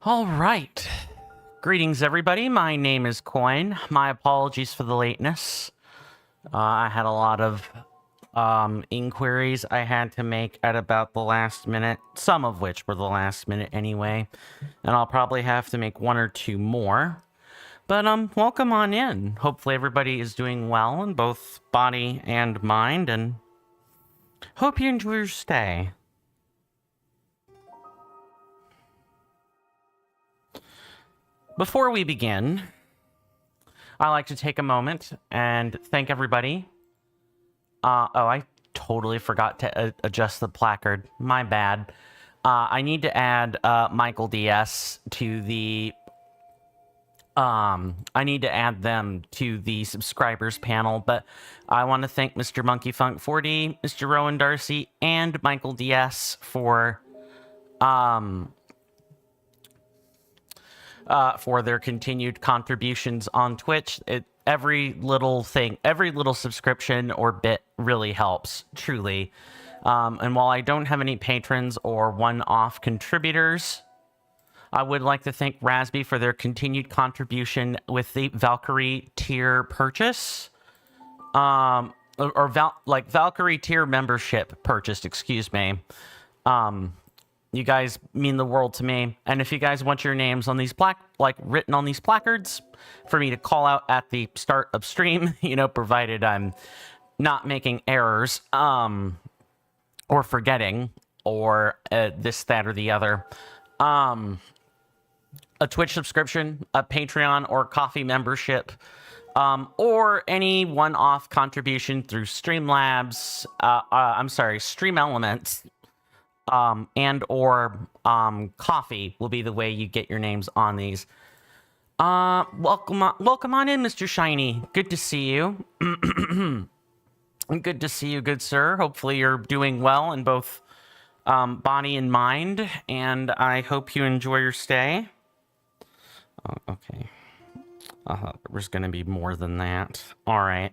All right. Greetings, everybody. My name is Coin. My apologies for the lateness. I had a lot of inquiries I had to make at about the last minute, some of which were the last minute anyway, and I'll probably have to make one or two more. But welcome on in. Hopefully everybody is doing well in both body and mind, and hope you enjoy your stay. Before we begin, I like to take a moment and thank everybody. I totally forgot to adjust the placard. My bad. I need to add Michael DS to the... I need to add them to the subscribers panel, but I want to thank Mr. MonkeyFunk40, Mr. Rowan Darcy, and Michael DS for their continued contributions on Twitch. Every little thing, every little subscription or bit really helps, truly. And while I don't have any patrons or one-off contributors, I would like to thank Rasby for their continued contribution with the Valkyrie tier purchase. Valkyrie tier membership purchased, excuse me. You guys mean the world to me. And if you guys want your names on these written on these placards for me to call out at the start of stream, provided I'm not making errors, or forgetting, or this, that, or the other, a Twitch subscription, a Patreon or Coffee membership, or any one-off contribution through Streamlabs, Stream Elements, and or Coffee will be the way you get your names on these. Welcome on in, Mr. Shiny. Good to see you. Good to see you, good sir. Hopefully you're doing well in both body and mind, and I hope you enjoy your stay. Oh, okay. There's going to be more than that. All right.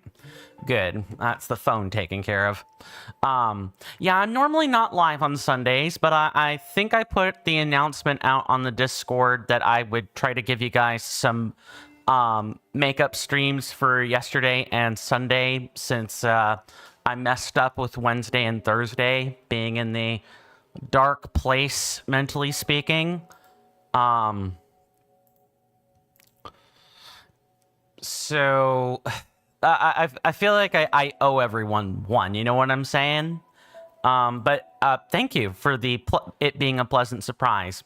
Good. That's the phone taken care of. Yeah, I'm normally not live on Sundays, but I think I put the announcement out on the Discord that I would try to give you guys some makeup streams for yesterday and Sunday, since I messed up with Wednesday and Thursday being in the dark place, mentally speaking. So I feel like I owe everyone one, you know what I'm saying? But thank you for it being a pleasant surprise.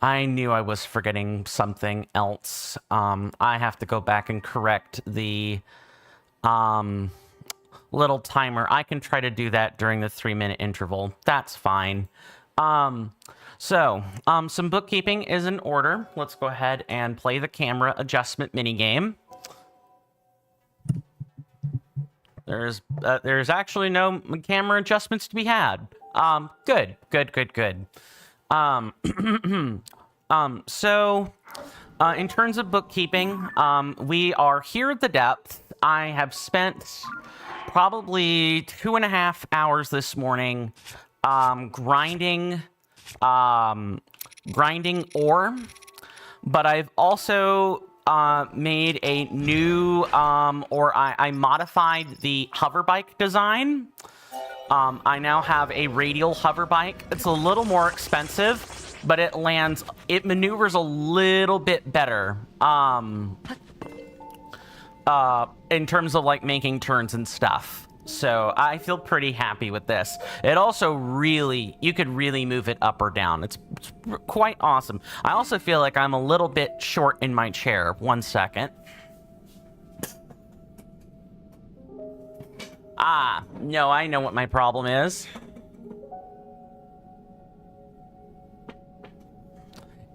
I knew I was forgetting something else. I have to go back and correct the little timer. I can try to do that during the 3-minute interval. That's fine. Some bookkeeping is in order. Let's go ahead and play the camera adjustment minigame. There's actually no camera adjustments to be had. Good. In terms of bookkeeping, we are here at the depth. I have spent probably 2.5 hours this morning grinding ore, but I've also made a new I modified the hover bike design. I now have a radial hover bike. It's a little more expensive, but it maneuvers a little bit better in terms of like making turns and stuff. So I feel pretty happy with this. It also you could really move it up or down. It's quite awesome. I also feel like I'm a little bit short in my chair. 1 second. No, I know what my problem is.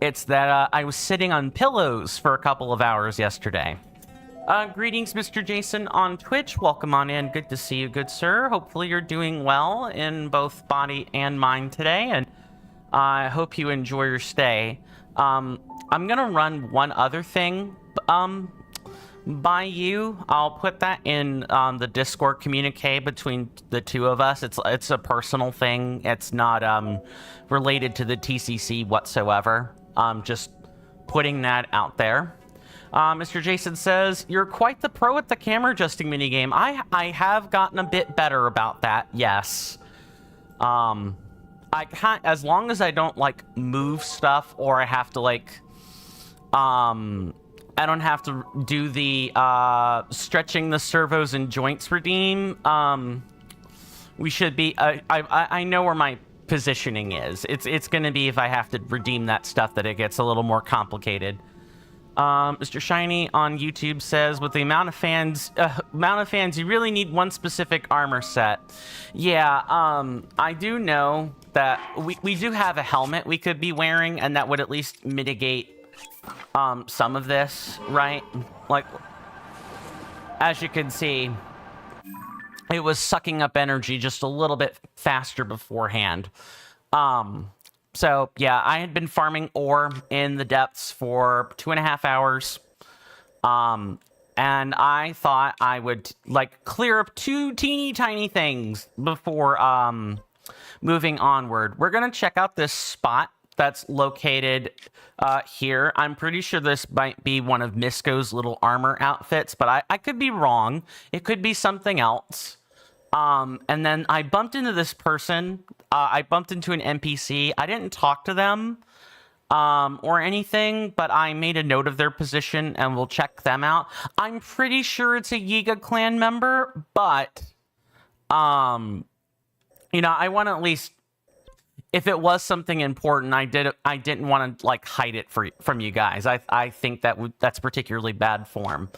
It's that I was sitting on pillows for a couple of hours yesterday. Greetings, Mr. Jason on Twitch. Welcome on in. Good to see you, good sir. Hopefully you're doing well in both body and mind today, and I hope you enjoy your stay. I'm gonna run one other thing by you. I'll put that in the Discord communique between the two of us. It's a personal thing. It's not related to the TCC whatsoever. Just putting that out there. Mr. Jason says, you're quite the pro at the camera adjusting minigame. I have gotten a bit better about that, yes. I can't, as long as I don't, like, move stuff, or I have to, like, I don't have to do the, stretching the servos and joints redeem, we should be, I know where my positioning is. It's gonna be if I have to redeem that stuff that it gets a little more complicated. Mr. Shiny on YouTube says, with the amount of fans, you really need one specific armor set. Yeah, I do know that we do have a helmet we could be wearing, and that would at least mitigate some of this, right? Like, as you can see, it was sucking up energy just a little bit faster beforehand. So, yeah, I had been farming ore in the depths for 2.5 hours. And I thought I would, like, clear up 2 teeny tiny things before moving onward. We're going to check out this spot that's located here. I'm pretty sure this might be one of Misko's little armor outfits, but I could be wrong. It could be something else. And then I bumped into this person. I bumped into an NPC. I didn't talk to them or anything, but I made a note of their position and we'll check them out. I'm pretty sure it's a Yiga clan member, but you know, I want to at least, if it was something important, I didn't want to like hide it from you guys. I think that's particularly bad form.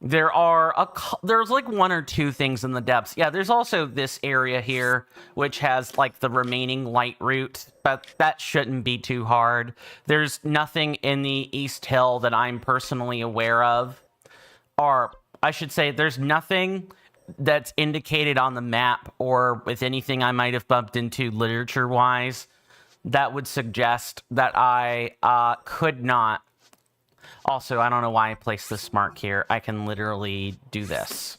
There's like 1 or 2 things in the depths. Yeah, there's also this area here, which has like the remaining light route, but that shouldn't be too hard. There's nothing in the East Hill that I'm personally aware of, or I should say there's nothing that's indicated on the map or with anything I might have bumped into literature-wise that would suggest that I could not. Also, I don't know why I placed this mark here. I can literally do this.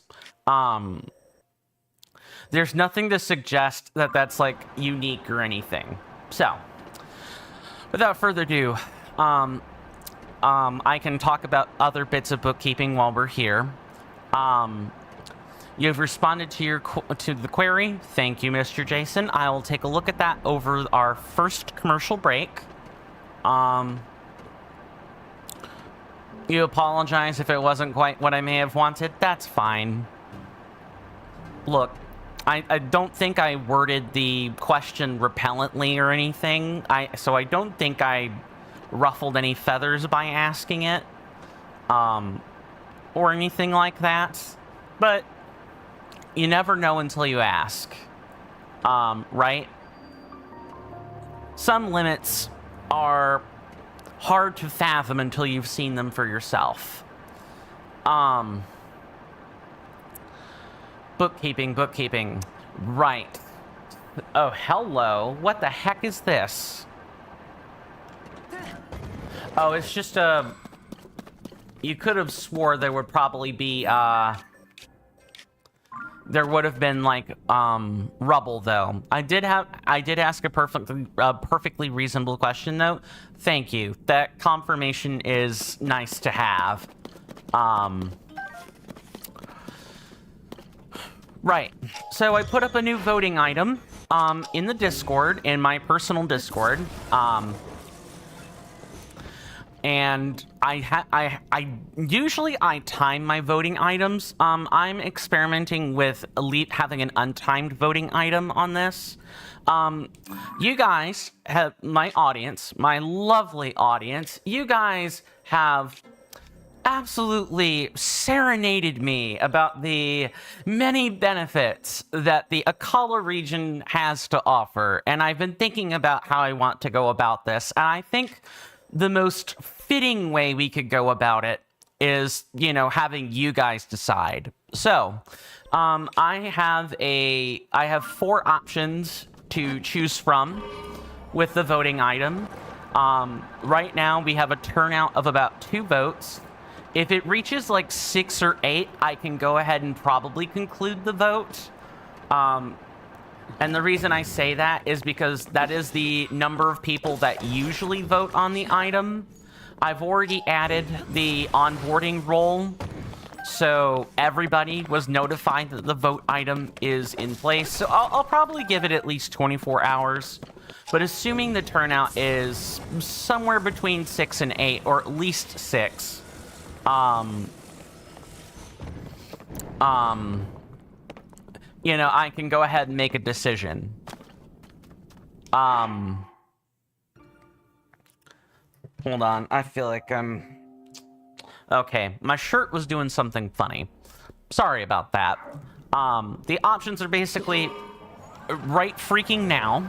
There's nothing to suggest that that's, like, unique or anything. So, without further ado, I can talk about other bits of bookkeeping while we're here. You've responded to the query. Thank you, Mr. Jason. I will take a look at that over our first commercial break. You apologize if it wasn't quite what I may have wanted. That's fine. Look, I don't think I worded the question repellently or anything. So I don't think I ruffled any feathers by asking it, or anything like that. But you never know until you ask, right? Some limits are hard to fathom until you've seen them for yourself. Bookkeeping. Right. Oh, hello. What the heck is this? Oh, it's just a... You could have swore there would probably be, there would have been, like, rubble, though. I did ask a perfectly reasonable question, though. Thank you. That confirmation is nice to have. Right. So I put up a new voting item, in the Discord, in my personal Discord. And I usually time my voting items. I'm experimenting with having an untimed voting item on this. You guys have, my audience, my lovely audience, you guys have absolutely serenaded me about the many benefits that the Akala region has to offer. And I've been thinking about how I want to go about this. And I think the most fitting way we could go about it is, you know, having you guys decide. So, I have 4 options to choose from with the voting item. Right now we have a turnout of about 2 votes. If it reaches like 6 or 8, I can go ahead and probably conclude the vote. And the reason I say that is because that is the number of people that usually vote on the item. I've already added the onboarding role, so everybody was notified that the vote item is in place. So I'll probably give it at least 24 hours. But assuming the turnout is somewhere between 6 and 8, or at least 6, you know, I can go ahead and make a decision. Hold on, I feel like I'm... Okay, my shirt was doing something funny. Sorry about that. The options are basically right freaking now,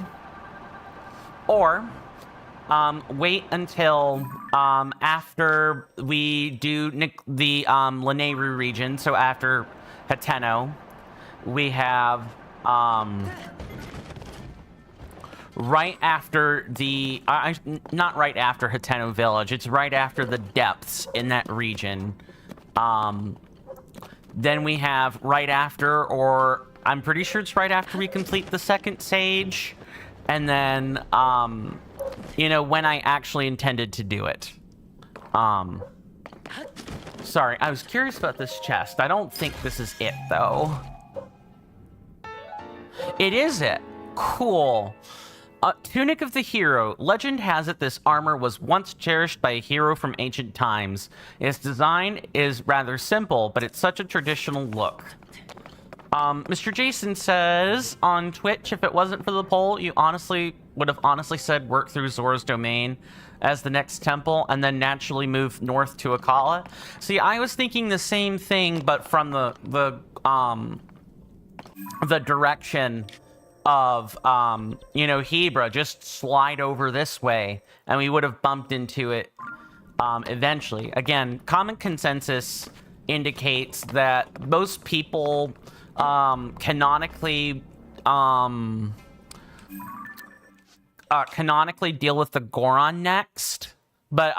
or wait until after we do the Lanayru region, so after Hateno. We have, right after the, not right after Hateno Village, it's right after the depths in that region. Then we have right after, or I'm pretty sure it's right after we complete the second stage. And then, you know, when I actually intended to do it. Sorry, I was curious about this chest. I don't think this is it, though. It is it. Cool. Tunic of the Hero. Legend has it this armor was once cherished by a hero from ancient times. Its design is rather simple, but it's such a traditional look. Mr. Jason says on Twitch, if it wasn't for the poll, you would have honestly said work through Zora's domain as the next temple and then naturally move north to Akala. See, I was thinking the same thing, but from the direction of, you know, Hebra, just slide over this way, and we would have bumped into it, eventually. Again, common consensus indicates that most people, canonically deal with the Goron next, but,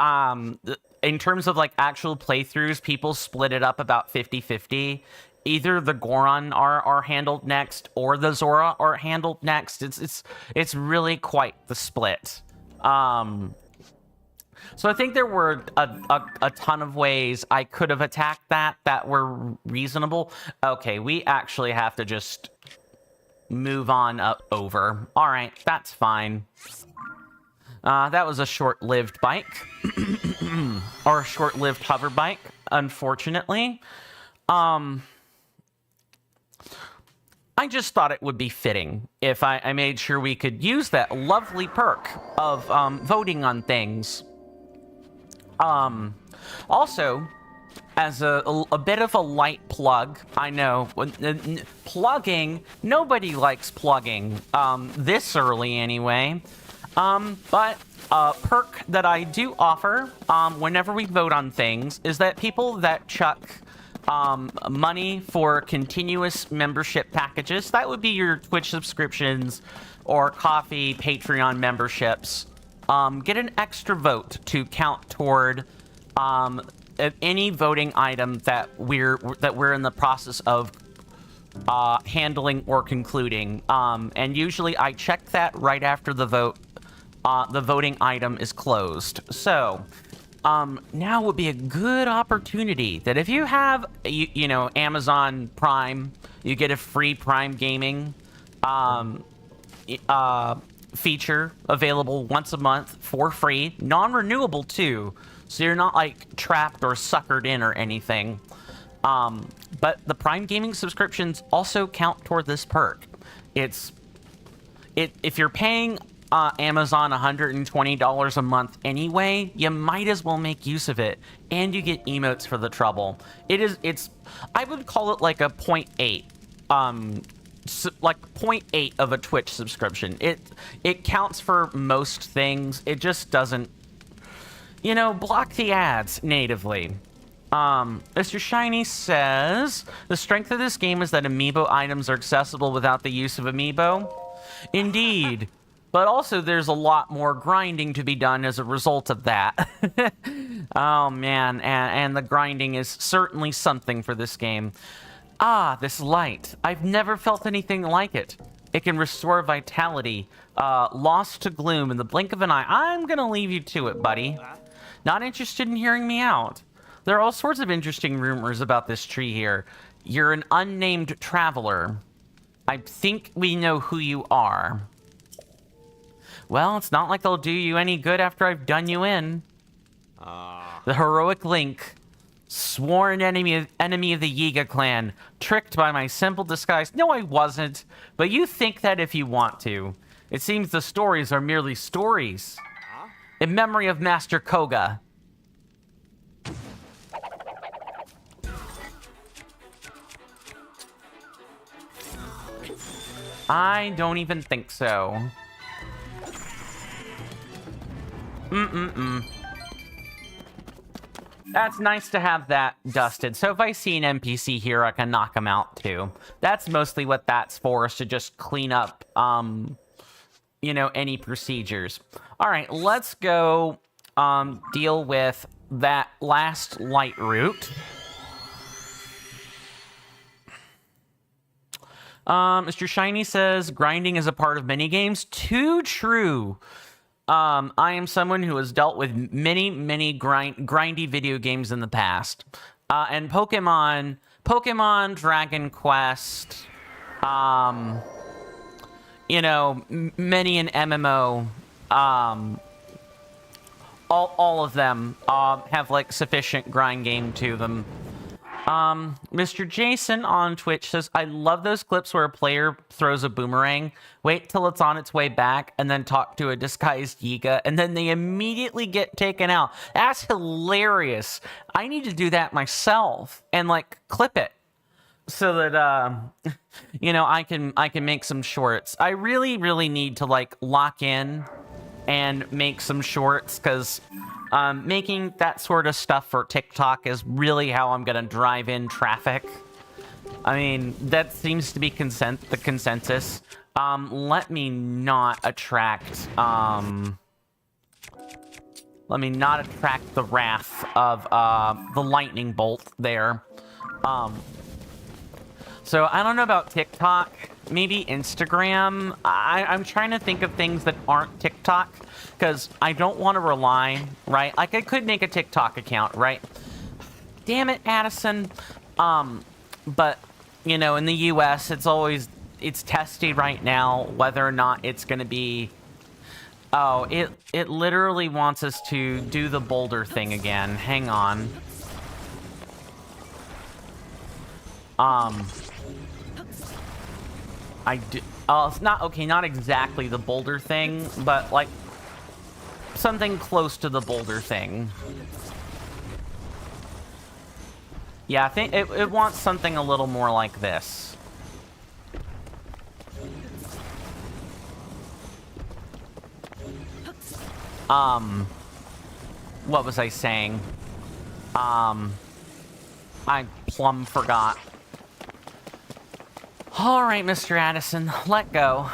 in terms of, like, actual playthroughs, people split it up about 50-50. Either the Goron are handled next, or the Zora are handled next. It's really quite the split. So I think there were a ton of ways I could have attacked that were reasonable. Okay, we actually have to just move on over. All right, that's fine. That was a short-lived bike, or a short-lived hover bike, unfortunately. I just thought it would be fitting if I made sure we could use that lovely perk of voting on things. Also, as a bit of a light plug. I know, plugging, nobody likes plugging, this early anyway. But a perk that I do offer, whenever we vote on things, is that people that chuck money for continuous membership packages, that would be your Twitch subscriptions or coffee, Patreon memberships, get an extra vote to count toward any voting item that we're in the process of handling or concluding. And usually I check that right after the voting item is closed. So now would be a good opportunity that if you have, you know, Amazon Prime, you get a free Prime Gaming feature available once a month for free, non-renewable too, so you're not like trapped or suckered in or anything. But the Prime Gaming subscriptions also count toward this perk. If you're paying Amazon $120 a month anyway, you might as well make use of it, and you get emotes for the trouble. I would call it like a 0.8, like 0.8 of a Twitch subscription. It counts for most things. It just doesn't, you know, block the ads natively. Mr. Shiny says, the strength of this game is that amiibo items are accessible without the use of amiibo. Indeed. But also there's a lot more grinding to be done as a result of that. Oh man, and the grinding is certainly something for this game. Ah, this light. I've never felt anything like it. It can restore vitality, lost to gloom in the blink of an eye. I'm gonna leave you to it, buddy. Not interested in hearing me out. There are all sorts of interesting rumors about this tree here. You're an unnamed traveler. I think we know who you are. Well, it's not like they'll do you any good after I've done you in. The heroic Link, sworn enemy of the Yiga clan, tricked by my simple disguise. No, I wasn't, but you think that if you want to. It seems the stories are merely stories. In memory of Master Koga. I don't even think so. That's nice to have that dusted. So if I see an NPC here, I can knock him out too. That's mostly what that's for, is to just clean up, you know, any procedures. All right, let's go deal with that last light route. Mr. Shiny says, grinding is a part of many games. Too true. I am someone who has dealt with many grindy video games in the past. And Pokemon, Dragon Quest, you know, many an MMO, all of them have like sufficient grind game to them. Mr. Jason on Twitch says, I love those clips where a player throws a boomerang, wait till it's on its way back, and then talk to a disguised Yiga, and then they immediately get taken out. That's hilarious. I need to do that myself and like clip it so that you know, I can make some shorts. I really need to like lock in and make some shorts, because making that sort of stuff for TikTok is really how I'm gonna drive in traffic. I mean, that seems to be the consensus. Let me not attract the wrath of the lightning bolt there. So I don't know about TikTok, maybe Instagram. I'm trying to think of things that aren't TikTok, because I don't want to rely, right? Like, I could make a TikTok account, right? Damn it, Addison. But, you know, in the US, it's testy right now whether or not it's going to be... Oh, it literally wants us to do the boulder thing again. Hang on. It's not, okay, not exactly the boulder thing, but like something close to the boulder thing. Yeah, I think it wants something a little more like this. What was I saying? I plumb forgot. All right, Mr. Addison, let go.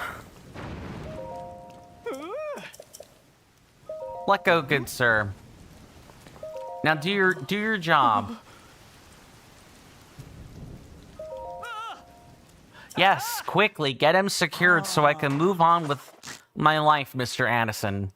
Let go, good sir. Now do your job. Yes, quickly, get him secured so I can move on with my life, Mr. Addison.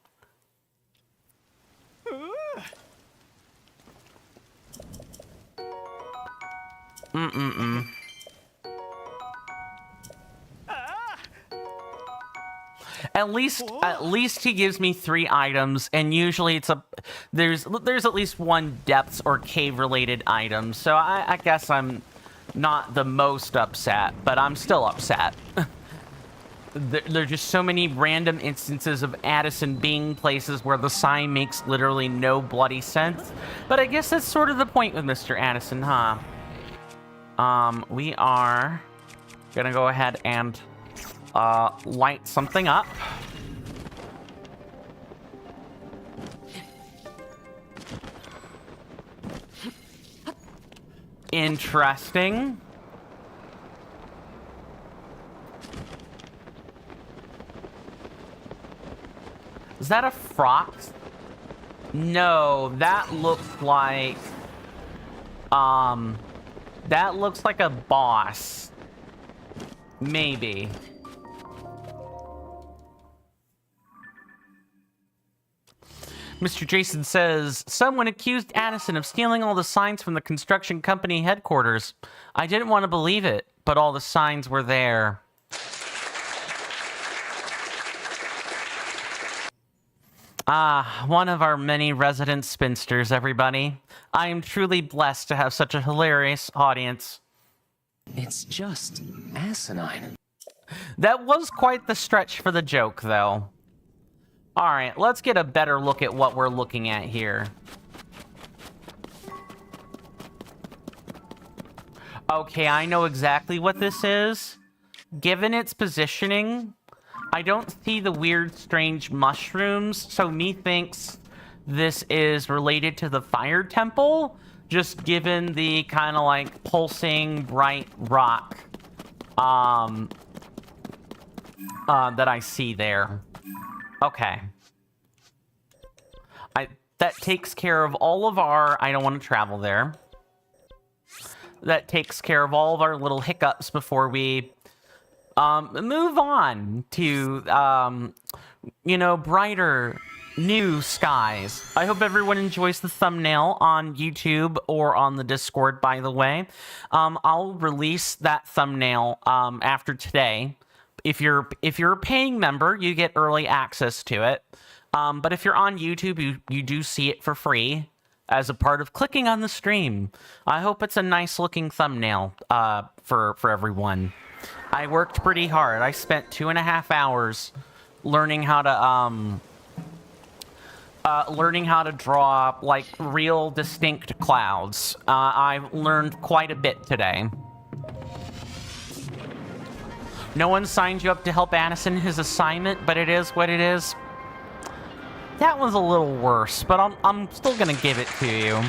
At least he gives me 3 items, and usually there's at least one depths or cave related item. So I guess I'm not the most upset, but I'm still upset. There are just so many random instances of Addison being places where the sign makes literally no bloody sense. But I guess that's sort of the point with Mr. Addison, huh? We are gonna go ahead and light something up. Interesting. Is that a frock? No, that looks like a boss. Maybe. Mr. Jason says, someone accused Addison of stealing all the signs from the construction company headquarters. I didn't want to believe it, but all the signs were there. Ah, one of our many resident spinsters, everybody. I am truly blessed to have such a hilarious audience. It's just asinine. That was quite the stretch for the joke, though. Alright, let's get a better look at what we're looking at here. Okay, I know exactly what this is. Given its positioning, I don't see the weird, strange mushrooms, so methinks this is related to the fire temple, just given the kind of like pulsing bright rock that I see there. Okay. That takes care of all of our... I don't want to travel there. That takes care of all of our little hiccups before we move on to, you know, brighter new skies. I hope everyone enjoys the thumbnail on YouTube or on the Discord, by the way. I'll release that thumbnail after today. If you're a paying member, you get early access to it. But if you're on YouTube, you do see it for free as a part of clicking on the stream. I hope it's a nice looking thumbnail for everyone. I worked pretty hard. I spent 2.5 hours learning how to draw like real distinct clouds. I've learned quite a bit today. No one signed you up to help Addison in his assignment, but it is what it is. That one's a little worse, but I'm still gonna give it to you.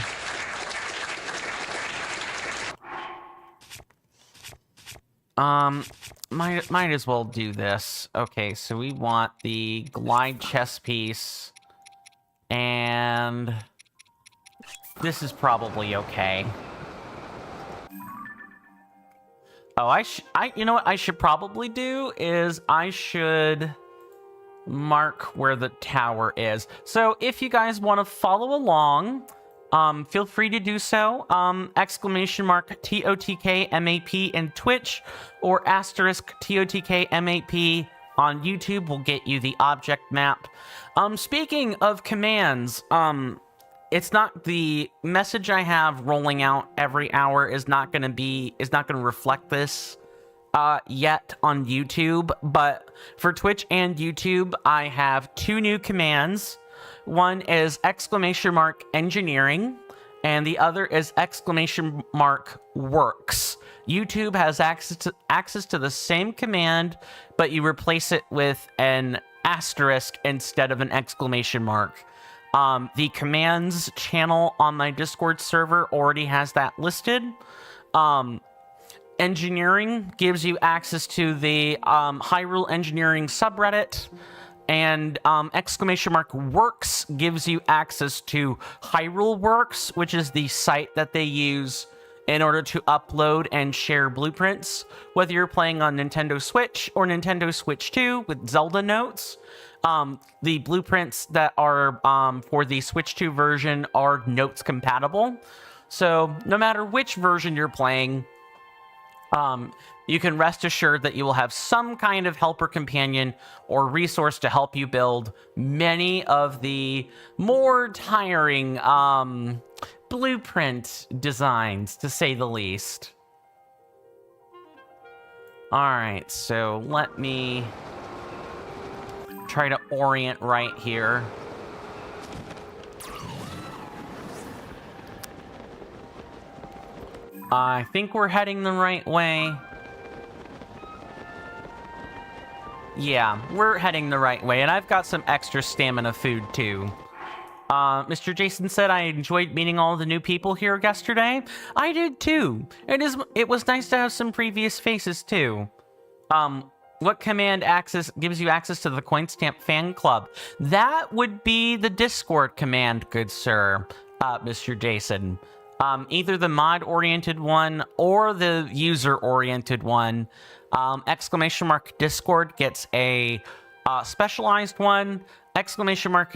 Might as well do this. Okay, so we want the glide chess piece, and this is probably okay. Oh, you know what I should probably do is I should mark where the tower is. So if you guys want to follow along, feel free to do so. Exclamation mark TOTK MAP in Twitch or asterisk TOTK MAP on YouTube will get you the object map. Speaking of commands, it's not the message I have rolling out every hour is not going to reflect this yet on YouTube, but for Twitch and YouTube, I have 2 new commands. One is exclamation mark engineering, and the other is !works. YouTube has access to the same command, but you replace it with an asterisk instead of an exclamation mark. The commands channel on my Discord server already has that listed. Engineering gives you access to the Hyrule Engineering subreddit, and !works gives you access to Hyrule Works, which is the site that they use in order to upload and share blueprints, whether you're playing on Nintendo Switch or Nintendo Switch 2 with Zelda notes. The blueprints that are for the Switch 2 version are notes compatible. So no matter which version you're playing, you can rest assured that you will have some kind of helper companion or resource to help you build many of the more tiring blueprint designs, to say the least. Alright, so let me try to orient right here. I think we're heading the right way. Yeah, we're heading the right way, and I've got some extra stamina food too. Mr. Jason said I enjoyed meeting all the new people here yesterday. I did too. It was nice to have some previous faces too. What command gives you access to the Coin Stamp fan club? That would be the Discord command, good sir, Mr. Jason. Either the mod-oriented one or the user-oriented one. !Discord gets a specialized one.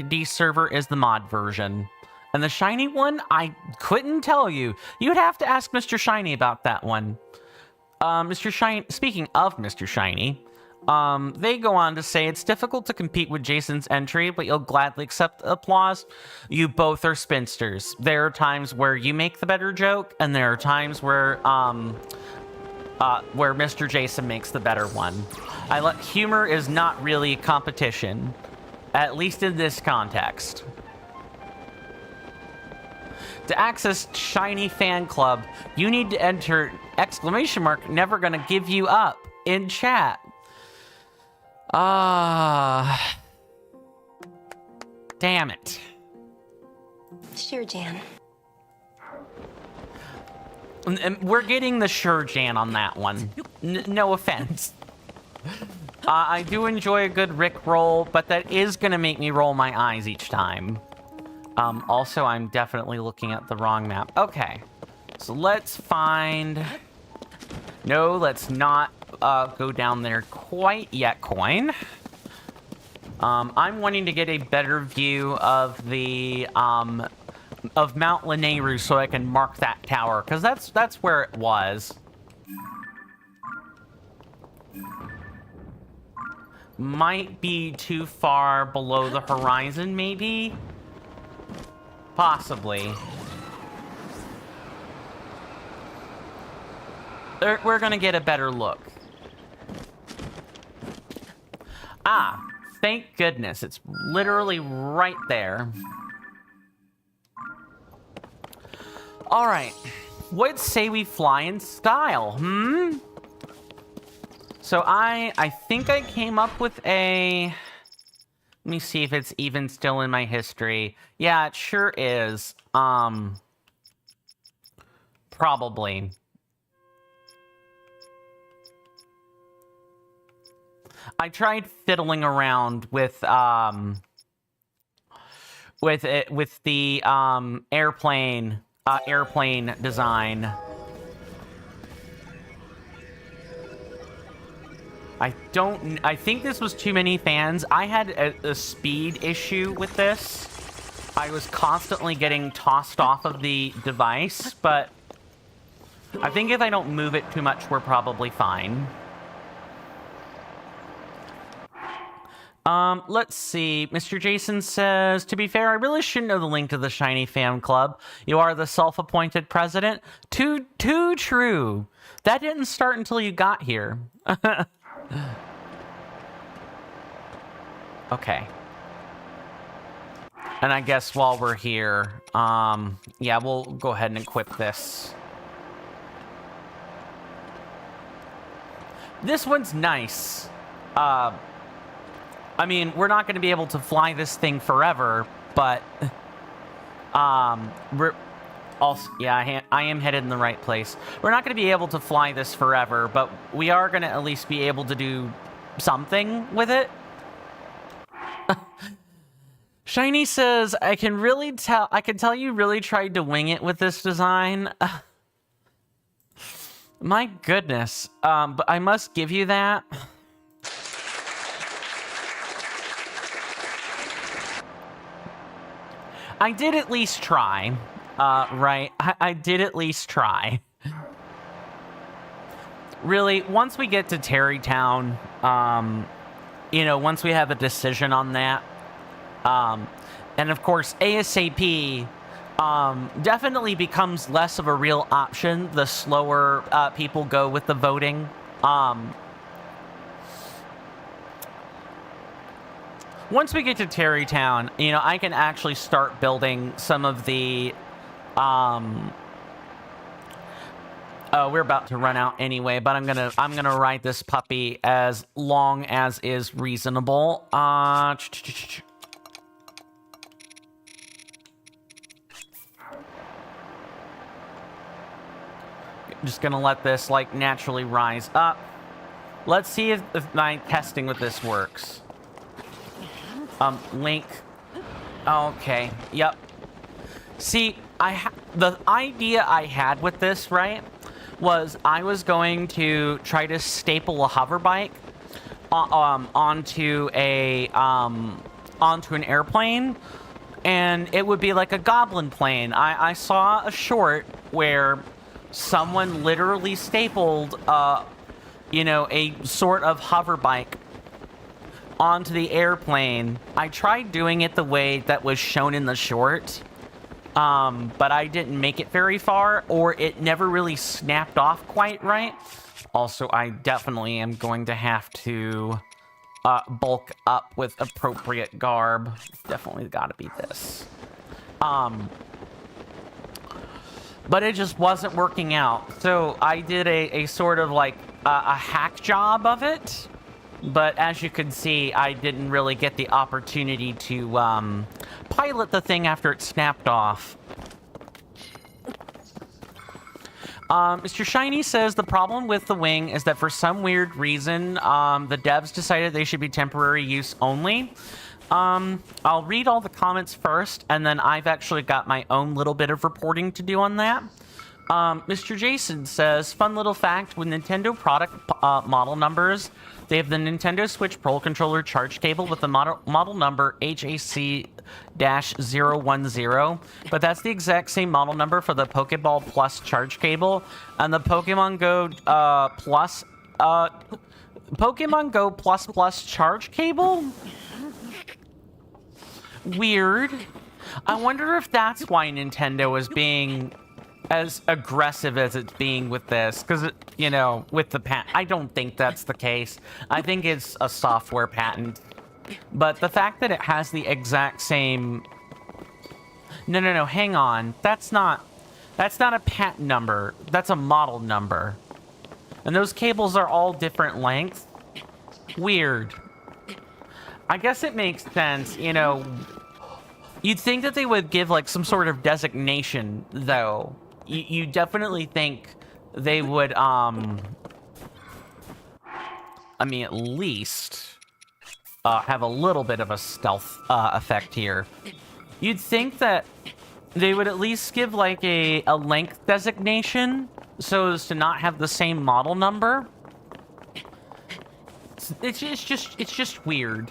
!D server is the mod version. And the shiny one, I couldn't tell you. You'd have to ask Mr. Shiny about that one. Mr. Shiny, speaking of Mr. Shiny, they go on to say it's difficult to compete with Jason's entry, but you'll gladly accept the applause. You both are spinsters. There are times where you make the better joke, and there are times where Mr. Jason makes the better one. Humor is not really competition, at least in this context. To access Shiny Fan Club, you need to enter !never gonna give you up in chat. Damn it. Sure, Jan. And we're getting the sure Jan on that one. No offense. I do enjoy a good Rick roll, but that is gonna make me roll my eyes each time. Also, I'm definitely looking at the wrong map. Okay, so let's find... No, let's not go down there quite yet, Coin. I'm wanting to get a better view of the of Mount Lanayru so I can mark that tower, because that's where it was. Might be too far below the horizon, maybe? Possibly. We're gonna get a better look. Ah, thank goodness. It's literally right there. Alright. What say we fly in style, So I think I came up with a... Let me see if it's even still in my history. Yeah, it sure is. Probably. I tried fiddling around with the airplane design. I think this was too many fans. I had a speed issue with this. I was constantly getting tossed off of the device, but I think if I don't move it too much, we're probably fine. Let's see. Mr. Jason says, to be fair, I really shouldn't know the link to the Shiny Fan Club. You are the self-appointed president. Too true. That didn't start until you got here. Okay. And I guess while we're here, yeah, we'll go ahead and equip this. This one's nice. I mean, we're not going to be able to fly this thing forever, but we're also, yeah, I am headed in the right place. We're not going to be able to fly this forever, but we are going to at least be able to do something with it. Shiny says, I can tell you really tried to wing it with this design. My goodness. But I must give you that. I did at least try. Right. I did at least try. Really, once we get to Terrytown, you know, once we have a decision on that, and of course, ASAP definitely becomes less of a real option the slower people go with the voting. Once we get to Terrytown, you know, I can actually start building some of the... Oh, we're about to run out anyway, but I'm gonna ride this puppy as long as is reasonable. Just gonna let this like naturally rise up. Let's see if my testing with this works. Link. Okay. Yep. See, the idea I had with this, right, was I was going to try to staple a hover bike onto an airplane, and it would be like a goblin plane. I saw a short where someone literally stapled you know, a sort of hover bike onto the airplane. I tried doing it the way that was shown in the short, but I didn't make it very far, or it never really snapped off quite right. Also, I definitely am going to have to bulk up with appropriate garb. Definitely gotta be this. But it just wasn't working out. So I did a sort of like a hack job of it. But as you can see, I didn't really get the opportunity to pilot the thing after it snapped off. Mr. Shiny says the problem with the wing is that for some weird reason, the devs decided they should be temporary use only. I'll read all the comments first, and then I've actually got my own little bit of reporting to do on that. Mr. Jason says, fun little fact, with Nintendo product model numbers, they have the Nintendo Switch Pro Controller charge cable with the model number HAC-010, but that's the exact same model number for the Pokeball Plus charge cable, and the Pokemon Go Plus charge cable? Weird. I wonder if that's why Nintendo is being as aggressive as it's being with this, because, you know, with the patent. I don't think that's the case. I think it's a software patent. But the fact that it has the exact same... No, hang on. That's not a patent number. That's a model number. And those cables are all different lengths. Weird. I guess it makes sense, you know. You'd think that they would give, like, some sort of designation, though. You definitely think they would, I mean, at least have a little bit of a stealth effect here. You'd think that they would at least give, like, a length designation so as to not have the same model number. It's just weird.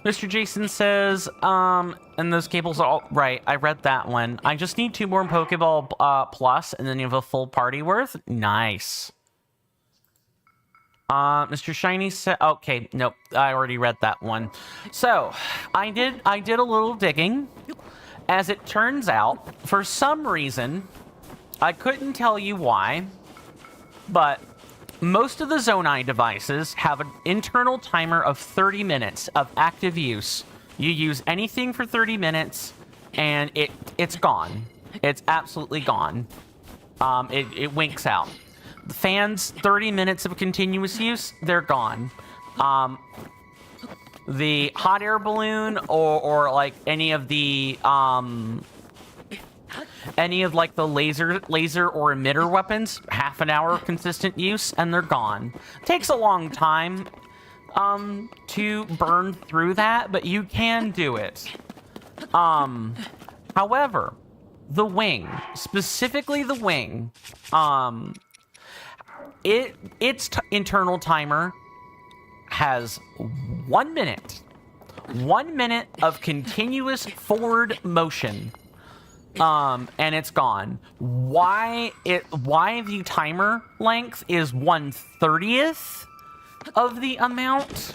Mr. Jason says, and those cables are all... Right, I read that one. I just need 2 more Pokeball Plus, and then you have a full party worth. Nice. Mr. Shiny said... Okay, nope, I already read that one. So, I did a little digging. As it turns out, for some reason, I couldn't tell you why, but... most of the Zonai devices have an internal timer of 30 minutes of active use You use anything for 30 minutes, and it's gone. It's absolutely gone. It winks out. The fans, 30 minutes of continuous use, they're gone. The hot air balloon or like any of like the laser or emitter weapons, half an hour of consistent use, and they're gone. Takes a long time to burn through that, but you can do it. However, the wing, specifically the wing, its internal timer has 1 minute. 1 minute of continuous forward motion. And it's gone. Why the timer length is 1/30th of the amount?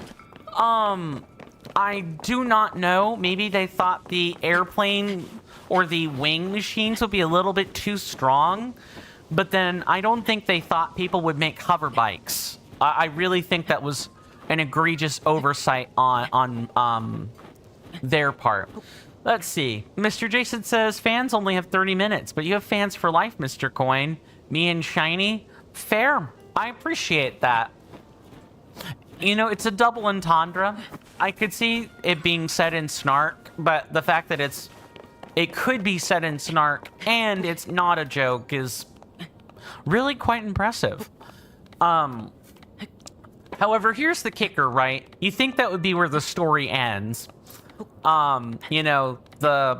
I do not know. Maybe they thought the airplane or the wing machines would be a little bit too strong, but then I don't think they thought people would make hover bikes. I really think that was an egregious oversight on their part. Let's see. Mr. Jason says fans only have 30 minutes, but you have fans for life, Mr. Coin. Me and Shiny. Fair. I appreciate that. You know, it's a double entendre. I could see it being said in Snark, but the fact that it could be said in Snark and it's not a joke is really quite impressive. However, here's the kicker, right? You think that would be where the story ends. You know,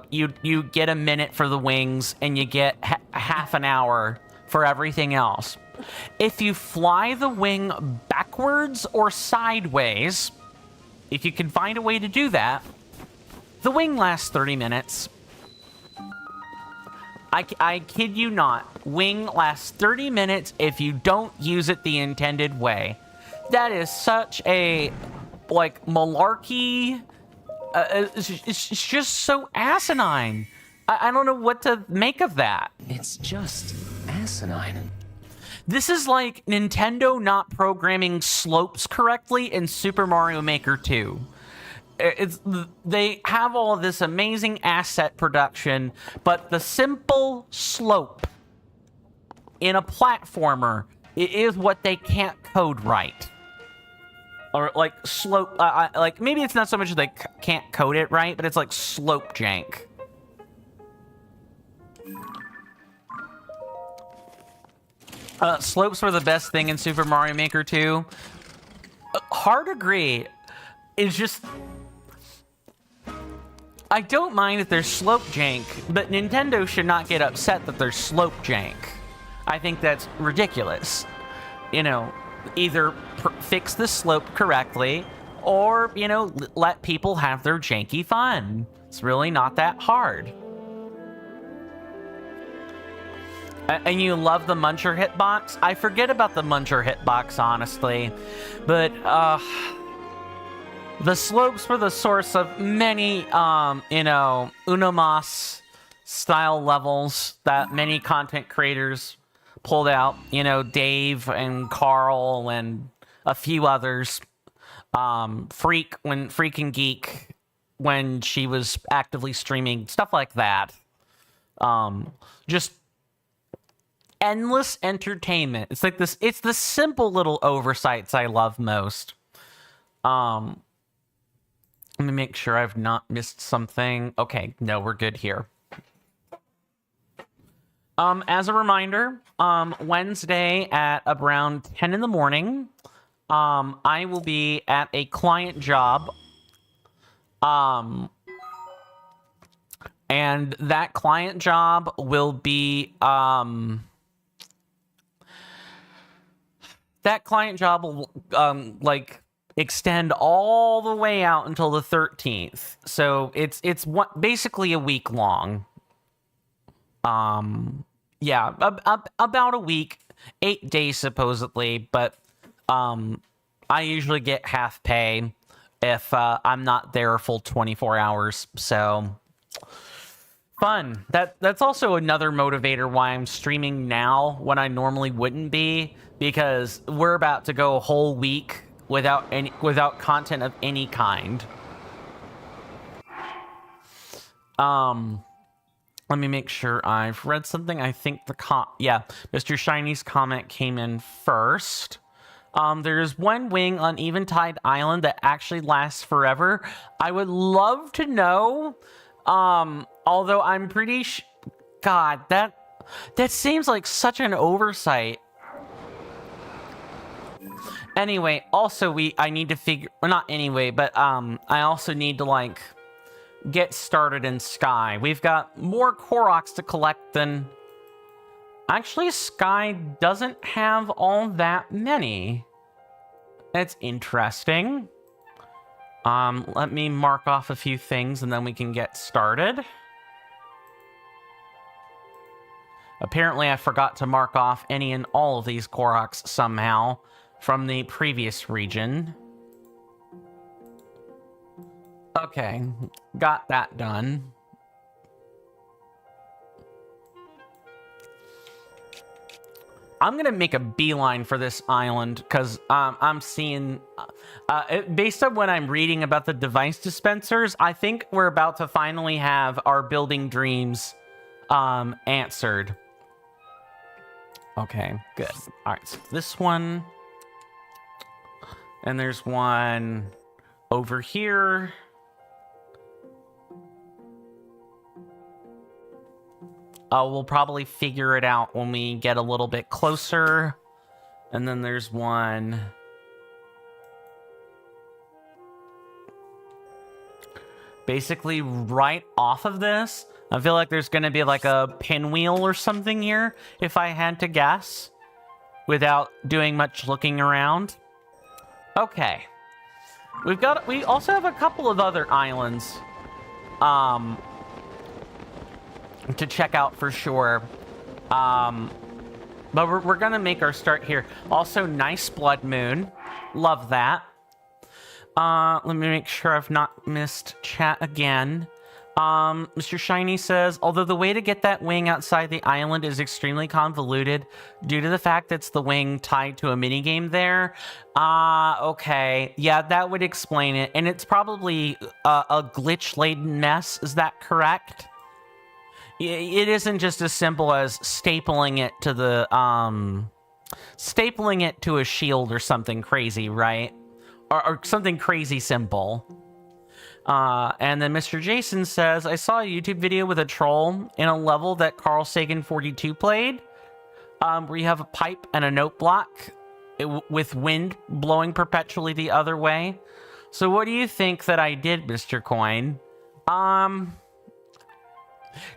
you get a minute for the wings and you get half an hour for everything else. If you fly the wing backwards or sideways, if you can find a way to do that, the wing lasts 30 minutes. I kid you not. Wing lasts 30 minutes if you don't use it the intended way. That is such a, like, malarkey. It's just so asinine. I don't know what to make of that. It's just asinine. This is like Nintendo not programming slopes correctly in Super Mario Maker 2. They have all of this amazing asset production, but the simple slope in a platformer is what they can't code right. Or like slope, like maybe it's not so much that they can't code it right, but it's like slope jank. Slopes were the best thing in Super Mario Maker 2. Hard agree. It's just, I don't mind if there's slope jank, but Nintendo should not get upset that there's slope jank. I think that's ridiculous. You know, either fix the slope correctly, or, you know, let people have their janky fun. It's really not that hard. And you love the Muncher hitbox? I forget about the Muncher hitbox, honestly. But, the slopes were the source of many, you know, Unomas style levels that many content creators pulled out. You know, Dave and Carl and a few others. Freak and Geek when she was actively streaming, stuff like that. Just endless entertainment. It's like this, it's the simple little oversights I love most. Let me make sure I've not missed something. Okay, no, we're good here. As a reminder, Wednesday at around 10 in the morning, I will be at a client job. And that client job will be, like, extend all the way out until the 13th. So it's basically a week long. Yeah, about a week, 8 days supposedly, but I usually get half pay if I'm not there a full 24 hours. So fun. That's also another motivator why I'm streaming now when I normally wouldn't be, because we're about to go a whole week without content of any kind. Let me make sure I've read something. I think Mr. Shiny's comment came in first. There's one wing on Eventide Island that actually lasts forever. I would love to know. Although I'm pretty God, that seems like such an oversight. Anyway, also I need to figure, well, not anyway, but I also need to like get started in Sky. We've got more Koroks to collect than, actually Sky doesn't have all that many. That's interesting. Let me mark off a few things and then we can get started. Apparently I forgot to mark off any and all of these Koroks somehow from the previous region. Okay, got that done. I'm gonna make a beeline for this island because I'm seeing, based on what I'm reading about the device dispensers, I think we're about to finally have our building dreams answered. Okay, good. All right, so this one, and there's one over here. We'll probably figure it out when we get a little bit closer. And then there's one basically right off of this. I feel like there's going to be like a pinwheel or something here, if I had to guess, without doing much looking around. Okay. We also have a couple of other islands to check out for sure. But we're gonna make our start here. Also, nice blood moon. Love that. Let me make sure I've not missed chat again. Mr. Shiny says, although the way to get that wing outside the island is extremely convoluted due to the fact that it's the wing tied to a minigame there. Okay. Yeah, that would explain it. And it's probably a glitch-laden mess. Is that correct? It isn't just as simple as stapling it to the, stapling it to a shield or something crazy, right? Or something crazy simple. And then Mr. Jason says, I saw a YouTube video with a troll in a level that Carl Sagan 42 played, where you have a pipe and a note block with wind blowing perpetually the other way. So what do you think that I did, Mr. Coin?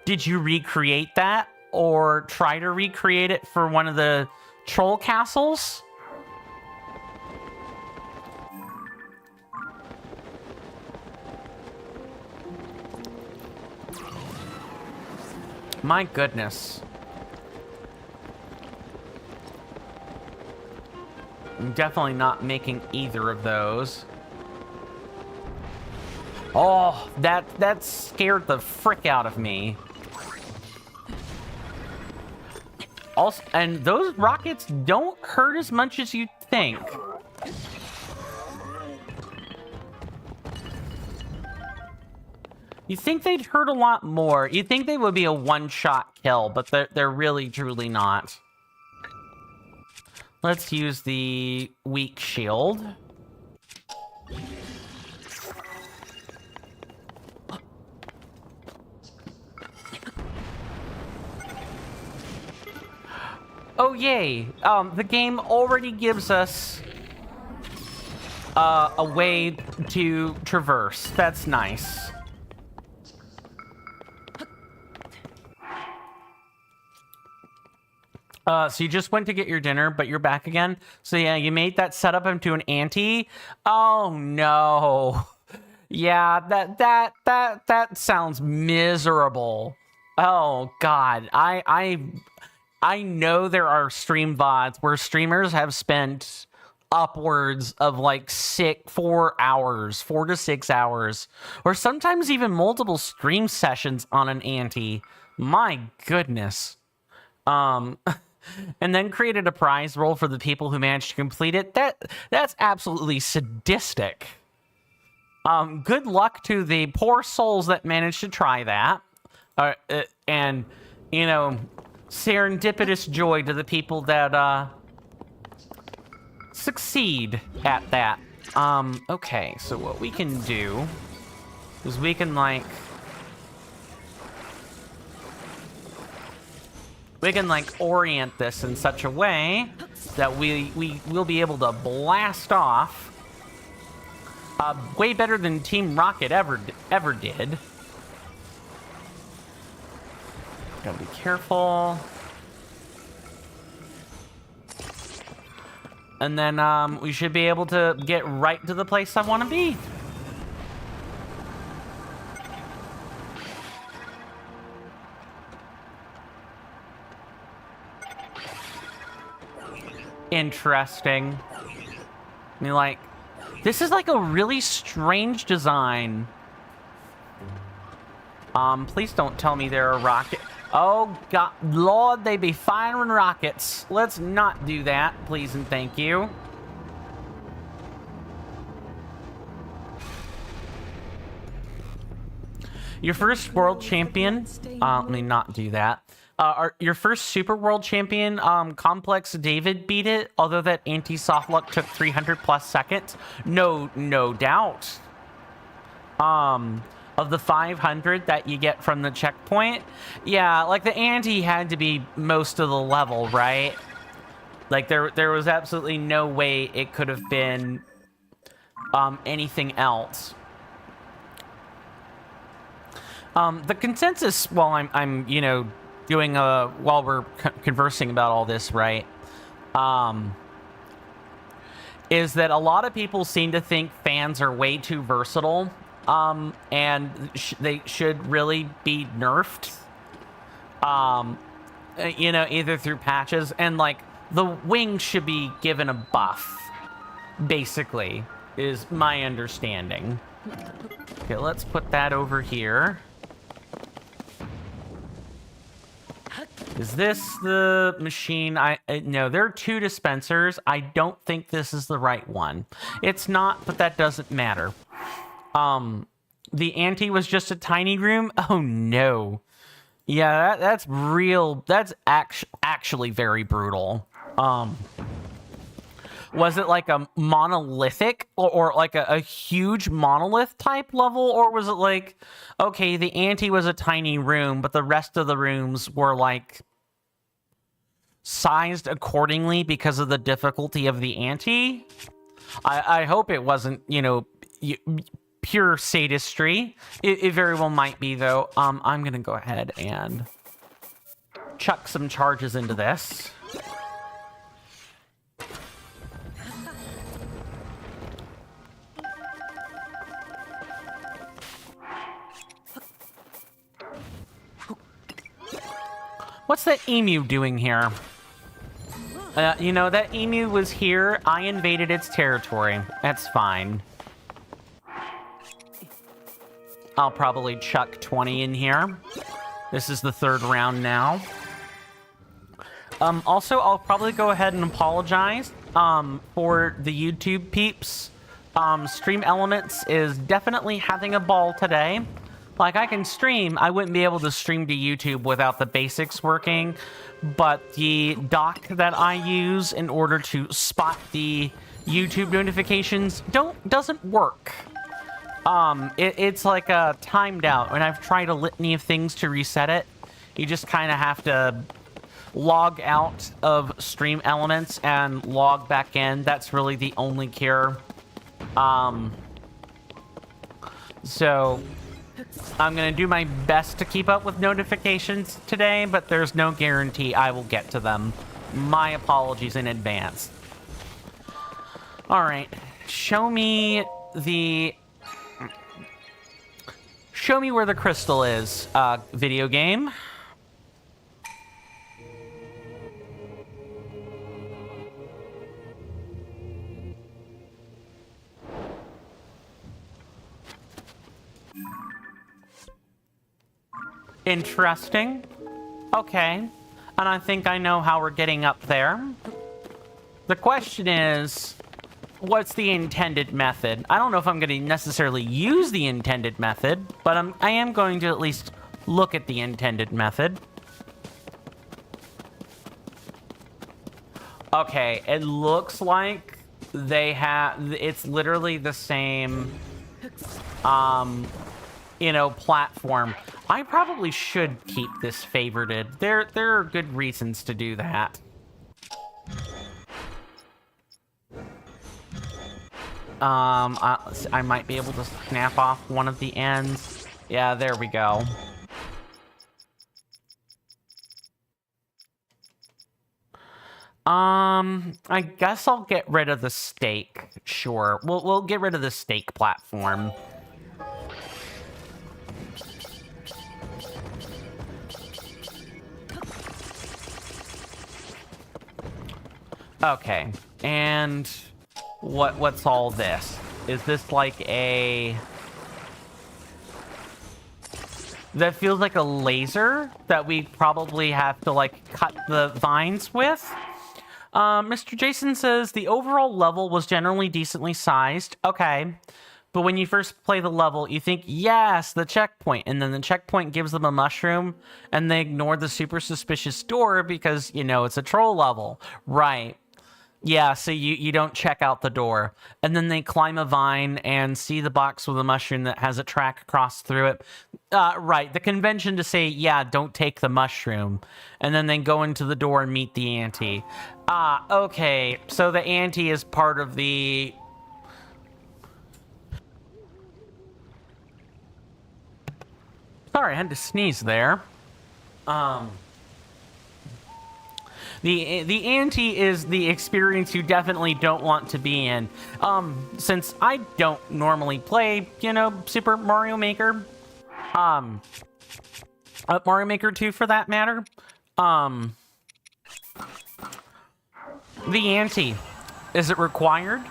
Did you recreate that or try to recreate it for one of the troll castles? My goodness. I'm definitely not making either of those. Oh, that scared the frick out of me. Also, and those rockets don't hurt as much as you'd think. You think they'd hurt a lot more. You'd think they would be a one-shot kill, but they're really, truly not. Let's use the weak shield. Oh, yay. The game already gives us a way to traverse. That's nice. So you just went to get your dinner, but you're back again. So yeah, you made that setup into an ante. Oh no. Yeah, that sounds miserable. Oh God. I know there are stream VODs where streamers have spent upwards of like 4 to 6 hours, or sometimes even multiple stream sessions on an ante. My goodness. And then created a prize roll for the people who managed to complete it. That's absolutely sadistic. Good luck to the poor souls that managed to try that. And, you know, serendipitous joy to the people that, succeed at that. Okay, so what we can do is we can, like... We can, like, orient this in such a way that we will be able to blast off way better than Team Rocket ever did. Gotta be careful. And then we should be able to get right to the place I want to be. Interesting. I mean, like, this is like a really strange design. Please don't tell me they're a rocket. Oh, God, Lord, they be firing rockets. Let's not do that, please and thank you. Your first world champion, let me not do that. Your first Super World Champion, Complex David beat it, although that anti-soft luck took 300 plus seconds. No doubt. Of the 500 that you get from the checkpoint, yeah, like the anti had to be most of the level, right? Like there was absolutely no way it could have been anything else. The consensus, while I'm you know, doing while we're conversing about all this, right, is that a lot of people seem to think fans are way too versatile, and they should really be nerfed, you know, either through patches, and like the wings should be given a buff, basically, is my understanding. Okay, let's put that over here. Is this the machine? No, there are two dispensers. I don't think this is the right one. It's not, but that doesn't matter. The ante was just a tiny room? Oh, no. Yeah, that's real. That's actually very brutal. Was it like a monolithic or like a huge monolith type level? Or was it like, okay, the ante was a tiny room, but the rest of the rooms were like sized accordingly because of the difficulty of the ante? I hope it wasn't, you know, pure sadistry. It very well might be, though. I'm gonna go ahead and chuck some charges into this. What's that emu doing here? You know, that emu was here. I invaded its territory. That's fine. I'll probably chuck 20 in here. This is the third round now. Also, I'll probably go ahead and apologize for the YouTube peeps. Stream Elements is definitely having a ball today. Like, I can stream. I wouldn't be able to stream to YouTube without the basics working, but the dock that I use in order to spot the YouTube notifications doesn't work. It's like timed out, and I've tried a litany of things to reset it. You just kind of have to log out of Stream Elements and log back in. That's really the only cure. So I'm gonna do my best to keep up with notifications today, but there's no guarantee I will get to them. My apologies in advance. All right, show me where the crystal is, video game. Interesting. Okay. And I think I know how we're getting up there. The question is, what's the intended method. I don't know if I'm going to necessarily use the intended method, but I am going to at least look at the intended method. Okay, it looks like they have, it's literally the same, you know, platform. I probably should keep this favorited. There are good reasons to do that. I might be able to snap off one of the ends. Yeah, there we go. I guess I'll get rid of the stake. Sure, we'll get rid of the stake platform. Okay, and what's all this? Is this like a... That feels like a laser that we probably have to like cut the vines with? Mr. Jason says the overall level was generally decently sized. Okay. But when you first play the level, you think, yes, the checkpoint. And then the checkpoint gives them a mushroom, and they ignore the super suspicious door because, you know, it's a troll level. Right. Yeah, so you don't check out the door. And then they climb a vine and see the box with a mushroom that has a track across through it. Right, the convention to say, yeah, don't take the mushroom. And then they go into the door and meet the auntie. Okay, so the auntie is part of the... Sorry, I had to sneeze there. The ante is the experience you definitely don't want to be in. Since I don't normally play, you know, Super Mario Maker, Mario Maker 2 for that matter, the ante, is it required?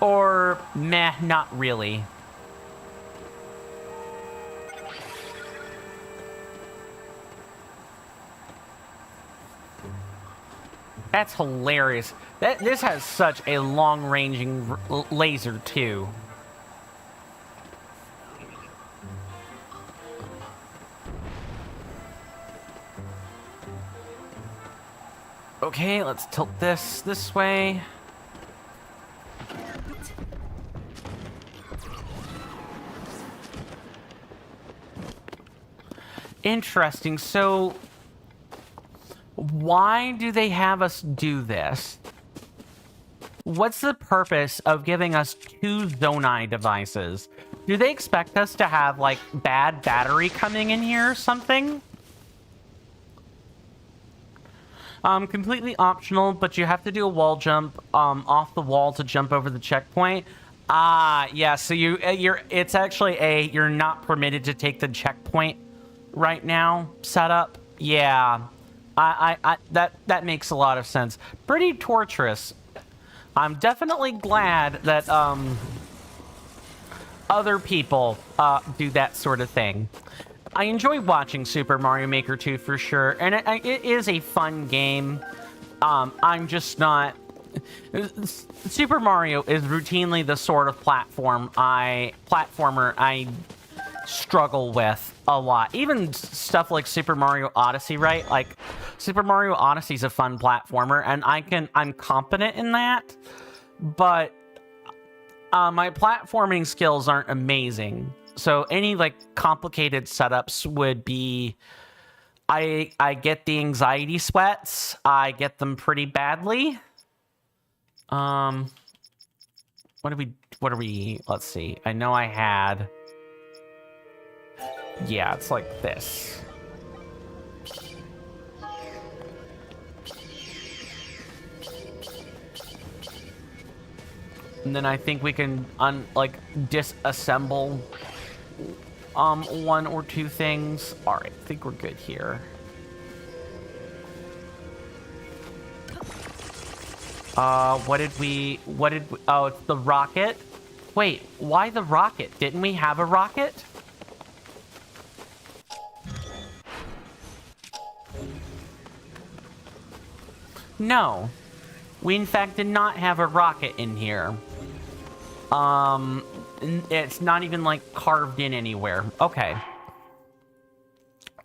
Or meh, not really? That's hilarious. This has such a long-ranging laser, too. Okay, let's tilt this way. Interesting. So... why do they have us do this? What's the purpose of giving us 2 Zonai devices? Do they expect us to have, like, bad battery coming in here or something? Completely optional, but you have to do a wall jump off the wall to jump over the checkpoint. Yeah, so it's actually you're not permitted to take the checkpoint right now setup. Yeah. That makes a lot of sense. Pretty torturous. I'm definitely glad that other people do that sort of thing. I enjoy watching Super Mario Maker 2 for sure, and it is a fun game. I'm just not... Super Mario is routinely the sort of platformer I struggle with a lot. Even stuff like Super Mario Odyssey, right? Like, Super Mario Odyssey is a fun platformer, and I'm competent in that, but my platforming skills aren't amazing. So any, like, complicated setups would be... I get the anxiety sweats. I get them pretty badly. What are we... Let's see. I know I had... Yeah, it's like this. And then I think we can disassemble 1 or 2 things. All right, I think we're good here. What did we, oh, it's the rocket. Wait, why the rocket? Didn't we have a rocket? No. We in fact did not have a rocket in here. It's not even like carved in anywhere. Okay.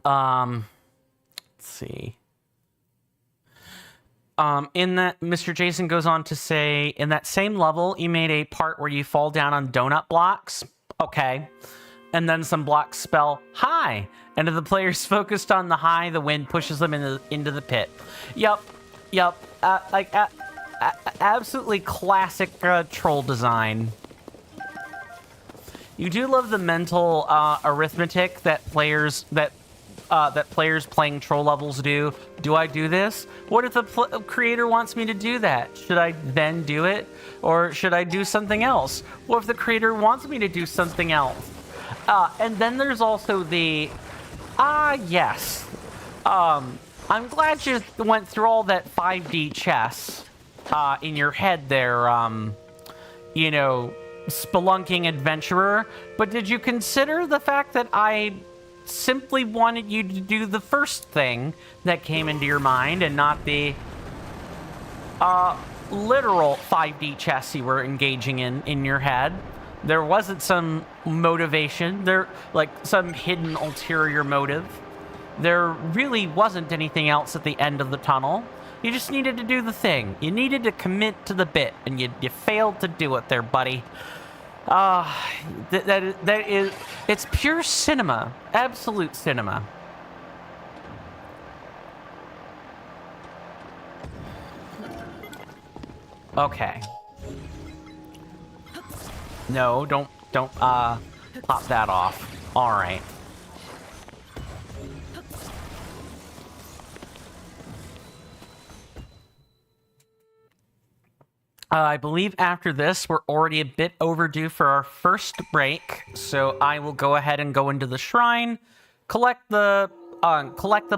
Let's see. In that, Mr. Jason goes on to say, in that same level, you made a part where you fall down on donut blocks. Okay. And then some blocks spell hi. And if the player's focused on the hi, the wind pushes them into the pit. Yup. Absolutely classic troll design. You do love the mental arithmetic that players playing troll levels do. Do I do this? What if the creator wants me to do that? Should I then do it? Or should I do something else? What if the creator wants me to do something else? And then there's also the, yes. I'm glad you went through all that 5D chess in your head there, you know, spelunking adventurer. But did you consider the fact that I simply wanted you to do the first thing that came into your mind and not the literal 5D chess you were engaging in your head? There wasn't some motivation, like some hidden ulterior motive. There really wasn't anything else at the end of the tunnel. You just needed to do the thing. You needed to commit to the bit, and you failed to do it there, buddy. It's pure cinema. Absolute cinema. Okay. No, don't pop that off. All right. I believe after this, we're already a bit overdue for our first break, so I will go ahead and go into the shrine, collect the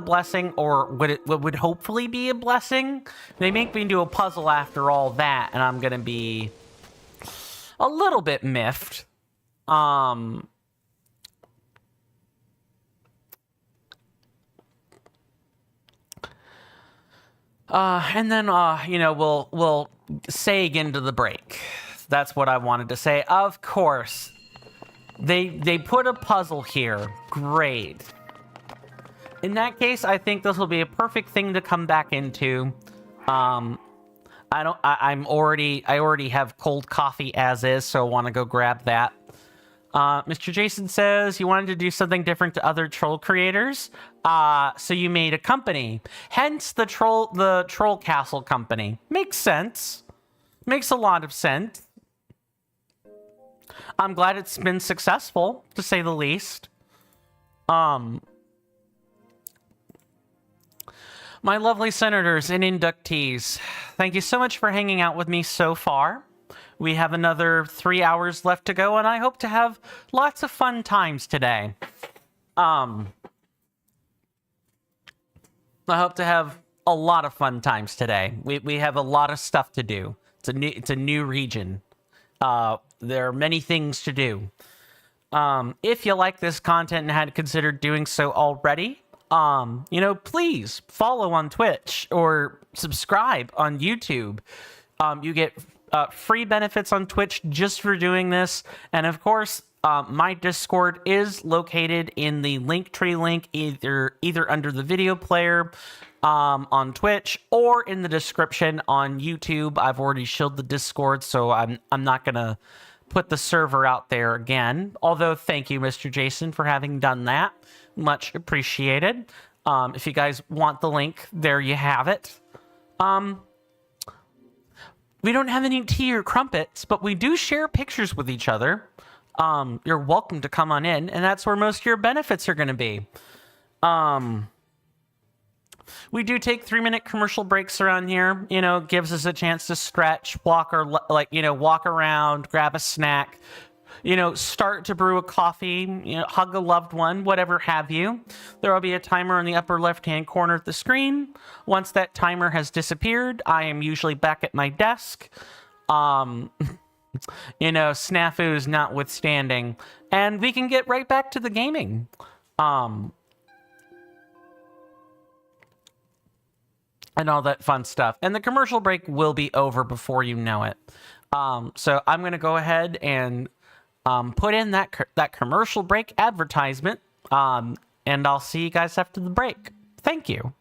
blessing, or what would hopefully be a blessing. They make me do a puzzle after all that, and I'm gonna be a little bit miffed. And then you know, we'll sag into the break. That's what I wanted to say. Of course, they put a puzzle here. Great. In that case, I think this will be a perfect thing to come back into. I already have cold coffee as is, so I want to go grab that. Mr. Jason says you wanted to do something different to other troll creators, so you made a company. Hence the troll castle company. Makes sense. Makes a lot of sense. I'm glad it's been successful, to say the least. My lovely senators and inductees, thank you so much for hanging out with me so far. We have another 3 hours left to go, and I hope to have lots of fun times today. I hope to have a lot of fun times today. We have a lot of stuff to do. It's a new region. There are many things to do. If you like this content and had considered doing so already, you know, please follow on Twitch or subscribe on YouTube. You get free benefits on Twitch just for doing this. And of course, my Discord is located in the Linktree link, either under the video player on Twitch or in the description on YouTube. I've already shielded the Discord, so I'm not gonna put the server out there again. Although, thank you, Mr. Jason, for having done that. Much appreciated. If you guys want the link, there you have it. We don't have any tea or crumpets, but we do share pictures with each other. You're welcome to come on in, and that's where most of your benefits are going to be. We do take 3-minute commercial breaks around here. You know, gives us a chance to stretch, walk around, grab a snack. You know, start to brew a coffee, you know, hug a loved one, whatever have you. There will be a timer in the upper left-hand corner of the screen. Once that timer has disappeared, I am usually back at my desk. You know, snafus notwithstanding. And we can get right back to the gaming. and all that fun stuff. And the commercial break will be over before you know it. So I'm going to go ahead and put in that commercial break advertisement, and I'll see you guys after the break. Thank you.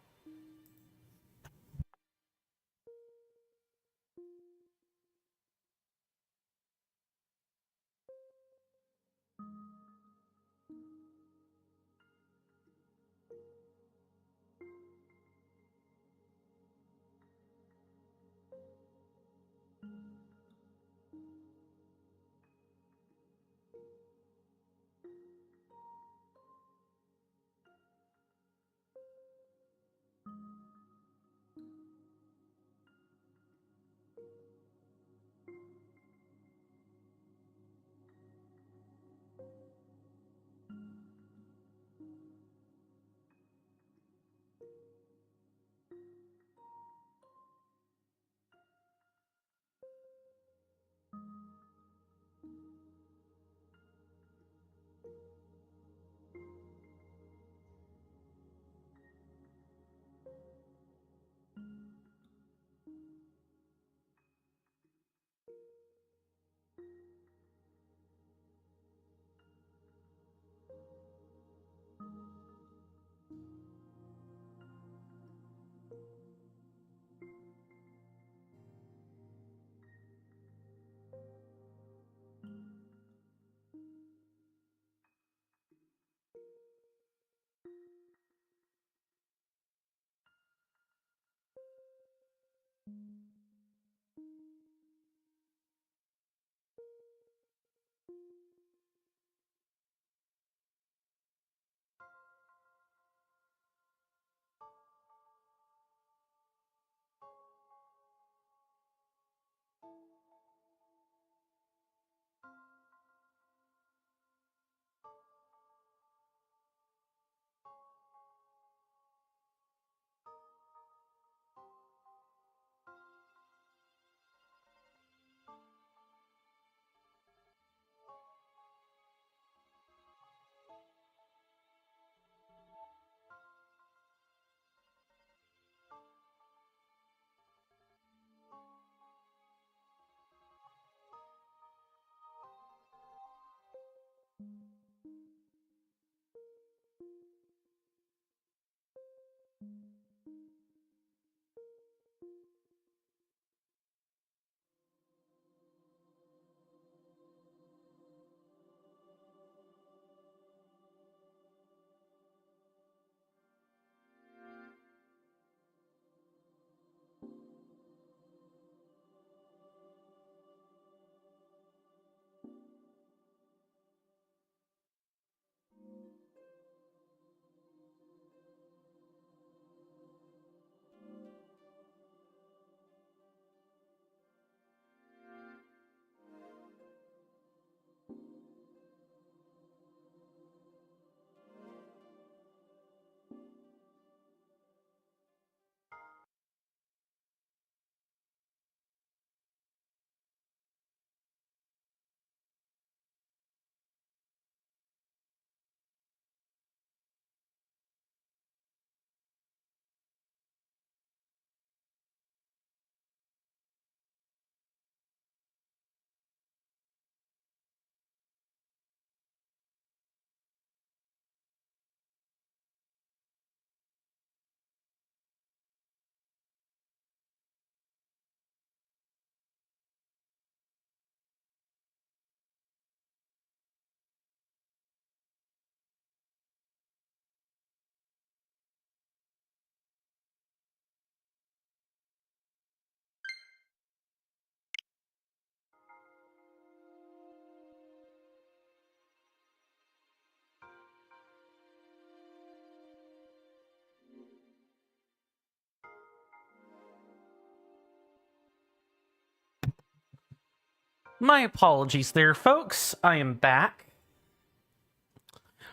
My apologies there, folks. I am back.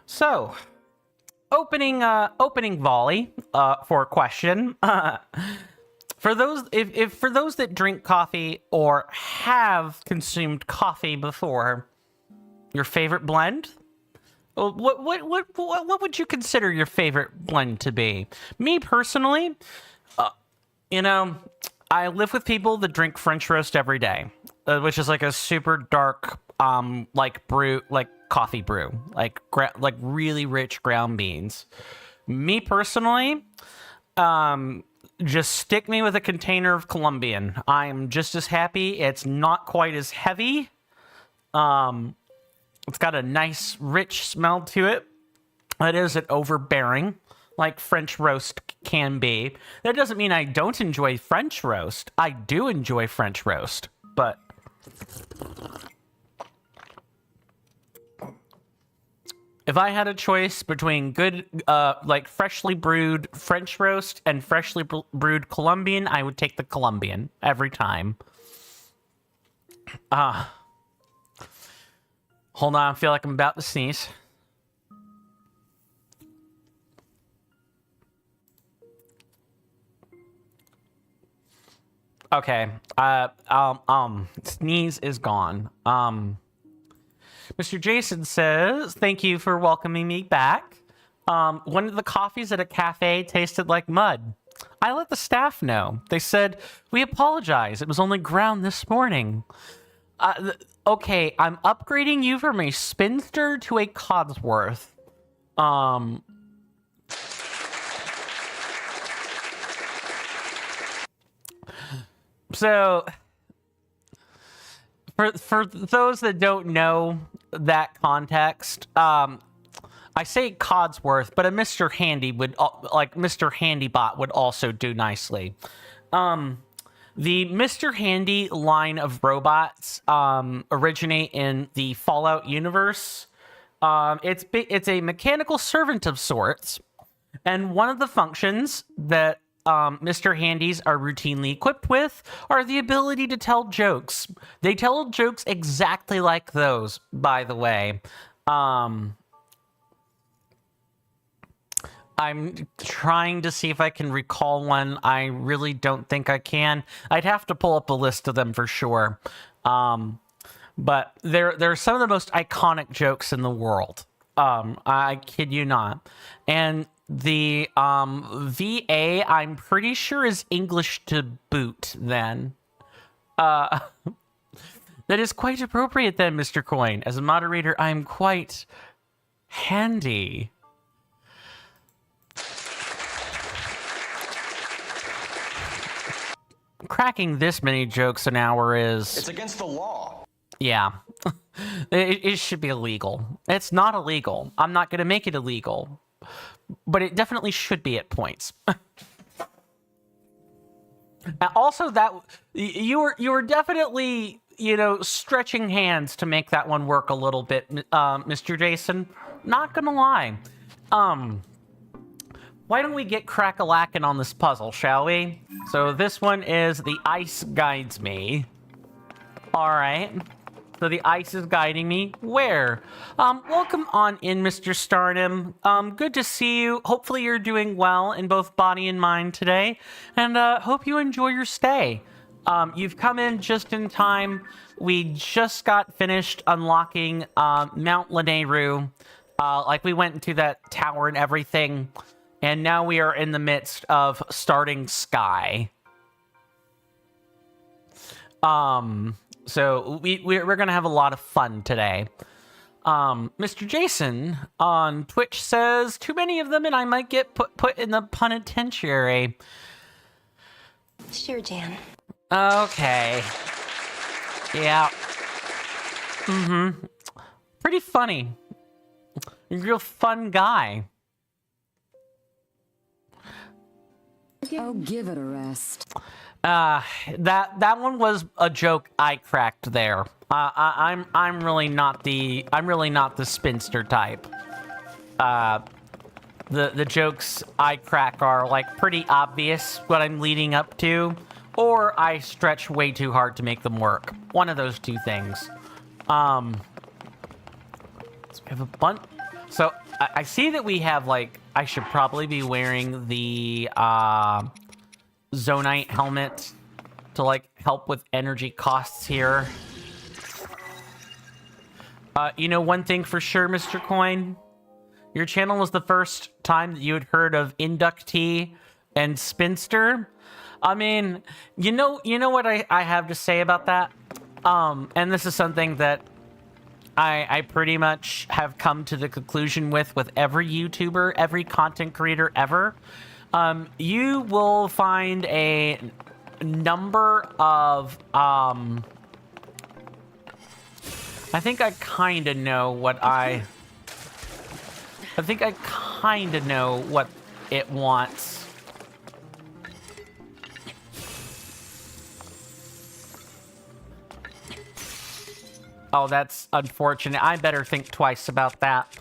So, opening volley for a question. For those for those that drink coffee or have consumed coffee before, your favorite blend? What would you consider your favorite blend to be? Me personally, You know, I live with people that drink French roast every day, which is like a super dark, like brew, like coffee brew, like really rich ground beans. Me personally, just stick me with a container of Colombian. I'm just as happy. It's not quite as heavy. It's got a nice, rich smell to it. It isn't overbearing like French roast can be. That doesn't mean I don't enjoy French roast. I do enjoy French roast, but if I had a choice between good, like freshly brewed French roast and freshly brewed Colombian, I would take the Colombian every time. Hold on, I feel like I'm about to sneeze. Okay. Sneeze is gone. Mr. Jason says, thank you for welcoming me back. One of the coffees at a cafe tasted like mud. I let the staff know. They said, we apologize. It was only ground this morning. Okay, I'm upgrading you from a spinster to a Codsworth. So, for those that don't know that context, I say Codsworth, but a Mr. Handy would, like Mr. Handybot would also do nicely. The Mr. Handy line of robots originate in the Fallout universe. It's a mechanical servant of sorts, and one of the functions that Mr. Handys are routinely equipped with are the ability to tell jokes. They tell jokes exactly like those, by the way. I'm trying to see if I can recall one. I really don't think I can. I'd have to pull up a list of them for sure. But they're some of the most iconic jokes in the world. I kid you not. And the VA, I'm pretty sure, is English to boot then. That is quite appropriate then, Mr. Coin. As a moderator, I'm quite handy. Cracking this many jokes an hour is... It's against the law. Yeah. It should be illegal. It's not illegal. I'm not going to make it illegal. But it definitely should be at points. Also, that you were definitely, stretching hands to make that one work a little bit, Mr. Jason. Not gonna lie. Why don't we get crack-a-lackin' on this puzzle, shall we? So this one is the ice guides me. All right. So the ice is guiding me. Where? Welcome on in, Mr. Starnum. Good to see you. Hopefully you're doing well in both body and mind today. And hope you enjoy your stay. You've come in just in time. We just got finished unlocking Mount Lanayru. Like we went into that tower and everything. And now we are in the midst of starting Sky. So we're going to have a lot of fun today. Mr. Jason on Twitch says, too many of them and I might get put in the penitentiary. Sure, Jan. Okay. Yeah. Pretty funny. Real fun guy. Oh, give it a rest. That one was a joke I cracked there. I'm really not the spinster type. The jokes I crack are like pretty obvious what I'm leading up to, or I stretch way too hard to make them work. One of those two things. So we have a bunch. So I see that we have like, I should probably be wearing the Zonite helmet to like help with energy costs here. One thing for sure, Mr. Coin, your channel was the first time that you had heard of inductee and spinster. I mean, you know what I have to say about that? And this is something that I pretty much have come to the conclusion with every YouTuber, every content creator ever. You will find a number of, I think I kind of know what I kind of know what it wants. Oh, that's unfortunate. I better think twice about that.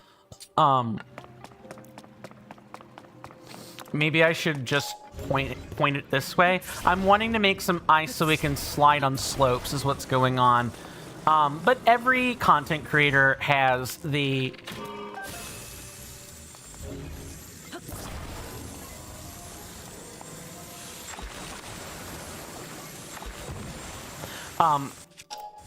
Maybe I should just point it this way. I'm wanting to make some ice so we can slide on slopes is what's going on. But every content creator has the...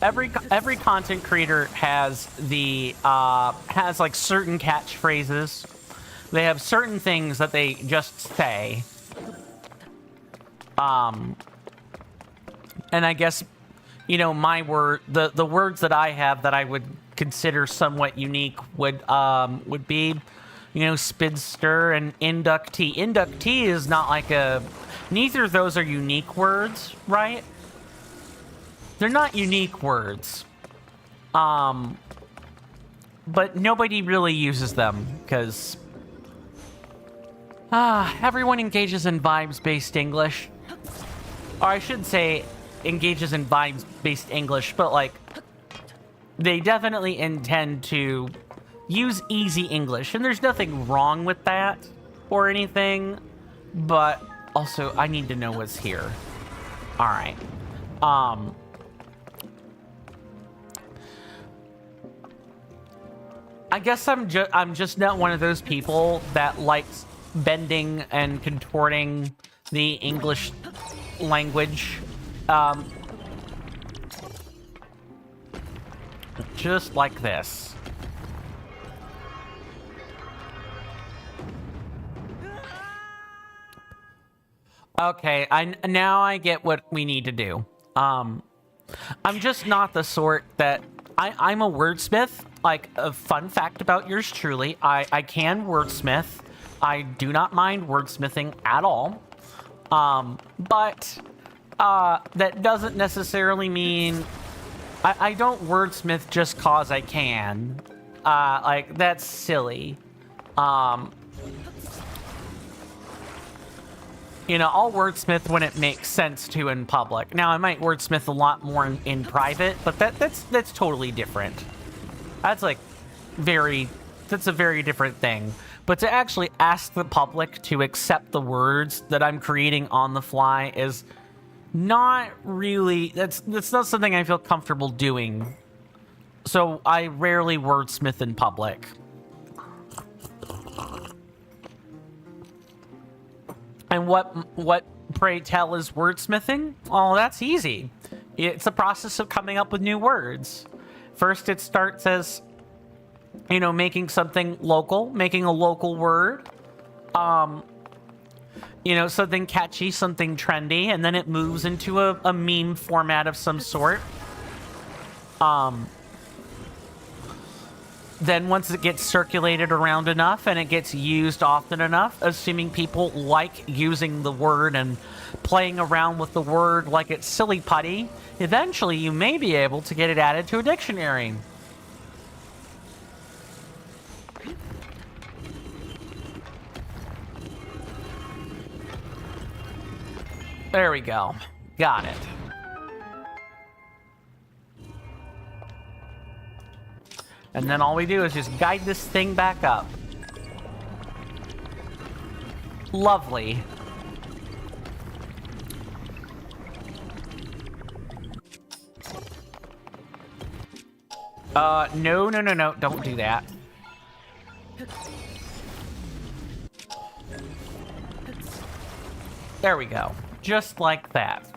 Every content creator has the has like certain catchphrases. They have certain things that they just say. And I guess, you know, my word, the words that I have that I would consider somewhat unique would be, you know, spinster and inductee. Inductee is not like a... Neither of those are unique words, right? They're not unique words. But nobody really uses them because everyone engages in vibes-based English. Or I should say engages in vibes-based English, but like they definitely intend to use easy English, and there's nothing wrong with that or anything, but also I need to know what's here. All right. I guess I'm just not one of those people that likes bending and contorting the English language. Just like this. Okay, now I get what we need to do. I'm just not the sort that... I'm a wordsmith. Like, a fun fact about yours truly, I can wordsmith. I do not mind wordsmithing at all. But that doesn't necessarily mean... I don't wordsmith just cause I can. Like, that's silly. You know, I'll wordsmith when it makes sense to in public. Now, I might wordsmith a lot more in private, but that's totally different. That's like that's a very different thing. But to actually ask the public to accept the words that I'm creating on the fly is not really, that's not something I feel comfortable doing. So I rarely wordsmith in public. And what pray tell is wordsmithing? Oh, that's easy. It's a process of coming up with new words. First, it starts as, you know, making something local, making a local word. You know, something catchy, something trendy, and then it moves into a meme format of some sort. Then once it gets circulated around enough and it gets used often enough, assuming people like using the word and playing around with the word like it's silly putty, eventually you may be able to get it added to a dictionary. There we go. Got it. And then all we do is just guide this thing back up. Lovely. No, don't do that. There we go. Just like that.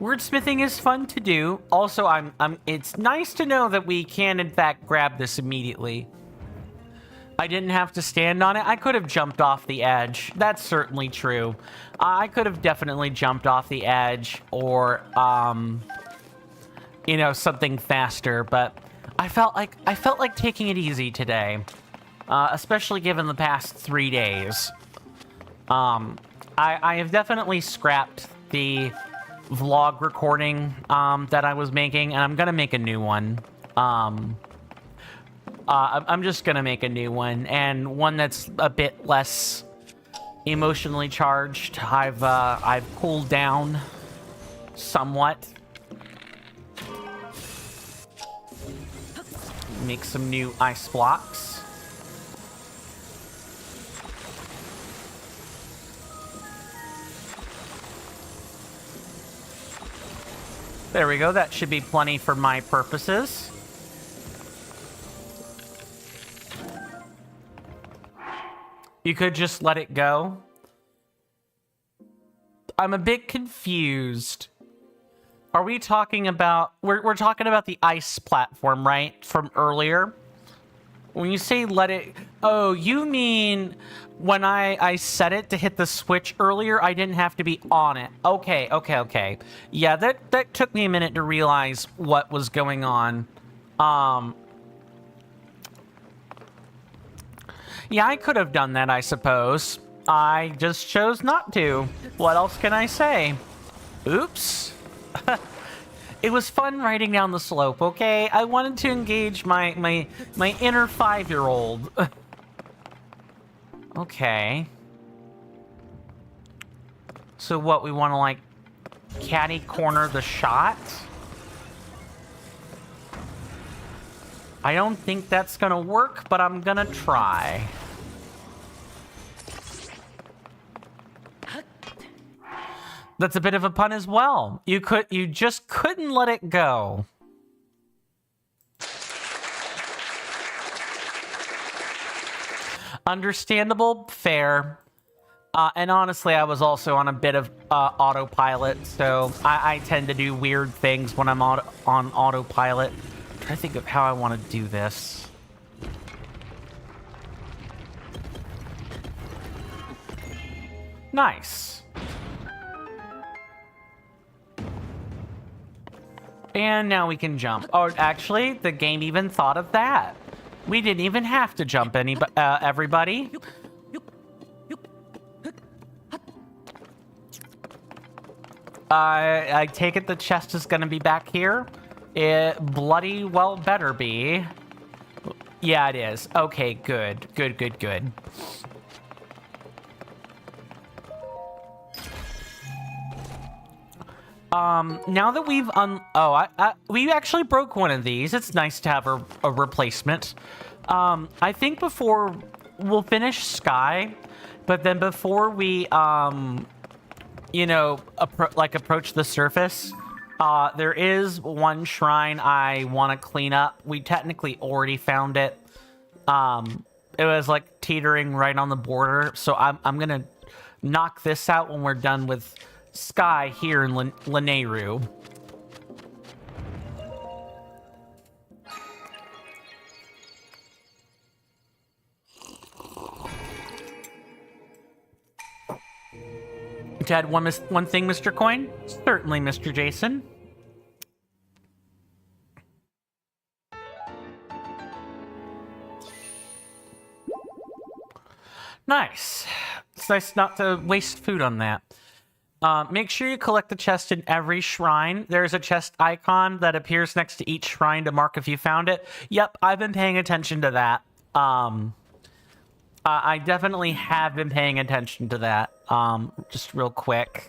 Wordsmithing is fun to do. Also, it's nice to know that we can, in fact, grab this immediately. I didn't have to stand on it. I could have jumped off the edge. That's certainly true. I could have definitely jumped off the edge or, you know, something faster, but I felt like taking it easy today, especially given the past 3 days. I have definitely scrapped the vlog recording that I was making, and I'm gonna make a new one. I'm just gonna make a new one, and one that's a bit less emotionally charged. I've cooled down somewhat. Make some new ice blocks. There we go. That should be plenty for my purposes. You could just let it go. I'm a bit confused. Are we talking about... We're talking about the ice platform, right? From earlier? When you say let it... Oh, you mean when I set it to hit the switch earlier, I didn't have to be on it. Okay, okay, okay. Yeah, that took me a minute to realize what was going on. Yeah, I could have done that, I suppose. I just chose not to. What else can I say? Oops. It was fun riding down the slope, okay? I wanted to engage my inner 5-year-old. Okay. So what, we want to, like, catty corner the shot? I don't think that's gonna work, but I'm gonna try. That's a bit of a pun as well. You just couldn't let it go. Understandable, fair. And honestly, I was also on a bit of autopilot, so I tend to do weird things when I'm on autopilot. I'm trying to think of how I want to do this. Nice. And now we can jump. Oh, actually, the game even thought of that. We didn't even have to jump everybody. I take it the chest is gonna be back here. It bloody well better be. Yeah, it is. Okay, good. Good, good, good. Now that we've we actually broke one of these. It's nice to have a replacement. I think before we'll finish Sky, but then before we, you know, approach the surface, there is one shrine I want to clean up. We technically already found it. It was like teetering right on the border, so I'm gonna knock this out when we're done with Sky here in Lanayru. To add one thing, Mr. Coin? Certainly, Mr. Jason. Nice. It's nice not to waste food on that. Make sure you collect the chest in every shrine. There's a chest icon that appears next to each shrine to mark if you found it. Yep, I've been paying attention to that. I definitely have been paying attention to that. Just real quick.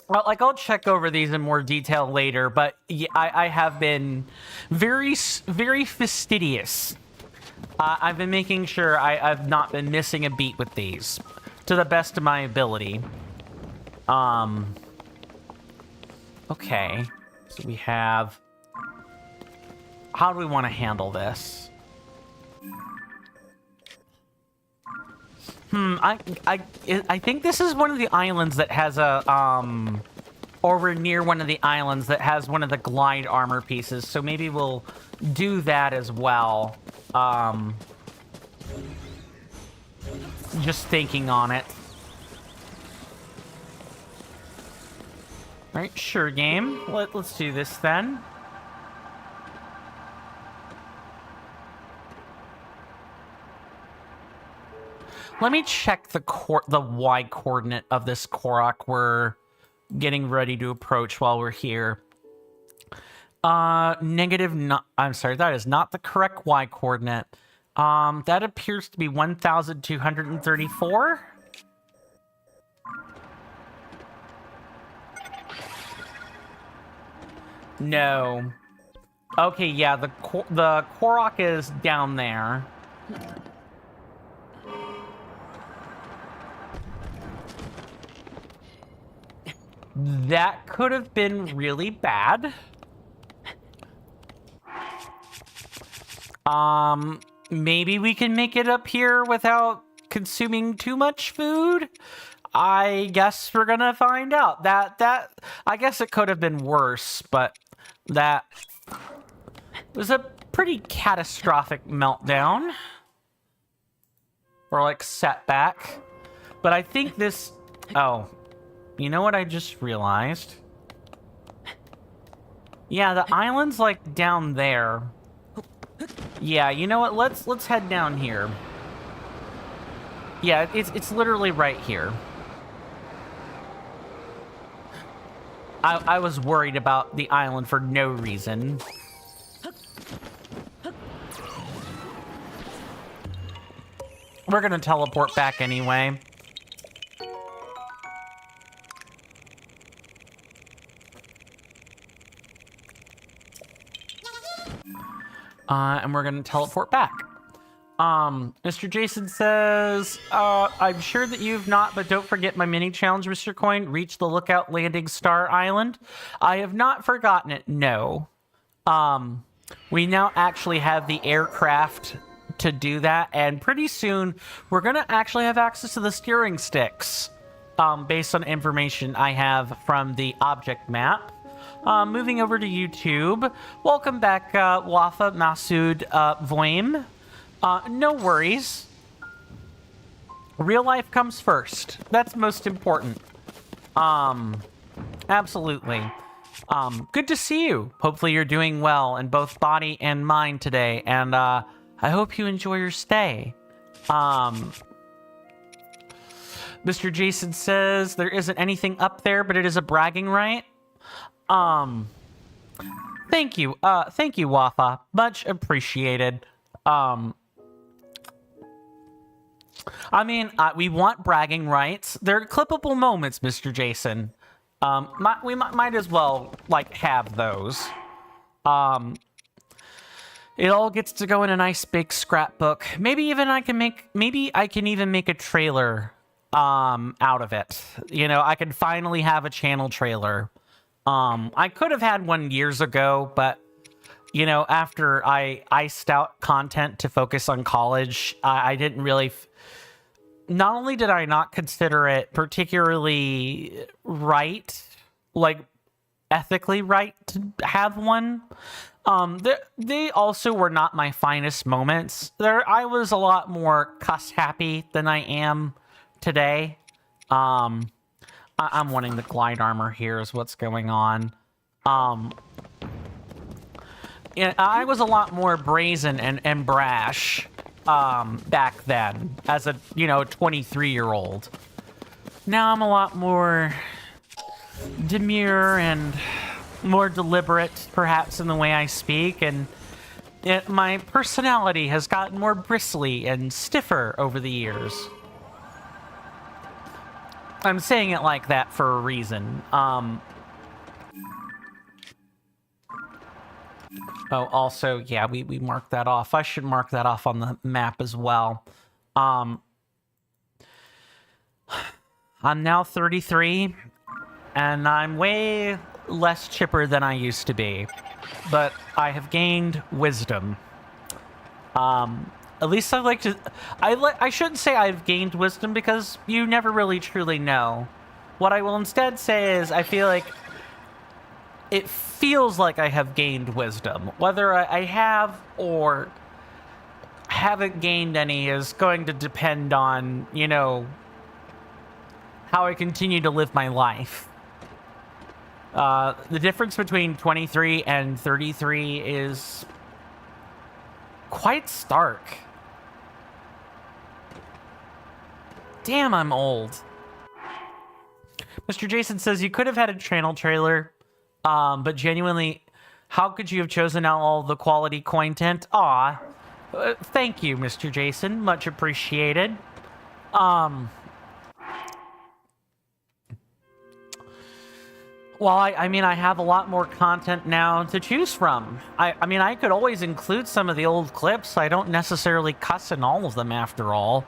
Like, I'll check over these in more detail later, but yeah, I have been very fastidious. I've been making sure I've not been missing a beat with these, to the best of my ability. Okay, so we have... How do we want to handle this? I think this is one of the islands that has a, or we're near one of the islands that has one of the glide armor pieces, so maybe we'll do that as well. Just thinking on it. Alright, sure game. Let's do this then. Let me check the Y coordinate of this Korok we're getting ready to approach while we're here. I'm sorry, that is not the correct Y coordinate. That appears to be 1,234. No. Okay, yeah, the Korok is down there. That could have been really bad. Maybe we can make it up here without consuming too much food? I guess we're gonna find out. I guess it could have been worse, but that was a pretty catastrophic meltdown. Or like setback. But I think this... Oh, you know what I just realized? Yeah, the island's like down there. Yeah, you know what? Let's head down here. Yeah, it's literally right here. I was worried about the island for no reason. We're gonna teleport back anyway. And we're gonna teleport back. Mr. Jason says, I'm sure that you've not, but don't forget my mini challenge, Mr. Coin. Reach the lookout landing Star Island. I have not forgotten it, no. We now actually have the aircraft to do that, and pretty soon we're gonna actually have access to the steering sticks, based on information I have from the object map. Moving over to YouTube. Welcome back, Wafa, Masood, Voim. No worries. Real life comes first. That's most important. Absolutely. Good to see you. Hopefully you're doing well in both body and mind today, and I hope you enjoy your stay. Mr. Jason says there isn't anything up there, but it is a bragging right. Thank you, Wafa. Much appreciated. I mean, we want bragging rights. They're clippable moments, Mr. Jason. We might as well, like, have those. It all gets to go in a nice big scrapbook. Maybe I can even make a trailer, out of it. You know, I could finally have a channel trailer. I could have had one years ago, but, you know, after I iced out content to focus on college, I didn't really... Not only did I not consider it particularly right, like ethically right to have one, they also were not my finest moments. I was a lot more cuss happy than I am today. I'm wanting the glide armor here is what's going on. Yeah, I was a lot more brazen and brash back then as a, 23-year-old. Now I'm a lot more demure and more deliberate, perhaps, in the way I speak, and my personality has gotten more bristly and stiffer over the years. I'm saying it like that for a reason. Oh, also, yeah, we marked that off. I should mark that off on the map as well. I'm now 33, and I'm way less chipper than I used to be. But I have gained wisdom. At least I like to... I shouldn't say I've gained wisdom, because you never really truly know. What I will instead say is I feel like it feels like I have gained wisdom. Whether I have or haven't gained any is going to depend on, you know, how I continue to live my life. The difference between 23 and 33 is quite stark. Damn, I'm old. Mr. Jason says you could have had a channel trailer, but genuinely, how could you have chosen out all the quality content? Aw, thank you, Mr. Jason. Much appreciated. Well, I mean, I have a lot more content now to choose from. I mean, I could always include some of the old clips. I don't necessarily cuss in all of them, after all.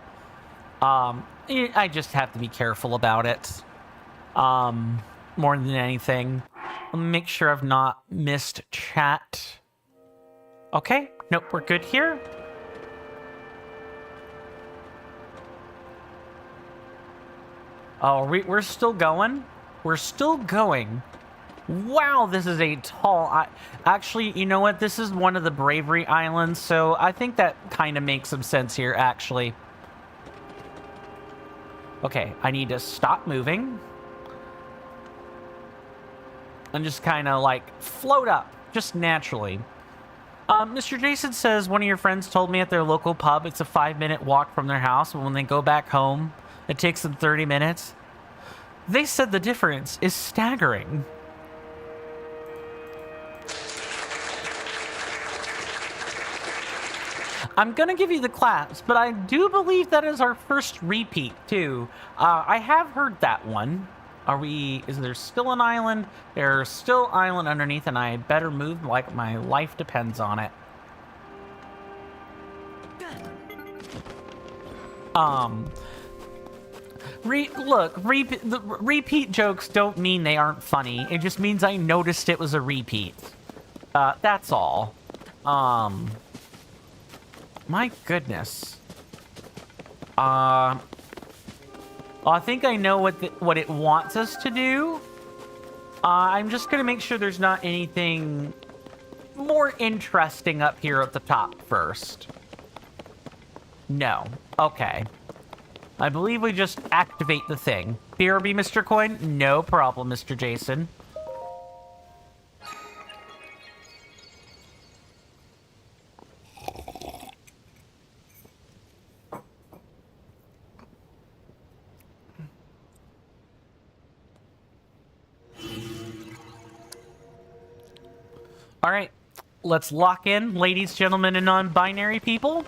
I just have to be careful about it. More than anything. Let me make sure I've not missed chat. Okay, nope, we're good here. Oh, we're still going? We're still going. Wow, this is a tall... Actually, you know what? This is one of the Bravery Islands, so I think that kind of makes some sense here, actually. Okay, I need to stop moving. And just kind of, like, float up, just naturally. Mr. Jason says one of your friends told me at their local pub it's a 5-minute walk from their house, but when they go back home, it takes them 30 minutes. They said the difference is staggering. I'm gonna give you the claps, but I do believe that is our first repeat, too. I have heard that one. Is there still an island? There's still island underneath, and I better move like my life depends on it. Repeat jokes don't mean they aren't funny. It just means I noticed it was a repeat. That's all. My goodness. I think I know what it wants us to do. I'm just gonna make sure there's not anything more interesting up here at the top first. No. Okay. I believe we just activate the thing. BRB, Mr. Coin? No problem, Mr. Jason. All right, let's lock in, ladies, gentlemen, and non-binary people.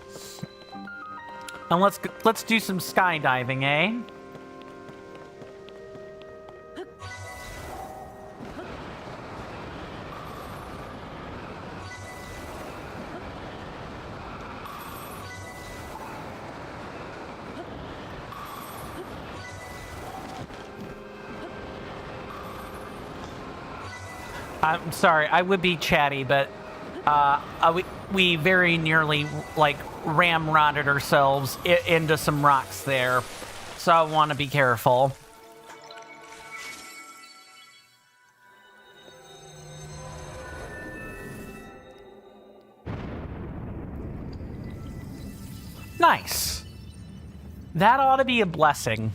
And let's do some skydiving, eh? I'm sorry, I would be chatty, but we very nearly, like, ramrodded ourselves into some rocks there. So I want to be careful. Nice. That ought to be a blessing.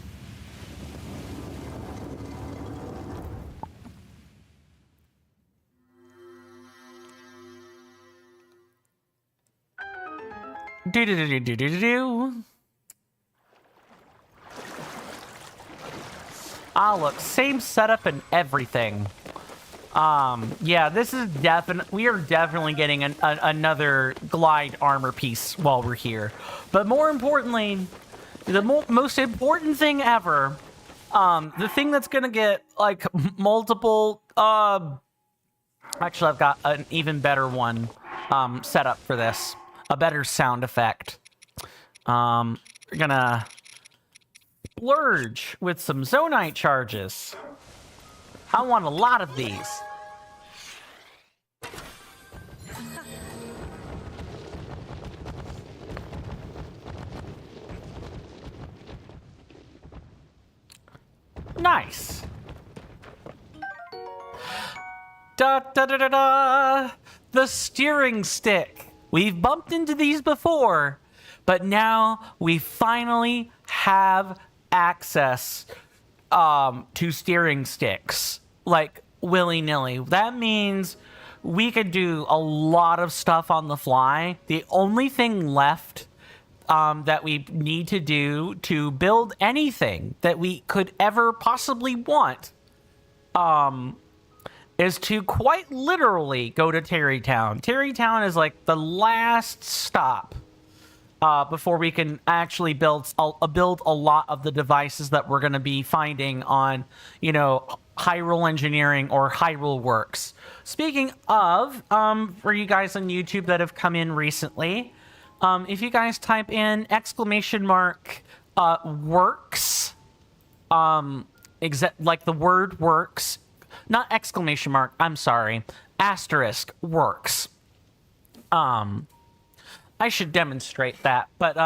Ah, look, same setup and everything. Yeah, this is we are definitely getting another glide armor piece while we're here. But more importantly, the most important thing ever, the thing that's gonna get, like, multiple, actually, I've got an even better one, set up for this. A better sound effect. We're gonna splurge with some zonite charges. I want a lot of these. Nice. Da da da da da! The steering stick. We've bumped into these before, but now we finally have access to steering sticks, like willy-nilly. That means we could do a lot of stuff on the fly. The only thing left that we need to do to build anything that we could ever possibly want is to quite literally go to Terrytown. Terrytown is like the last stop before we can actually build a lot of the devices that we're going to be finding on, you know, Hyrule Engineering or Hyrule Works. Speaking of, for you guys on YouTube that have come in recently, if you guys type in !works, like the word works, not exclamation mark, I'm sorry, asterisk works. I should demonstrate that, but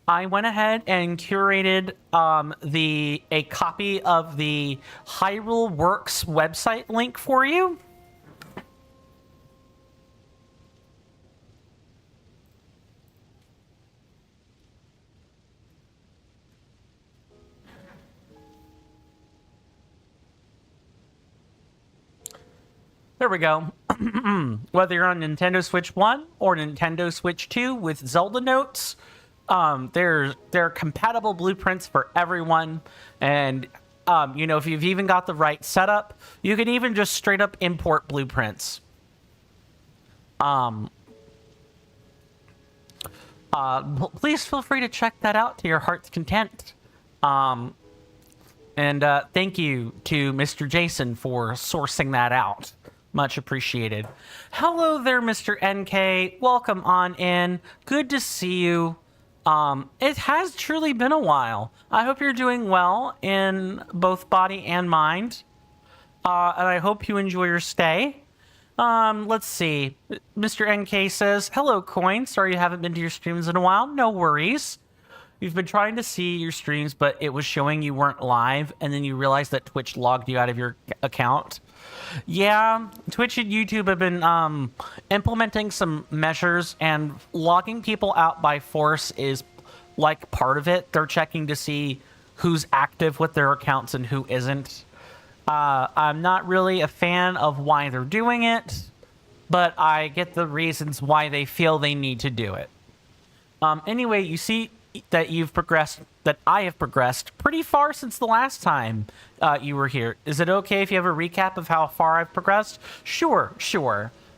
I went ahead and curated a copy of the Hyrule Works website link for you. There we go. Whether you're on Nintendo Switch 1 or Nintendo Switch 2 with Zelda notes, there are compatible blueprints for everyone. And, you know, if you've even got the right setup, you can even just straight up import blueprints. Please feel free to check that out to your heart's content. And thank you to Mr. Jason for sourcing that out. Much appreciated. Hello there, Mr. NK. Welcome on in. Good to see you. It has truly been a while. I hope you're doing well in both body and mind. And I hope you enjoy your stay. Let's see. Mr. NK says, hello, Coin. Sorry you haven't been to your streams in a while. No worries. You've been trying to see your streams, but it was showing you weren't live, and then you realized that Twitch logged you out of your account. Yeah, Twitch and YouTube have been implementing some measures, and logging people out by force is like part of it. They're checking to see who's active with their accounts and who isn't. I'm not really a fan of why they're doing it, but I get the reasons why they feel they need to do it. Anyway, you see that I have progressed pretty far since the last time you were here. Is it okay if you have a recap of how far I've progressed? Sure.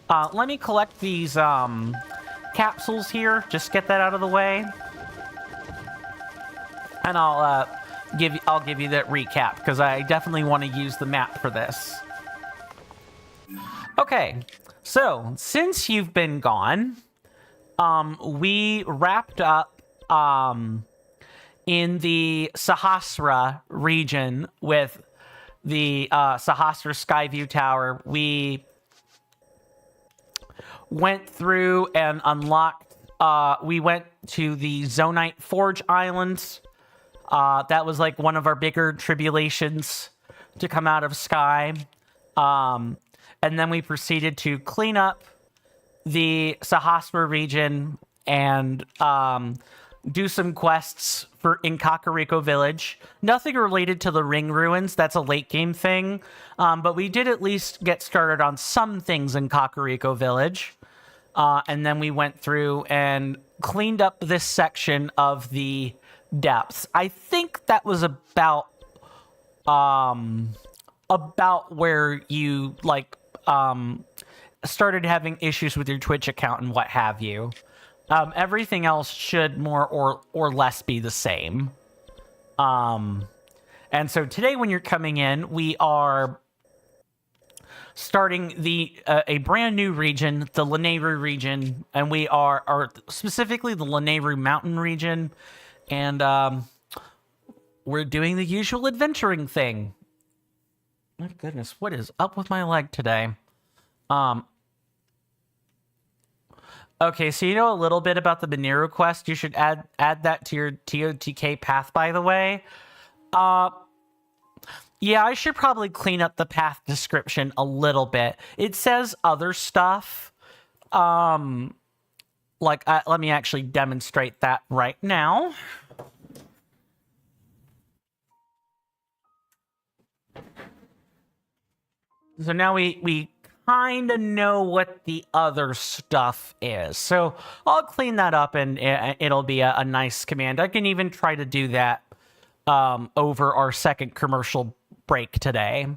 Let me collect these capsules here. Just get that out of the way, and I'll give you that recap because I definitely want to use the map for this. Okay, so since you've been gone, we wrapped up in the Sahasra region with the Sahasra Skyview Tower. We went through and unlocked, we went to the Zonite Forge Islands. That was like one of our bigger tribulations to come out of Sky. And then we proceeded to clean up the Sahasra region and do some quests in Kakariko Village. Nothing related to the Ring Ruins. That's a late game thing. But we did at least get started on some things in Kakariko Village. And then we went through and cleaned up this section of the depths. I think that was about where you started having issues with your Twitch account and what have you. Everything else should more or less be the same. And so today when you're coming in, we are starting a brand new region, the Lanayru region, and we are specifically the Lanayru mountain region, and we're doing the usual adventuring thing. My goodness, what is up with my leg today? Okay, so you know a little bit about the Lanayru quest. You should add that to your TotK path, by the way. Yeah, I should probably clean up the path description a little bit. It says other stuff. Let me actually demonstrate that right now. So now we kind of know what the other stuff is. So I'll clean that up and it'll be a nice command. I can even try to do that over our second commercial break today.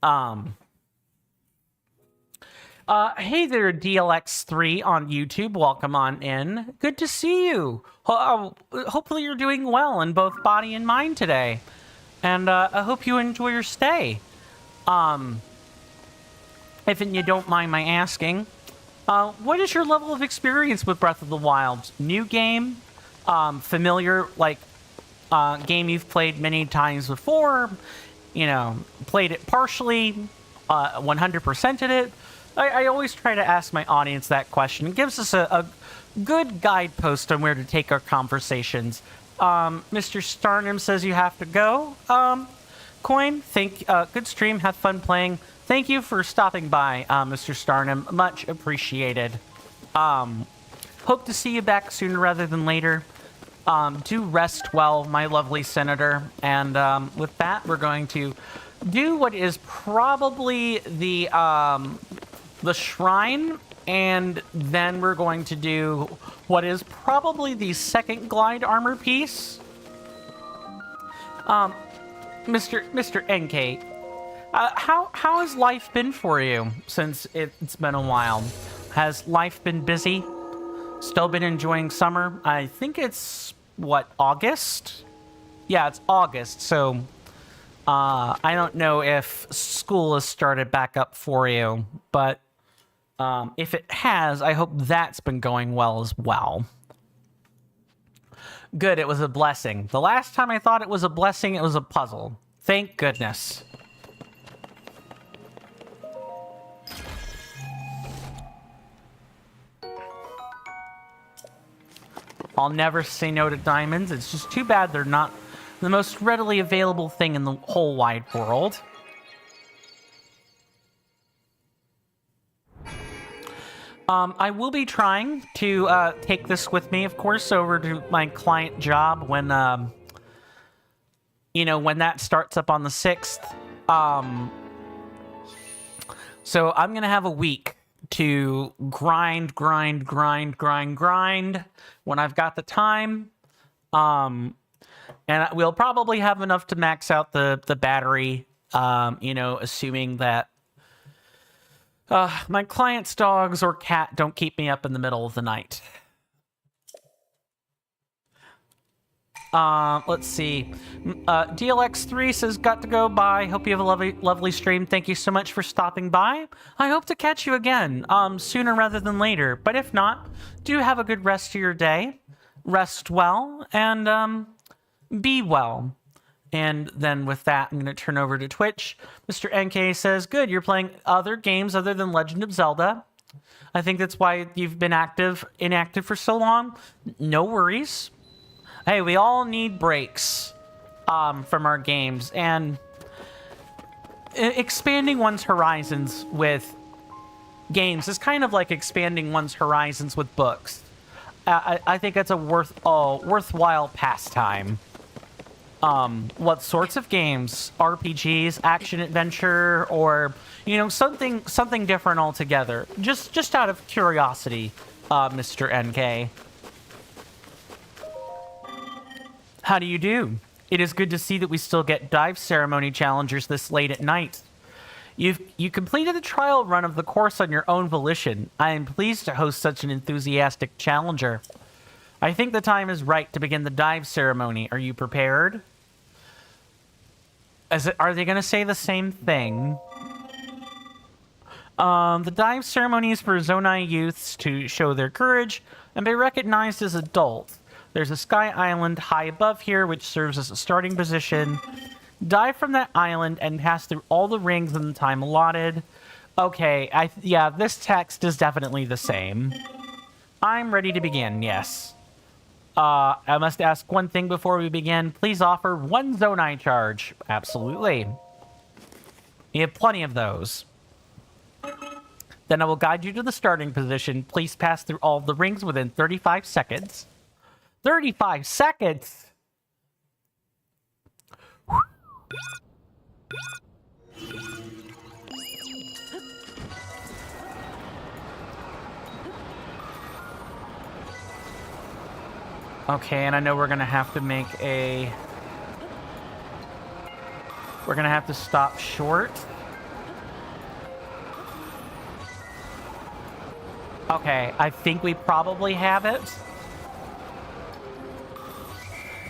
Hey there, DLX3 on YouTube. Welcome on in. Good to see you. Hopefully you're doing well in both body and mind today. And I hope you enjoy your stay. If you don't mind my asking, what is your level of experience with Breath of the Wild? New game? Familiar, game you've played many times before? You know, played it partially, 100%ed it? I always try to ask my audience that question. It gives us a good guidepost on where to take our conversations. Mr. Starnum says you have to go. Coin, good stream, have fun playing. Thank you for stopping by, Mr. Starnum. Much appreciated. Hope to see you back sooner rather than later. Do rest well, my lovely senator. And with that, we're going to do what is probably the shrine, and then we're going to do what is probably the second glide armor piece. Mr. NK, how has life been for you since it's been a while? Has life been busy? Still been enjoying summer? I think it's, August? Yeah, it's August, so I don't know if school has started back up for you, but if it has, I hope that's been going well as well. Good, it was a blessing. The last time I thought it was a blessing, it was a puzzle. Thank goodness. I'll never say no to diamonds. It's just too bad they're not the most readily available thing in the whole wide world. I will be trying to take this with me, of course, over to my client job when, when that starts up on the 6th. So I'm going to have a week to grind when I've got the time. And we'll probably have enough to max out the battery, assuming that my client's dogs or cat don't keep me up in the middle of the night. Let's see. DLX3 says, got to go. Bye. Hope you have a lovely stream. Thank you so much for stopping by. I hope to catch you again, sooner rather than later. But if not, do have a good rest of your day. Rest well and, be well. And then with that, I'm going to turn over to Twitch. Mr. NK says, good, you're playing other games other than Legend of Zelda. I think that's why you've been inactive for so long. No worries. Hey, we all need breaks from our games, and expanding one's horizons with games is kind of like expanding one's horizons with books. I think it's a worthwhile pastime. What sorts of games? RPGs, action adventure, or something different altogether? Just out of curiosity, Mr. NK. How do you do? It is good to see that we still get dive ceremony challengers this late at night. You completed the trial run of the course on your own volition. I am pleased to host such an enthusiastic challenger. I think the time is right to begin the dive ceremony. Are you prepared? Are they going to say the same thing? The dive ceremony is for Zonai youths to show their courage and be recognized as adults. There's a sky island high above here, which serves as a starting position. Dive from that island and pass through all the rings in the time allotted. Okay, yeah, this text is definitely the same. I'm ready to begin, yes. I must ask one thing before we begin. Please offer one Zonai charge. Absolutely. We have plenty of those. Then I will guide you to the starting position. Please pass through all of the rings within 35 seconds. 35 seconds! Okay, and I know we're gonna have to make a... We're gonna have to stop short. Okay, I think we probably have it.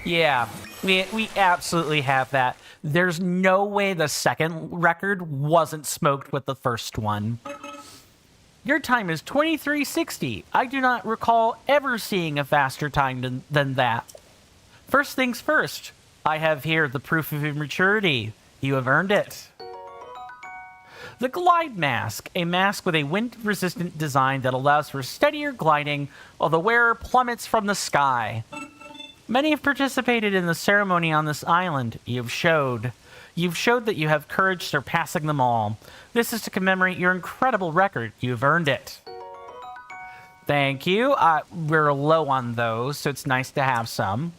Yeah, we absolutely have that. There's no way the second record wasn't smoked with the first one. Your time is 23:60. I do not recall ever seeing a faster time than that. First things first, I have here the proof of immaturity. You have earned it. The Glide Mask, a mask with a wind-resistant design that allows for steadier gliding while the wearer plummets from the sky. Many have participated in the ceremony on this island. You've showed that you have courage surpassing them all. This is to commemorate your incredible record. You've earned it. Thank you. We're low on those, so it's nice to have some.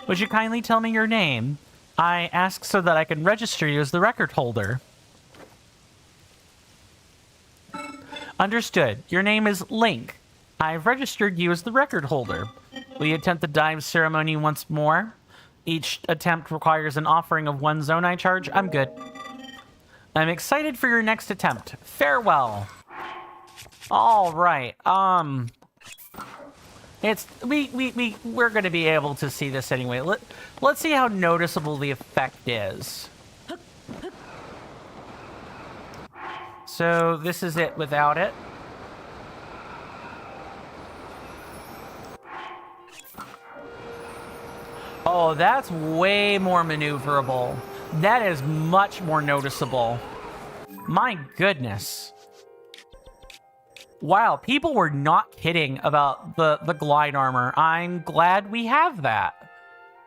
Would you kindly tell me your name? I ask so that I can register you as the record holder. Understood. Your name is Link. I've registered you as the record holder. Will you attempt the dive ceremony once more? Each attempt requires an offering of one Zonai charge. I'm good. I'm excited for your next attempt. Farewell. All right. We're going to be able to see this anyway. Let's see how noticeable the effect is. So this is it without it. Oh, that's way more maneuverable. That is much more noticeable. My goodness. Wow, people were not kidding about the glide armor. I'm glad we have that.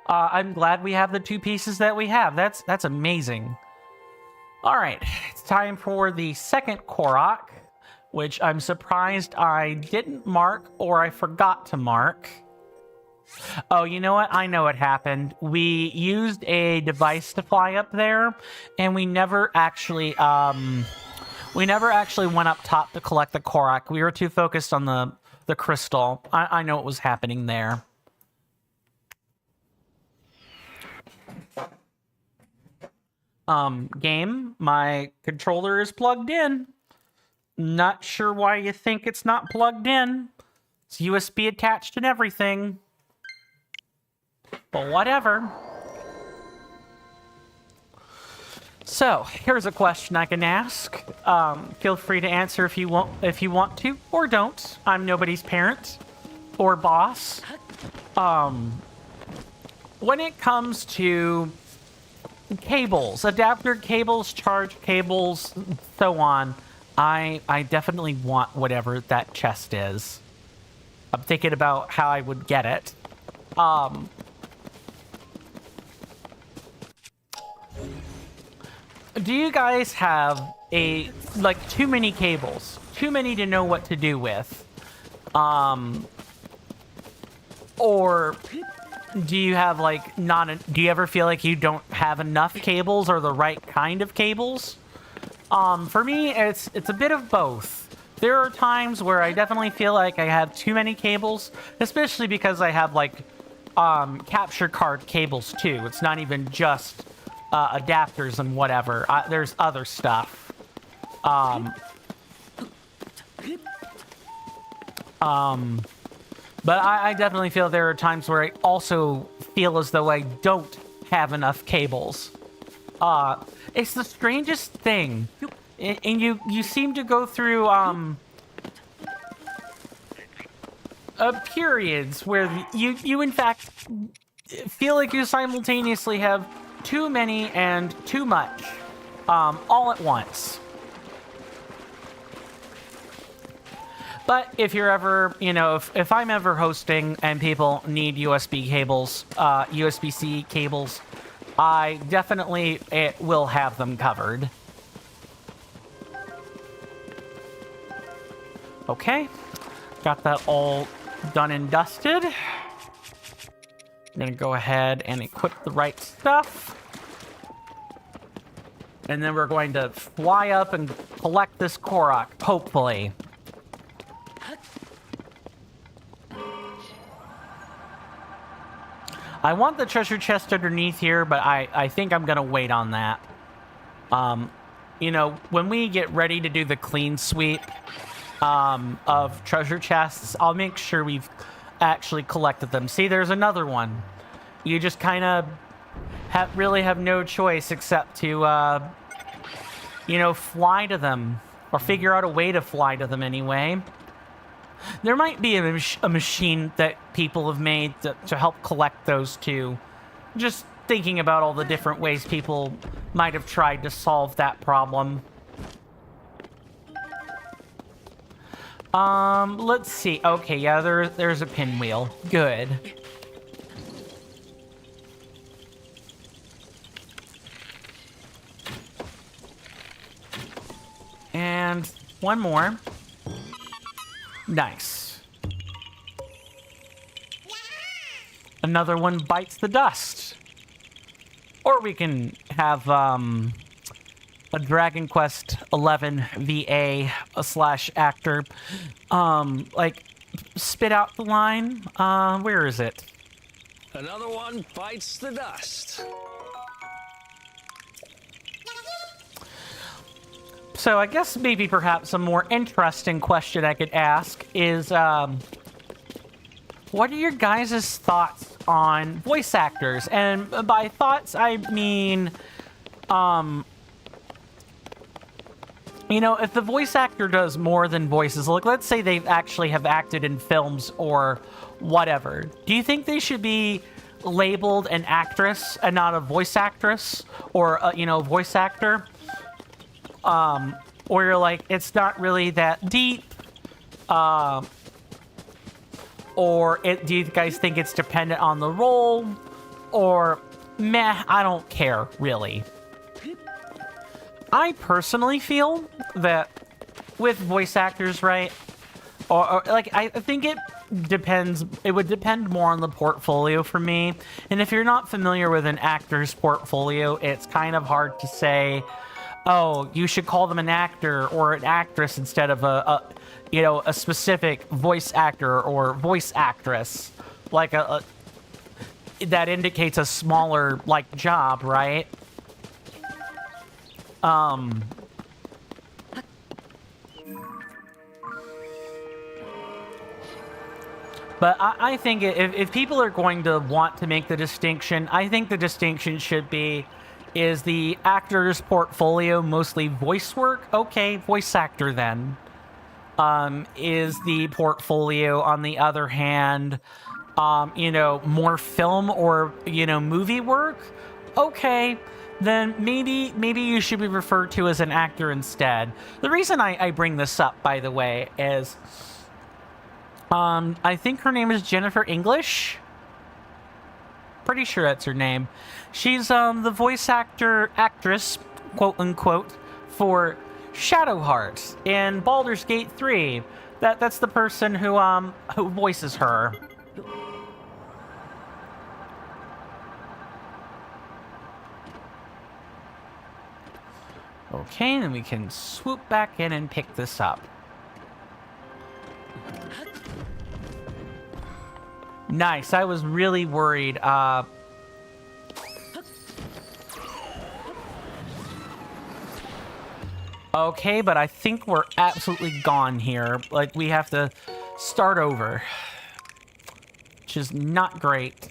I'm glad we have the two pieces that we have. That's amazing. All right, it's time for the second Korok, which I'm surprised I didn't mark or I forgot to mark. Oh, you know what? I know what happened. We used a device to fly up there, and we never actually went up top to collect the Korok. We were too focused on the crystal. I know what was happening there. Game, my controller is plugged in. Not sure why you think it's not plugged in. It's USB attached and everything. But whatever. So, here's a question I can ask. Feel free to answer if you want to, or don't. I'm nobody's parent or boss. When it comes to cables, adapter cables, charge cables, so on, I definitely want whatever that chest is. I'm thinking about how I would get it. Do you guys have too many cables? Too many to know what to do with? Or do you have do you ever feel like you don't have enough cables or the right kind of cables? For me, it's a bit of both. There are times where I definitely feel like I have too many cables, especially because I have capture card cables too. It's not even just adapters and whatever. There's other stuff. But I definitely feel there are times where I also feel as though I don't have enough cables. It's the strangest thing. And you seem to go through periods where you in fact feel like you simultaneously have too many and too much all at once. But if you're ever, you know, if I'm ever hosting and people need USB cables, USB-C cables, I definitely will have them covered. Okay, got that all done and dusted. I'm gonna go ahead and equip the right stuff. And then we're going to fly up and collect this Korok, hopefully. I want the treasure chest underneath here, but I think I'm going to wait on that. You know, when we get ready to do the clean sweep of treasure chests, I'll make sure we've actually collected them. See, there's another one. You just kind of really have no choice except to, you know, fly to them. Or figure out a way to fly to them anyway. There might be a machine that people have made to help collect those too. Just thinking about all the different ways people might have tried to solve that problem. Let's see. Okay, yeah, there's a pinwheel. Good. And one more. Nice. Another one bites the dust. Or we can have a Dragon Quest 11 VA / actor like spit out the line. Where is it? Another one bites the dust. So I guess maybe perhaps a more interesting question I could ask is, what are your guys' thoughts on voice actors? And by thoughts, I mean, you know, if the voice actor does more than voices, like let's say they actually have acted in films or whatever, do you think they should be labeled an actress and not a voice actress or, you know, voice actor? Or you're like, it's not really that deep, or do you guys think it's dependent on the role, or meh, I don't care, really. I personally feel that with voice actors, right, or like, I think it would depend more on the portfolio for me, and if you're not familiar with an actor's portfolio, it's kind of hard to say, oh, you should call them an actor or an actress instead of a you know, a specific voice actor or voice actress. Like that indicates a smaller, like, job, right? But I think if people are going to want to make the distinction, I think the distinction should be, is the actor's portfolio mostly voice work? Okay, voice actor then. Is the portfolio, on the other hand, you know, more film or, you know, movie work? Okay, then maybe you should be referred to as an actor instead. The reason I bring this up, by the way, is I think her name is Jennifer English. Pretty sure that's her name. She's the voice actress, quote unquote, for Shadowheart in Baldur's Gate 3. That's the person who voices her. Okay, then we can swoop back in and pick this up. Nice. I was really worried. Okay, but I think we're absolutely gone here. Like, we have to start over, which is not great.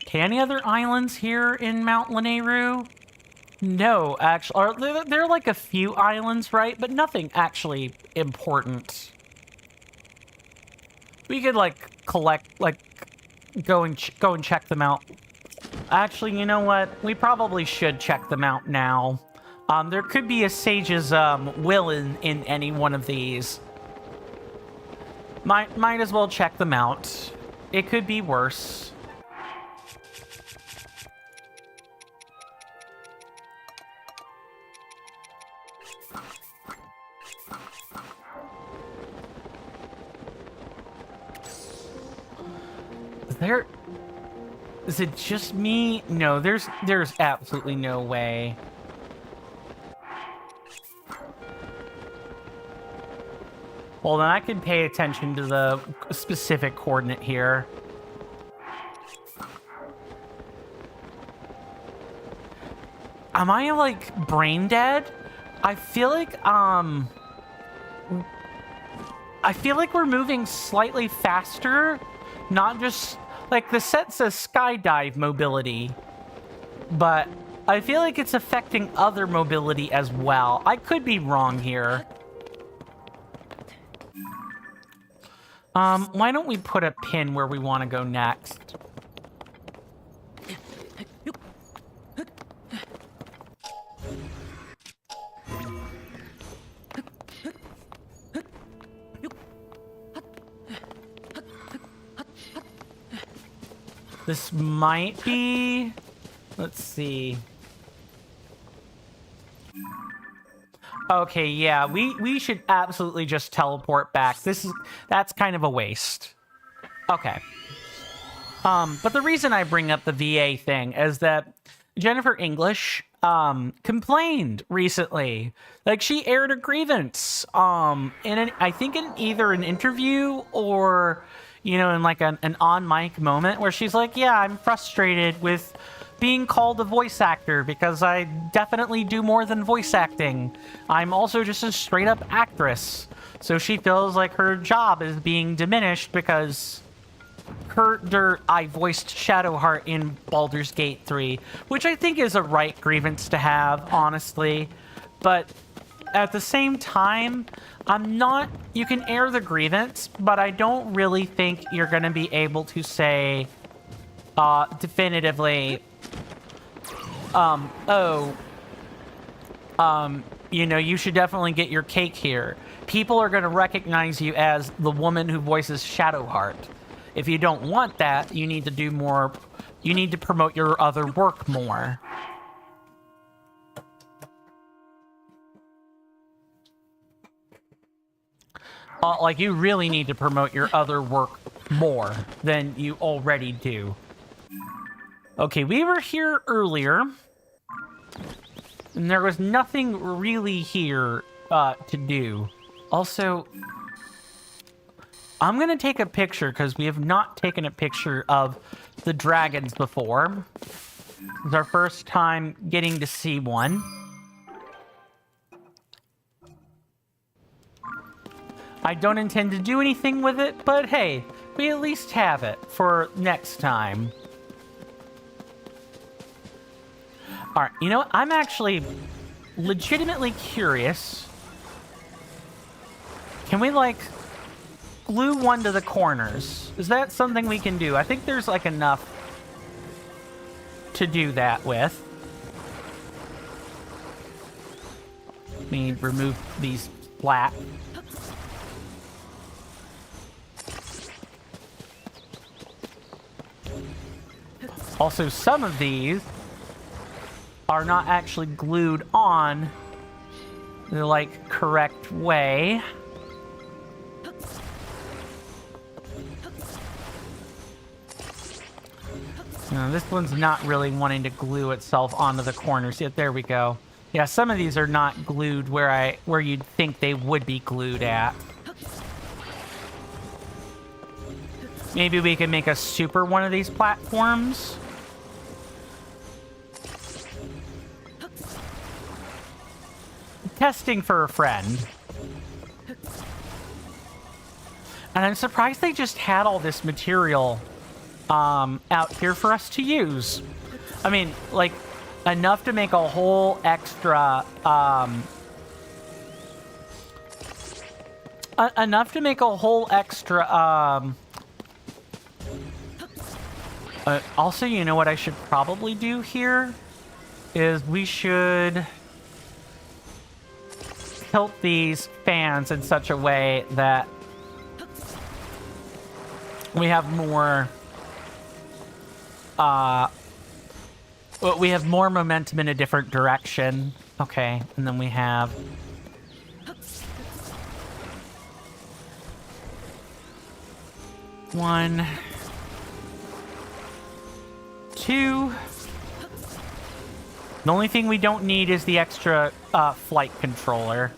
Okay, any other islands here in Mount Lanayru? No, actually, there are like a few islands, right? But nothing actually important. We could like collect, like, go and check them out. Actually, you know what? We probably should check them out now. There could be a sage's will in any one of these. Might as well check them out. It could be worse. Is it just me? No, there's absolutely no way. Well, then I can pay attention to the specific coordinate here. Am I, like, brain dead? I feel like we're moving slightly faster. Not just, like, the set says skydive mobility, but I feel like it's affecting other mobility as well. I could be wrong here. Why don't we put a pin where we want to go next? This might be... Let's see. Okay, yeah, we should absolutely just teleport back. That's kind of a waste. Okay. But the reason I bring up the VA thing is that Jennifer English complained recently. Like, she aired a grievance I think in either an interview or, you know, in like an on-mic moment where she's like, yeah, I'm frustrated with being called a voice actor because I definitely do more than voice acting. I'm also just a straight-up actress. So she feels like her job is being diminished because I voiced Shadowheart in Baldur's Gate 3, which I think is a right grievance to have, honestly. But at the same time, you can air the grievance, but I don't really think you're going to be able to say definitively, you know, you should definitely get your cake here. People are going to recognize you as the woman who voices Shadowheart. If you don't want that, you need to do more. You need to promote your other work more. Like, you really need to promote your other work more than you already do. Okay, we were here earlier, and there was nothing really here to do. Also, I'm going to take a picture because we have not taken a picture of the dragons before. It's our first time getting to see one. I don't intend to do anything with it, but hey, we at least have it for next time. Alright, you know what? I'm actually legitimately curious. Can we, like, glue one to the corners? Is that something we can do? I think there's, like, enough to do that with. Let me remove these flat. Also, some of these are not actually glued on the, like, correct way. No, this one's not really wanting to glue itself onto the corners yet. There we go. Yeah, some of these are not glued where you'd think they would be glued at. Maybe we can make a super one of these platforms. Testing for a friend. And I'm surprised they just had all this material out here for us to use. I mean, like, enough to make a whole extra also, you know what I should probably do here is we should tilt these fans in such a way that we have more momentum in a different direction. Okay, and then we have one, two. The only thing we don't need is the extra flight controller.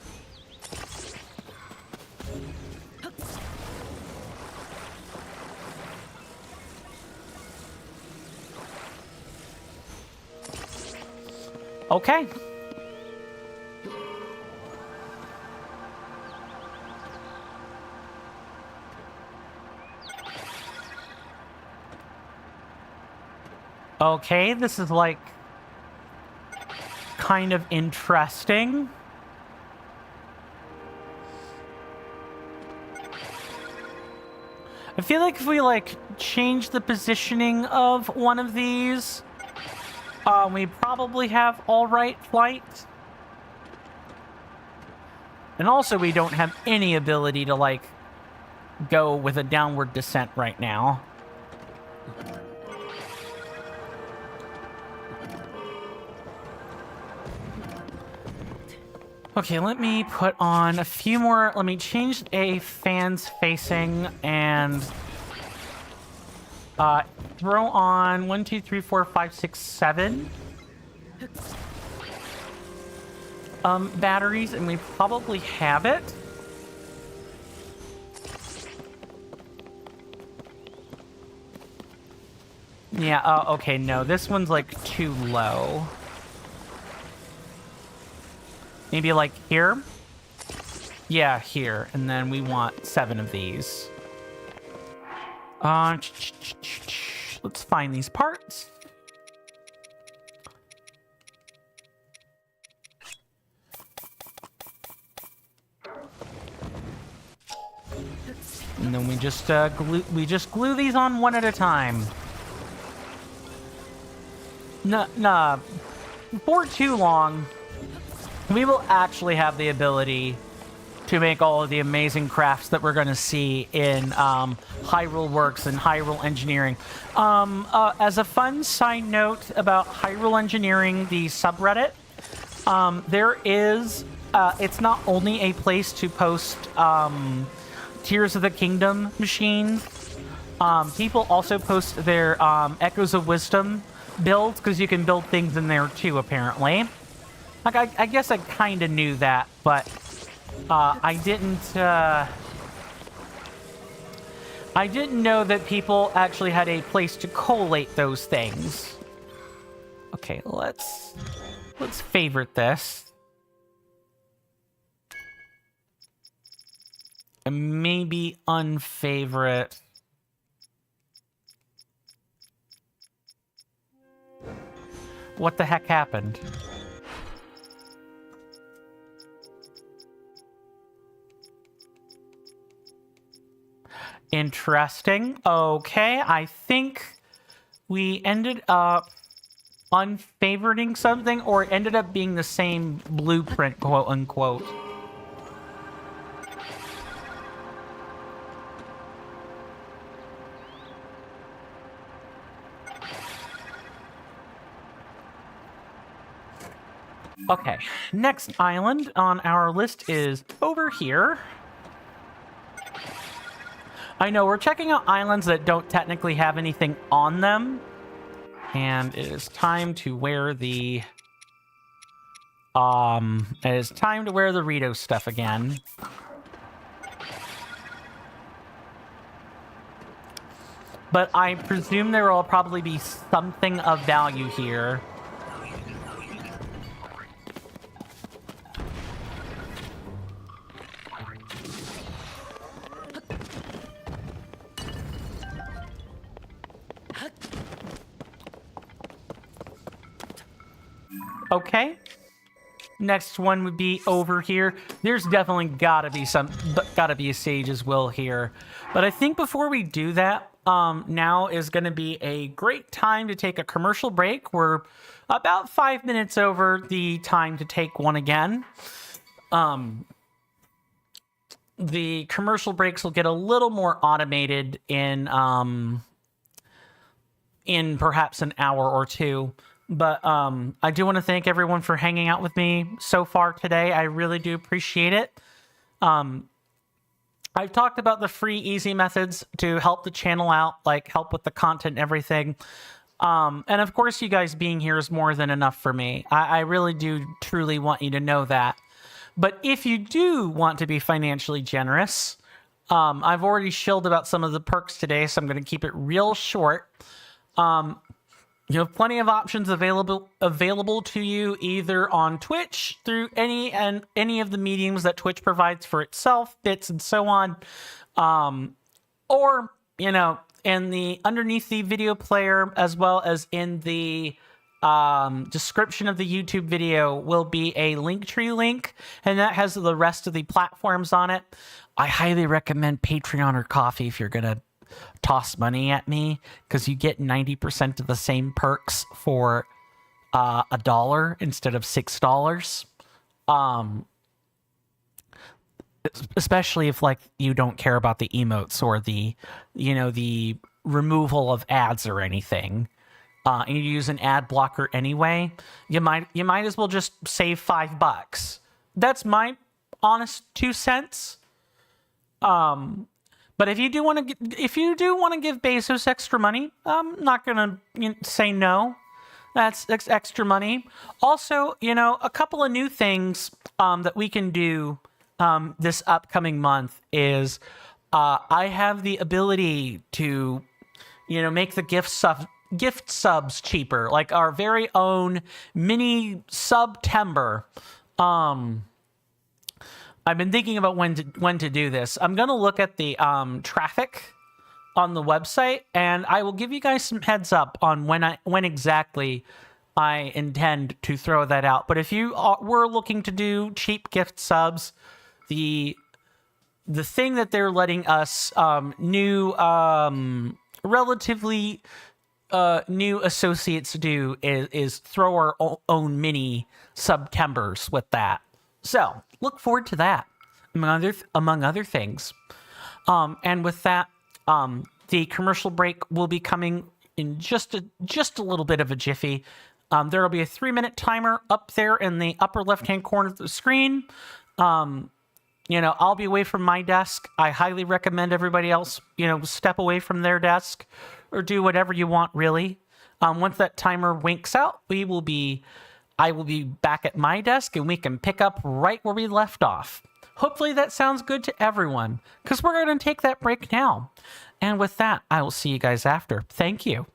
Okay. Okay, this is like kind of interesting. I feel like if we like change the positioning of one of these, we probably have all right flight. And also we don't have any ability to like go with a downward descent right now. Okay, let me put on a few more. Let me change a fans facing and throw on 1, 2, 3, 4, 5, 6, 7 batteries, and we probably have it. Yeah, okay, no, this one's like too low. Maybe like here? Yeah, here. And then we want 7 of these. Let's find these parts. And then we just glue these on one at a time. Nah. For too long, we will actually have the ability to make all of the amazing crafts that we're going to see in Hyrule Works and Hyrule Engineering. As a fun side note about Hyrule Engineering, the subreddit, there is, it's not only a place to post Tears of the Kingdom machines. People also post their Echoes of Wisdom builds, because you can build things in there too, apparently. Like, I guess I kind of knew that, but I didn't know that people actually had a place to collate those things. Okay, let's favorite this. And maybe unfavorite. What the heck happened? Interesting. Okay, I think we ended up unfavoriting something, or it ended up being the same blueprint, quote unquote. Okay, next island on our list is over here. I know, we're checking out islands that don't technically have anything on them. And it is time to wear the... it is time to wear the Rito stuff again. But I presume there will probably be something of value here. Okay. Next one would be over here. There's definitely gotta be a Sage's Will here. But I think before we do that, now is gonna be a great time to take a commercial break. We're about 5 minutes over the time to take one again. the commercial breaks will get a little more automated in perhaps an hour or two. But I do want to thank everyone for hanging out with me so far today. I really do appreciate it. I've talked about the free, easy methods to help the channel out, like help with the content and everything. And of course, you guys being here is more than enough for me. I really do truly want you to know that. But if you do want to be financially generous, I've already shilled about some of the perks today, so I'm going to keep it real short. You have plenty of options available to you either on Twitch through any of the mediums that Twitch provides for itself, bits and so on, or in the underneath the video player as well as in the description of the YouTube video will be a Linktree link, and that has the rest of the platforms on it. I highly recommend Patreon or Coffee if you're gonna toss money at me, because you get 90% of the same perks for $1 instead of $6. Especially if like you don't care about the emotes or the the removal of ads or anything. And you use an ad blocker anyway, you might as well just save $5. That's my honest 2 cents. But if you do want to give Bezos extra money, I'm not gonna say no. That's extra money. Also, a couple of new things that we can do this upcoming month is I have the ability to make the gift subs cheaper, like our very own mini September. I've been thinking about when to do this. I'm gonna look at the traffic on the website, and I will give you guys some heads up on when exactly I intend to throw that out. But if you were looking to do cheap gift subs, the thing that they're letting us new relatively new associates do is throw our own mini Septembers with that. So look forward to that, among other things. And with that, the commercial break will be coming in just a little bit of a jiffy. There will be a 3-minute timer up there in the upper left-hand corner of the screen. I'll be away from my desk. I highly recommend everybody else, step away from their desk or do whatever you want, really. Once that timer winks out, I will be back at my desk and we can pick up right where we left off. Hopefully that sounds good to everyone, because we're going to take that break now. And with that, I will see you guys after. Thank you.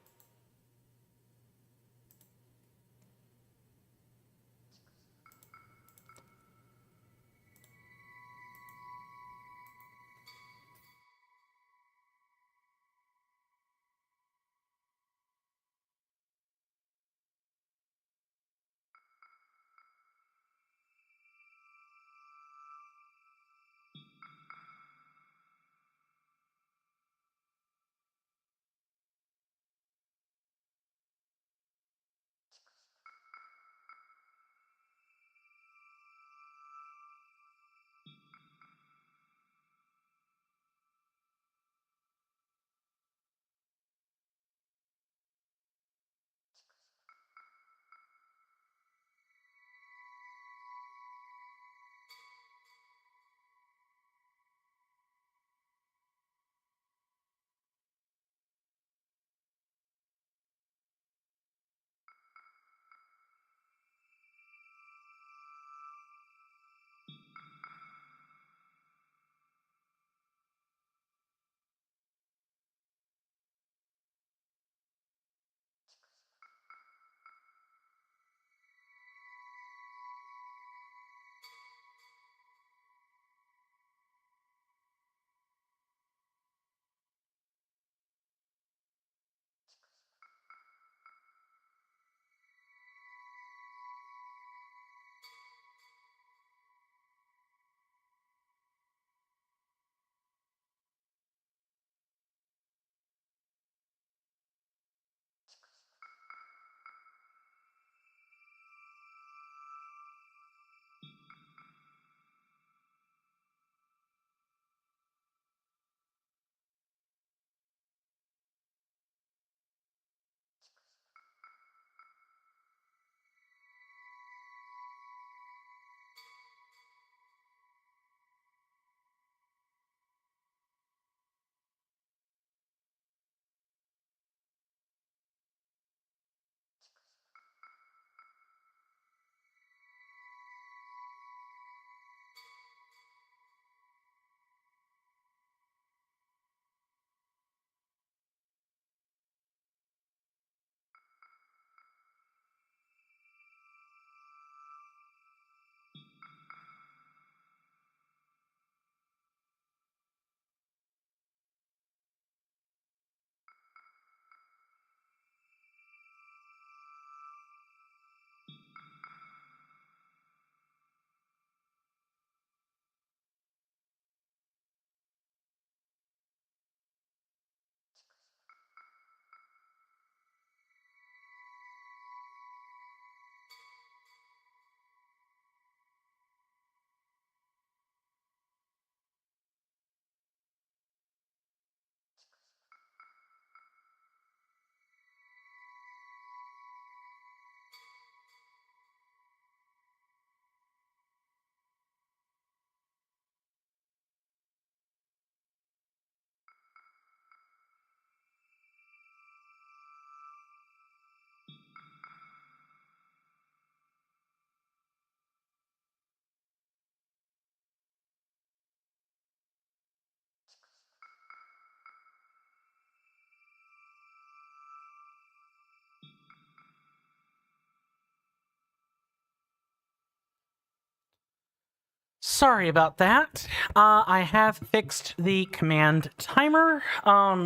Sorry about that. I have fixed the command timer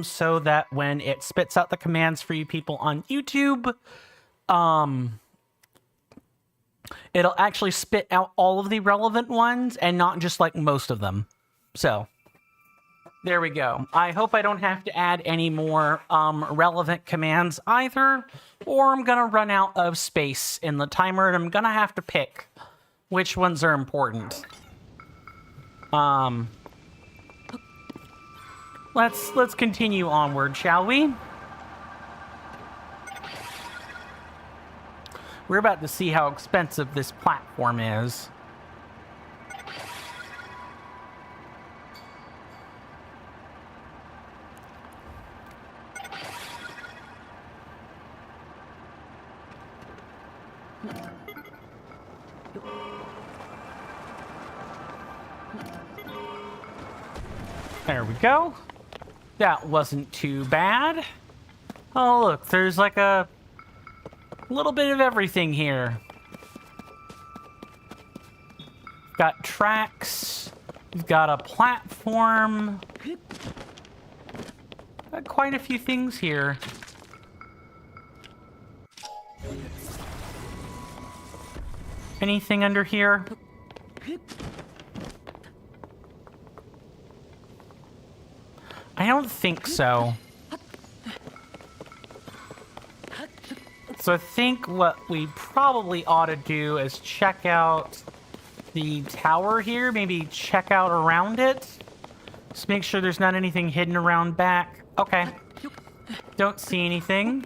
so that when it spits out the commands for you people on YouTube, it'll actually spit out all of the relevant ones and not just like most of them. So there we go. I hope I don't have to add any more relevant commands either, or I'm gonna run out of space in the timer and I'm gonna have to pick which ones are important. Let's continue onward, shall we? We're about to see how expensive this platform is. There we go. That wasn't too bad. Oh, look, there's like a little bit of everything here. Got tracks. We've got a platform. Got quite a few things here. Anything under here? I don't think so. So I think what we probably ought to do is check out the tower here. Maybe check out around it. Just make sure there's not anything hidden around back. Okay. Don't see anything.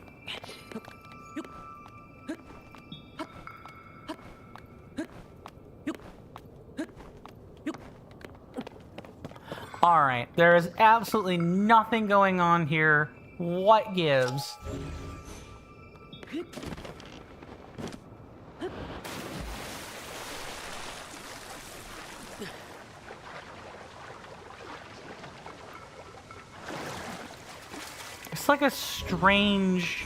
Alright, there is absolutely nothing going on here. What gives? It's like a strange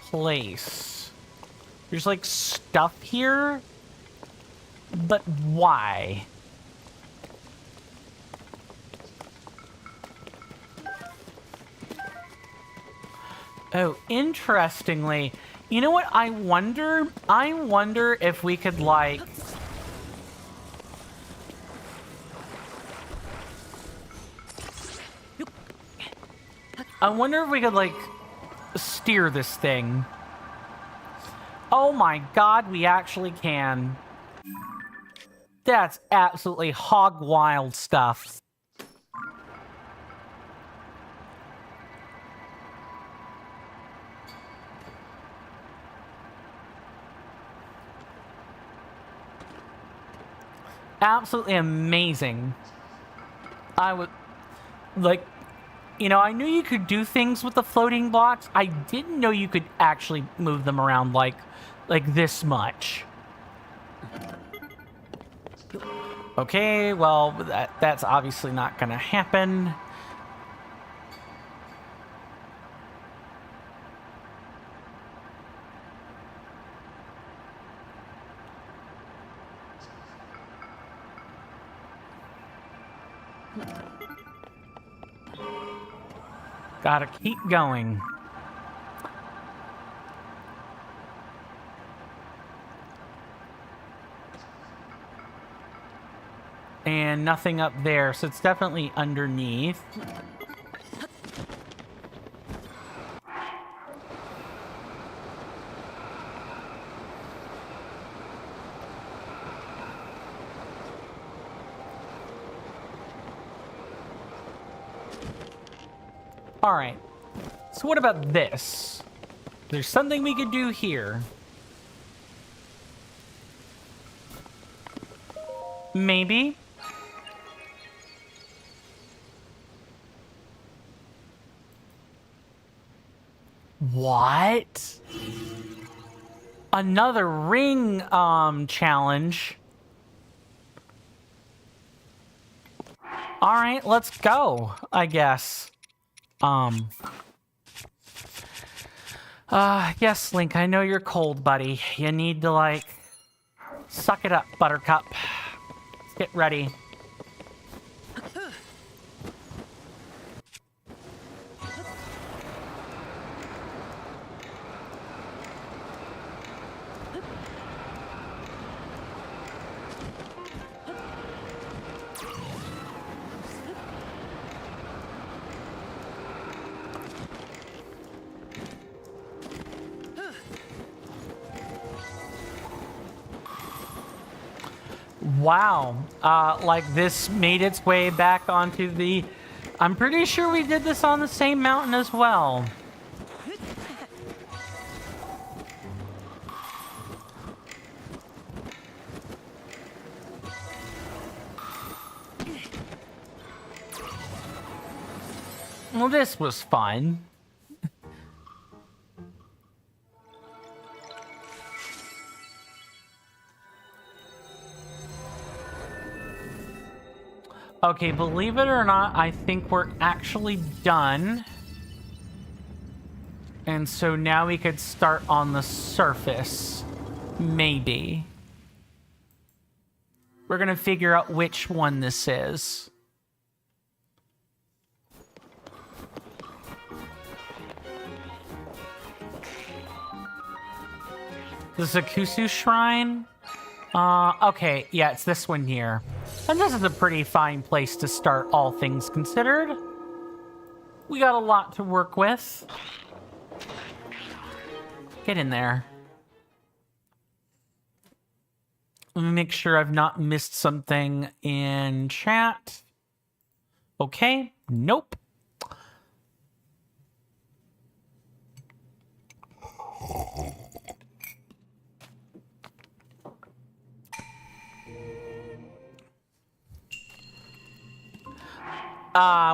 place. There's like stuff here, but why? Oh, interestingly, you know what I wonder? I wonder if we could, like... I wonder if we could, like, steer this thing. Oh my god, we actually can. That's absolutely hog wild stuff. Absolutely amazing. I would, like, you know, I knew you could do things with the floating blocks. I didn't know you could actually move them around like this much. Okay, well, that's obviously not gonna happen. Gotta keep going. And nothing up there, so it's definitely underneath. Alright, so what about this? There's something we could do here. Maybe. What? Another ring, challenge. Alright, let's go, I guess. Yes, Link, I know you're cold, buddy. You need to, like, suck it up, Buttercup. get ready. Wow, like this made its way back onto the... I'm pretty sure we did this on the same mountain as well. Well, this was fun. Okay, believe it or not, I think we're actually done. And so now we could start on the surface. Maybe. We're gonna figure out which one this is. The Zakusu Shrine? Okay, yeah, it's this one here. And this is a pretty fine place to start, all things considered. We got a lot to work with. Get in there. Let me make sure I've not missed something in chat. Okay, nope.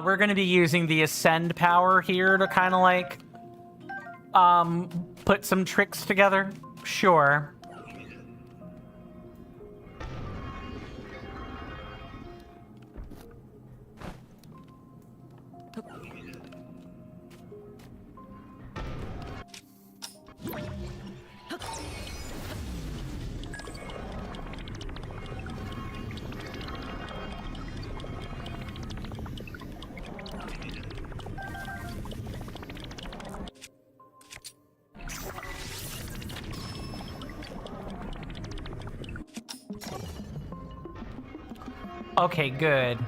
We're going to be using the Ascend power here to kind of like, put some tricks together. Sure. Okay, good.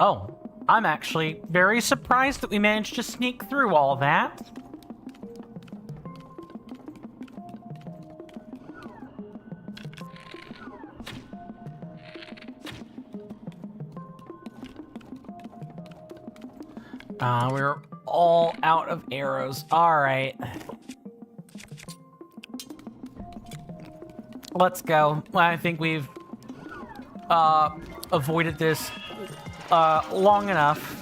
Oh, I'm actually very surprised that we managed to sneak through all that. We're all out of arrows. All right. Let's go. I think we've avoided this long enough.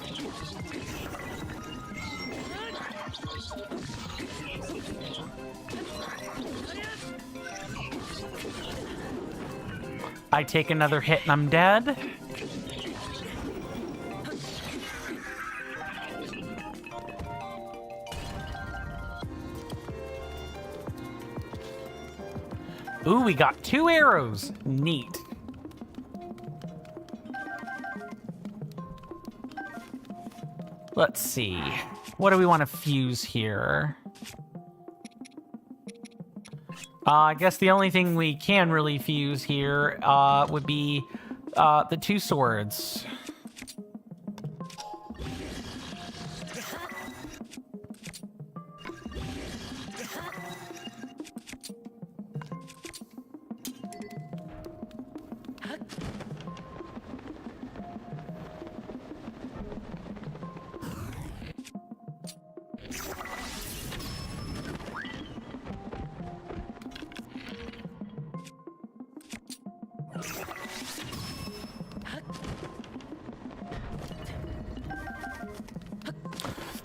I take another hit and I'm dead. Ooh, we got 2 arrows. Neat. Let's see. What do we want to fuse here? I guess the only thing we can really fuse here would be the 2 swords.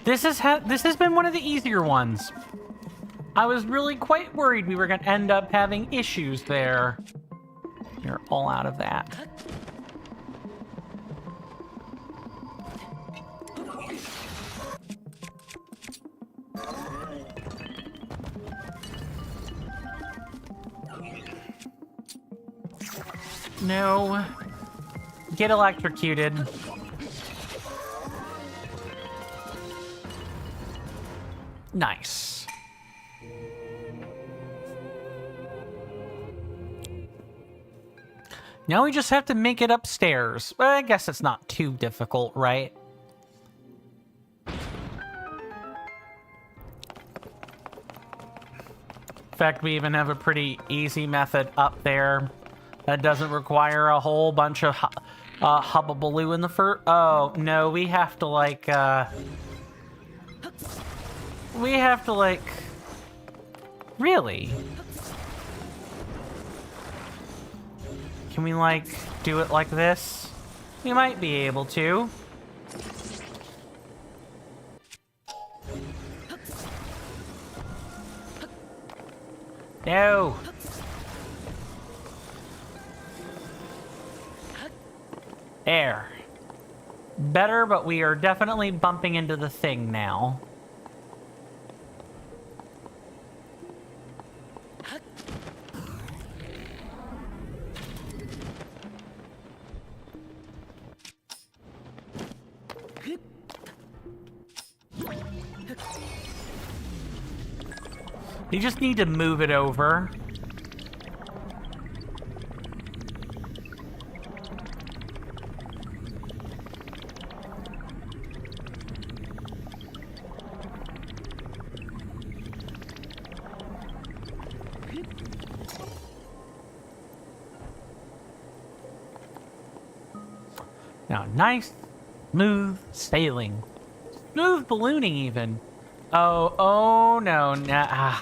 This has been one of the easier ones. I was really quite worried we were going to end up having issues there. You're all out of that. No. Get electrocuted. Nice. Now we just have to make it upstairs. Well, I guess it's not too difficult, right? In fact, we even have a pretty easy method up there that doesn't require a whole bunch of hubbubaloo in the first. Oh, no, we have to, like, really? Can we, like, do it like this? We might be able to. No! There. Better, but we are definitely bumping into the thing now. You just need to move it over. Now, nice, smooth sailing. Smooth ballooning, even. Oh no, nah.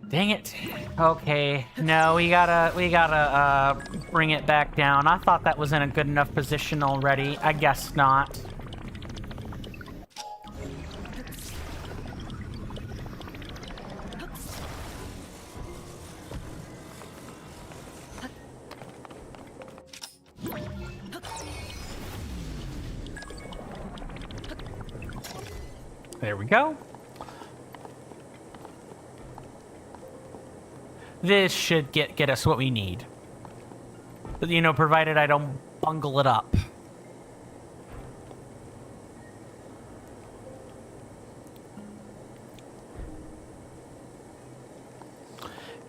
Dang it. Okay, no, we gotta bring it back down. I thought that was in a good enough position already. I guess not. There we go. This should get us what we need. But, you know, provided I don't bungle it up.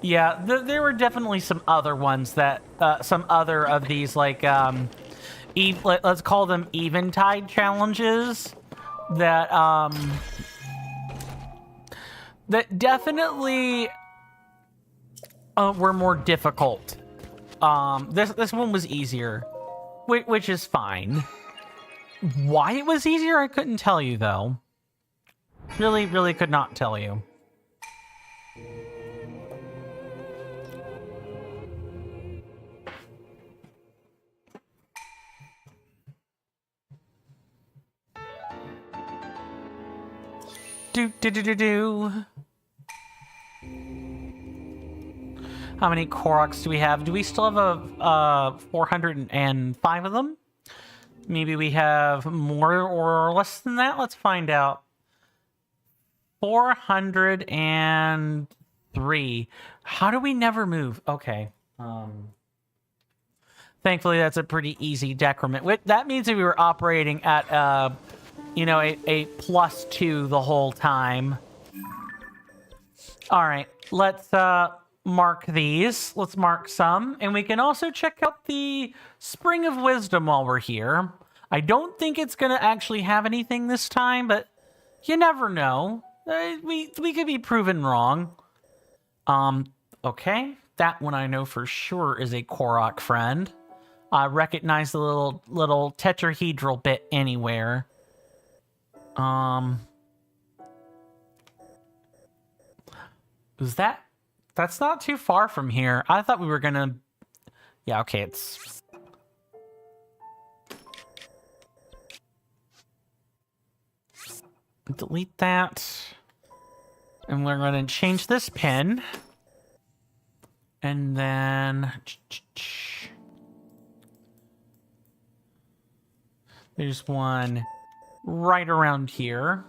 Yeah, there were definitely some other ones that, some other of these, like, let's call them eventide challenges that, that definitely were more difficult. This one was easier, which is fine. Why it was easier, I couldn't tell you, though. Really could not tell you. Do. How many Koroks do we have? Do we still have 405 of them? Maybe we have more or less than that? Let's find out. 403. How do we never move? Okay. Thankfully, that's a pretty easy decrement. That means that we were operating at, you know, a +2 the whole time. All right, let's mark these. Let's mark some. And we can also check out the Spring of Wisdom while we're here. I don't think it's going to actually have anything this time, but you never know. We could be proven wrong. Okay. That one I know for sure is a Korok friend. I recognize the little tetrahedral bit anywhere. Is that... That's not too far from here. I thought we were gonna... Yeah, okay, it's... Delete that. And we're going to change this pin. And then... there's one right around here.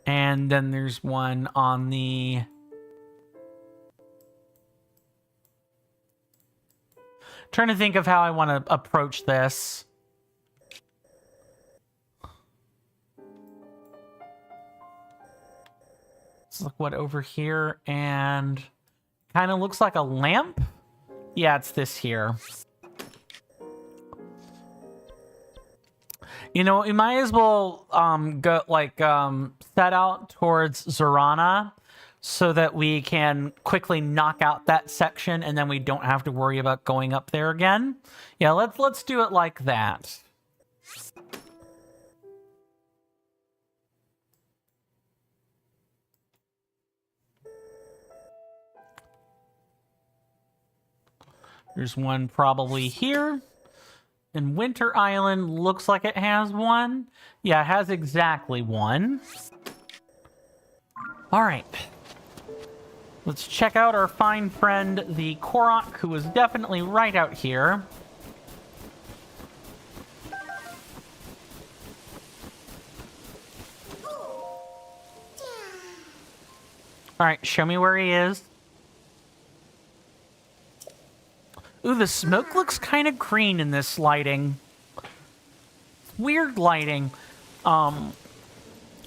And then there's one on the... trying to think of how I want to approach this. Let's look what over here, and kind of looks like a lamp. Yeah, it's this here. You know, we might as well go like set out towards Zorana so that we can quickly knock out that section, and then we don't have to worry about going up there again. Yeah, let's do it like that. There's one probably here. And Winter Island looks like it has one. Yeah, it has exactly one. All right. Let's check out our fine friend, the Korok, who is definitely right out here. All right, show me where he is. Ooh, the smoke looks kind of green in this lighting. Weird lighting.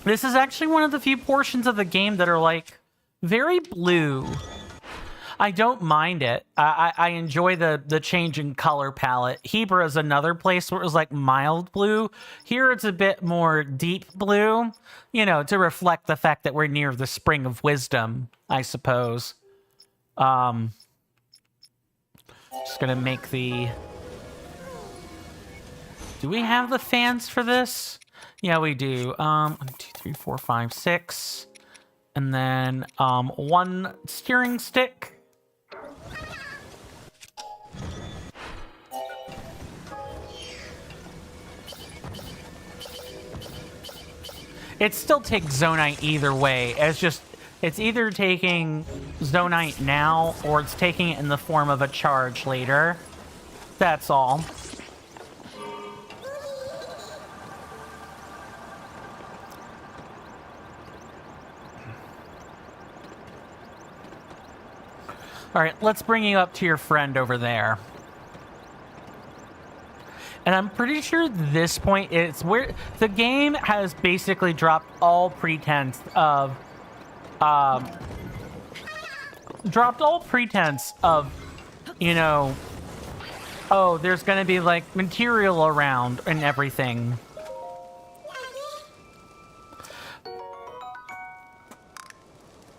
This is actually one of the few portions of the game that are, like, very blue. I don't mind it. I enjoy the change in color palette. Hebra is another place where it was, like, mild blue. Here it's a bit more deep blue, you know, to reflect the fact that we're near the Spring of Wisdom, I suppose. Just gonna make the... do we have the fans for this? Yeah, we do. 1, 2, 3, 4, 5, 6. And then, one steering stick. It still takes Zonite either way. It's either taking Zonite now, or it's taking it in the form of a charge later. That's all. Alright, let's bring you up to your friend over there. And I'm pretty sure this point, it's where the game has basically dropped all pretense of... you know, oh, there's gonna be, like, material around and everything.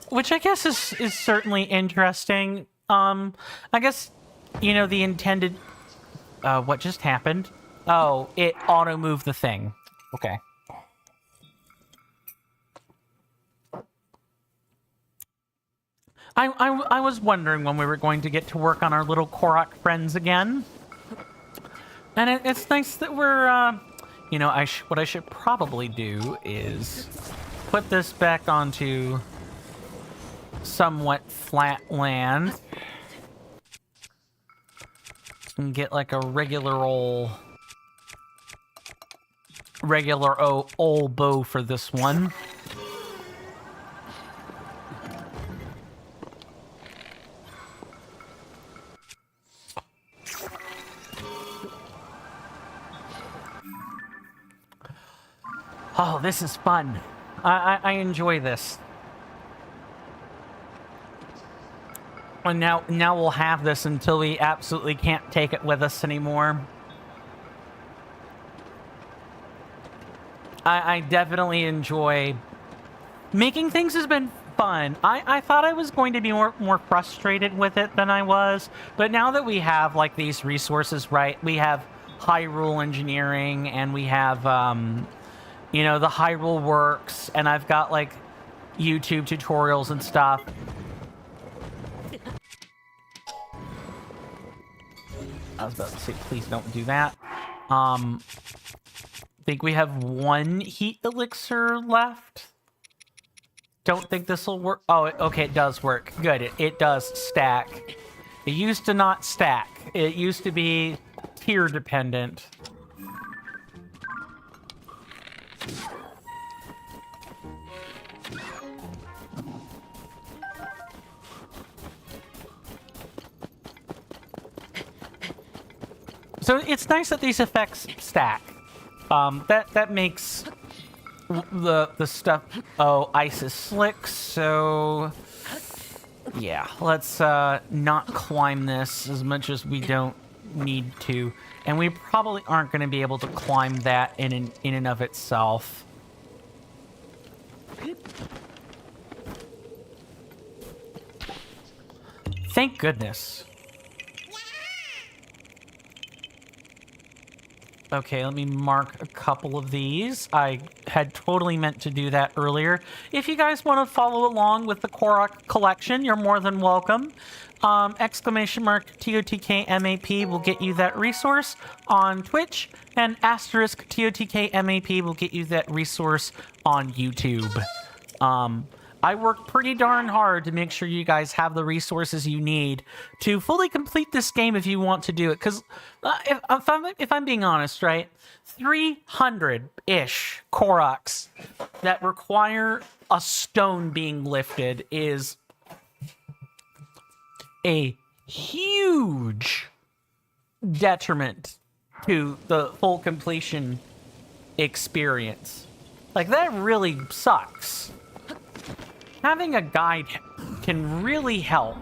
Which I guess is certainly interesting. I guess, you know, the intended... what just happened? Oh, it auto-moved the thing. Okay. I was wondering when we were going to get to work on our little Korok friends again. And it's nice that we're, you know, what I should probably do is put this back onto somewhat flat land. And get like a regular old bow for this one. Oh, this is fun. I enjoy this. And now we'll have this until we absolutely can't take it with us anymore. I definitely enjoy... making things has been fun. I thought I was going to be more frustrated with it than I was. But now that we have, like, these resources, right? We have Hyrule Engineering, and we have, you know, the Hyrule Works, and I've got, like, YouTube tutorials and stuff. I was about to say, please don't do that. think we have one heat elixir left. Don't think this will work. Oh, okay, it does work. Good, it does stack. It used to not stack. It used to be tier dependent. So it's nice that these effects stack. That makes the stuff. Oh, ice is slick. So yeah, let's not climb this as much as we don't need to, and we probably aren't going to be able to climb that in and of itself. Thank goodness. Okay, let me mark a couple of these. I had totally meant to do that earlier. If you guys want to follow along with the Korok collection, you're more than welcome. Exclamation mark TotK MAP will get you that resource on Twitch, and asterisk TotK MAP will get you that resource on YouTube. I work pretty darn hard to make sure you guys have the resources you need to fully complete this game if you want to do it. Because if I'm being honest, right, 300-ish Koroks that require a stone being lifted is a huge detriment to the full completion experience. Like, that really sucks. Having a guide can really help.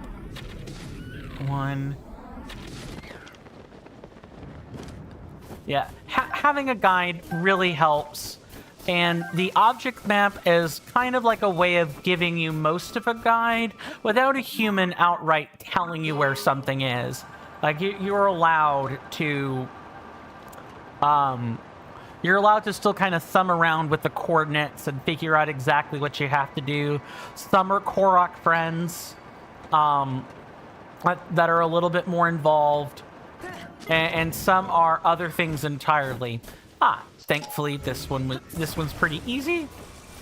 Yeah, having a guide really helps. And the object map is kind of like a way of giving you most of a guide without a human outright telling you where something is. Like, you're allowed to... You're allowed to still kind of thumb around with the coordinates and figure out exactly what you have to do. Some are Korok friends that are a little bit more involved, and some are other things entirely. Thankfully this one's pretty easy.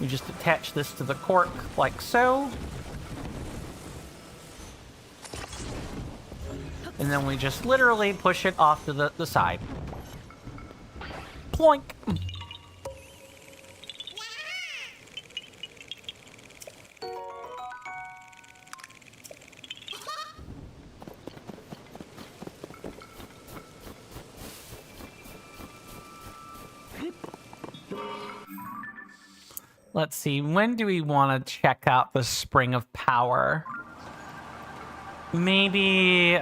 We just attach this to the cork like so. And then we just literally push it off to the side. Ploink. Let's see, when do we want to check out the Spring of Power? Maybe...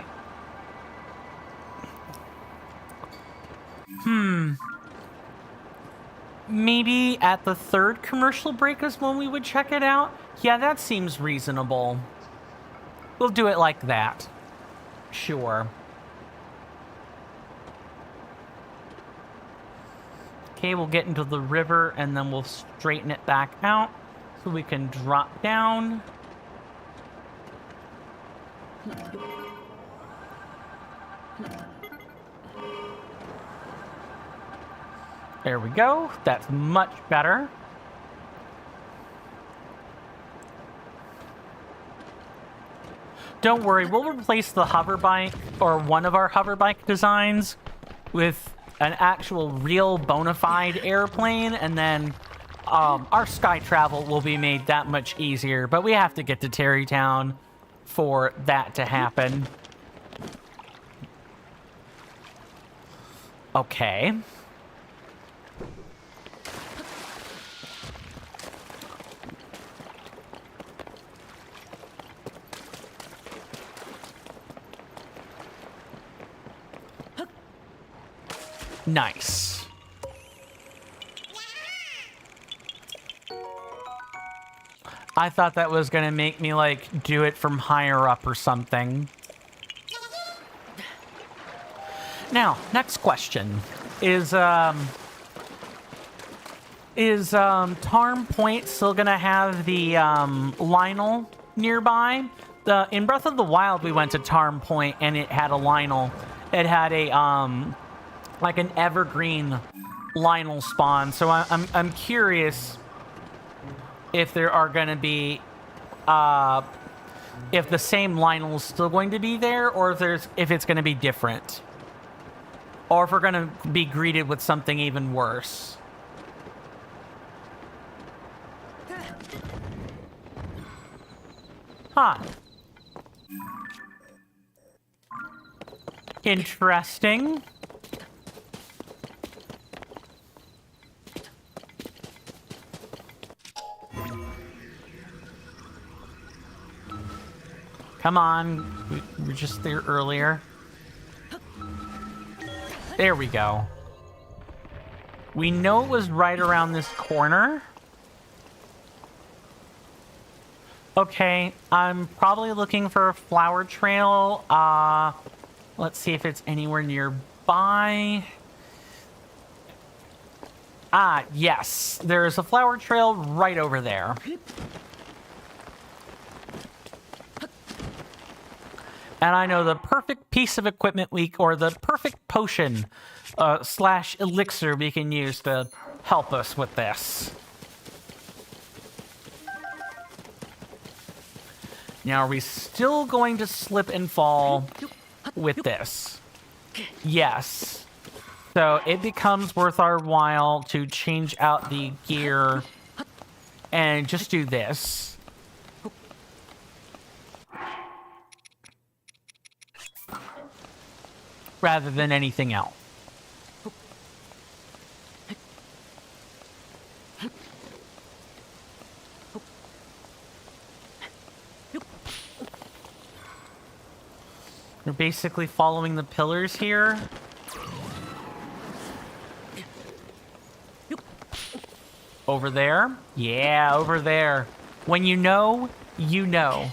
Maybe at the third commercial break is when we would check it out? Yeah, that seems reasonable. We'll do it like that. Sure. Okay, we'll get into the river and then we'll straighten it back out so we can drop down. There we go. That's much better. Don't worry, we'll replace the hover bike, or one of our hover bike designs, with an actual real bona fide airplane, and then our sky travel will be made that much easier. But we have to get to Terrytown for that to happen. Okay. Nice. I thought that was gonna make me, like, do it from higher up or something. Now, next question. Is Tarm Point still gonna have the, Lionel nearby? In Breath of the Wild, we went to Tarm Point, and it had a Lionel. It had a, like an evergreen Lionel spawn. So I'm curious if there are going to be if the same Lionel is still going to be there, or if it's going to be different, or if we're going to be greeted with something even worse. Huh. Interesting. Come on. We were just there earlier. There we go. We know it was right around this corner. Okay, I'm probably looking for a flower trail. Let's see if it's anywhere nearby. Ah, yes. There's a flower trail right over there. And I know the perfect piece of equipment or the perfect potion slash elixir we can use to help us with this. Now, are we still going to slip and fall with this? Yes. So it becomes worth our while to change out the gear and just do this. Rather than anything else. We're basically following the pillars here. Over there? Yeah, over there. When you know, you know.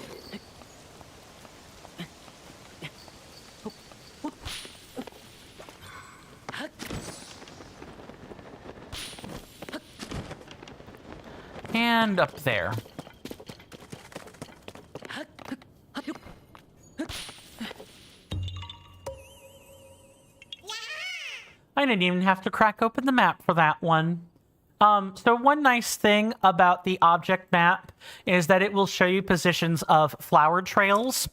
And up there. I didn't even have to crack open the map for that one. So one nice thing about the object map is that it will show you positions of flower trails.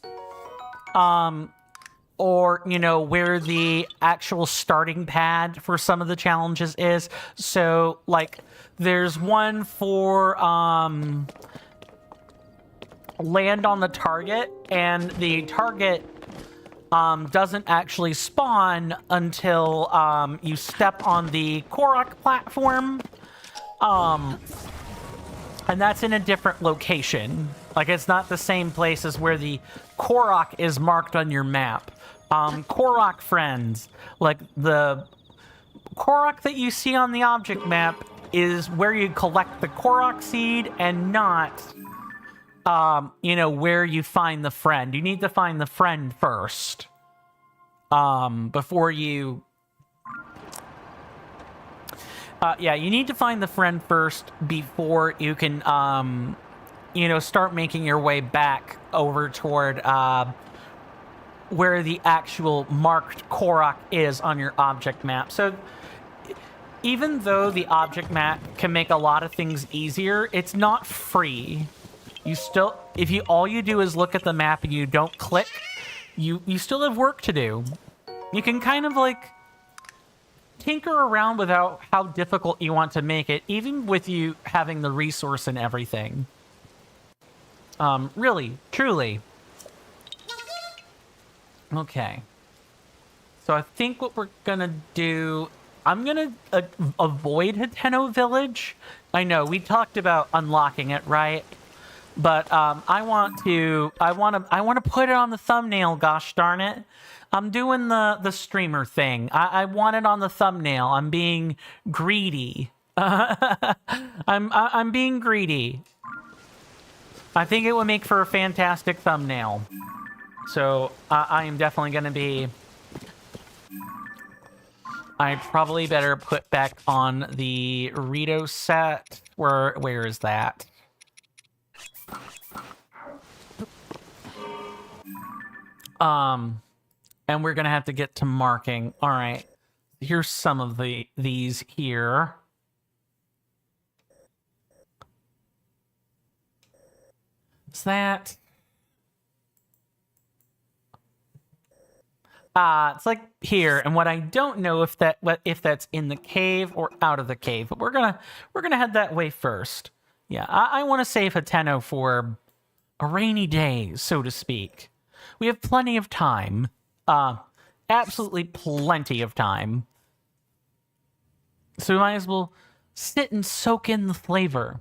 Or, you know, where the actual starting pad for some of the challenges is. So, like, there's one for land on the target, and the target doesn't actually spawn until you step on the Korok platform. And that's in a different location. Like, it's not the same place as where the Korok is marked on your map. Korok friends, like the Korok that you see on the object map is where you collect the Korok seed and not, you know, where you find the friend. You need to find the friend first, before you... yeah, you need to find the friend first before you can, you know, start making your way back over toward, where the actual marked Korok is on your object map. So even though the object map can make a lot of things easier, it's not free. You still, if you all you do is look at the map and you don't click, you still have work to do. You can kind of like tinker around with how difficult you want to make it, even with you having the resource and everything. Really, truly. Okay. So I think what we're gonna do, I'm gonna avoid Hateno Village. I know we talked about unlocking it, right? But I want to put it on the thumbnail. Gosh darn it! I'm doing the streamer thing. I want it on the thumbnail. I'm being greedy. I'm being greedy. I think it would make for a fantastic thumbnail. So I am definitely going to be... I probably better put back on the Rito set. Where is that? And we're going to have to get to marking. All right. here's some of these here. Is that? It's like here, and what I don't know if that's in the cave or out of the cave, but we're gonna head that way first. Yeah, I want to save Hateno for a rainy day, so to speak. We have plenty of time. Absolutely plenty of time. So we might as well sit and soak in the flavor.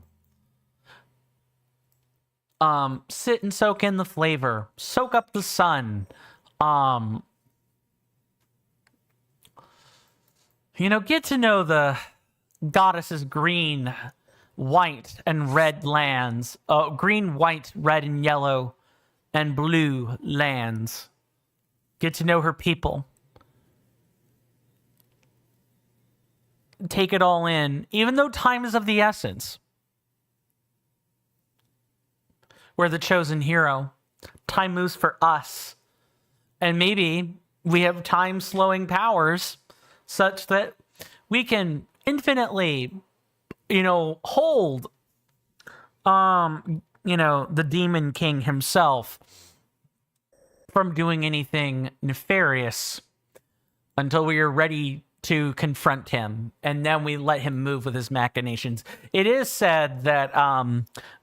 Sit and soak in the flavor. Soak up the sun. You know, get to know the goddess's green, white, and red lands. Green, white, red, and yellow, and blue lands. Get to know her people. Take it all in, even though time is of the essence. We're the chosen hero. Time moves for us. And maybe we have time-slowing powers such that we can infinitely, hold, the Demon King himself from doing anything nefarious until we are ready to confront him, and then we let him move with his machinations. It is said that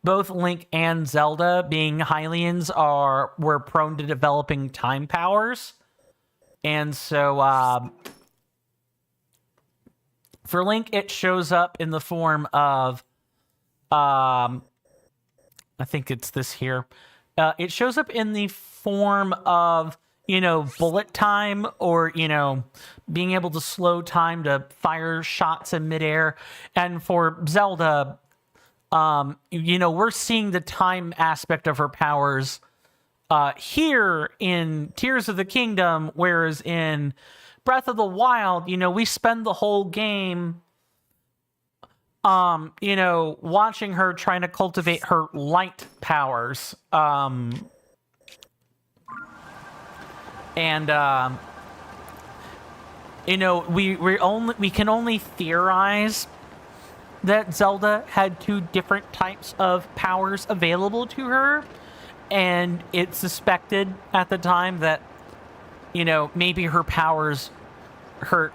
both Link and Zelda, being Hylians, were prone to developing time powers, and so for Link, it shows up in the form of, I think it's this here. It shows up in the form of, bullet time, or, being able to slow time to fire shots in midair. And for Zelda, we're seeing the time aspect of her powers here in Tears of the Kingdom, whereas in Breath of the Wild, we spend the whole game, watching her trying to cultivate her light powers. And we can only theorize that Zelda had two different types of powers available to her, and it's suspected at the time that maybe her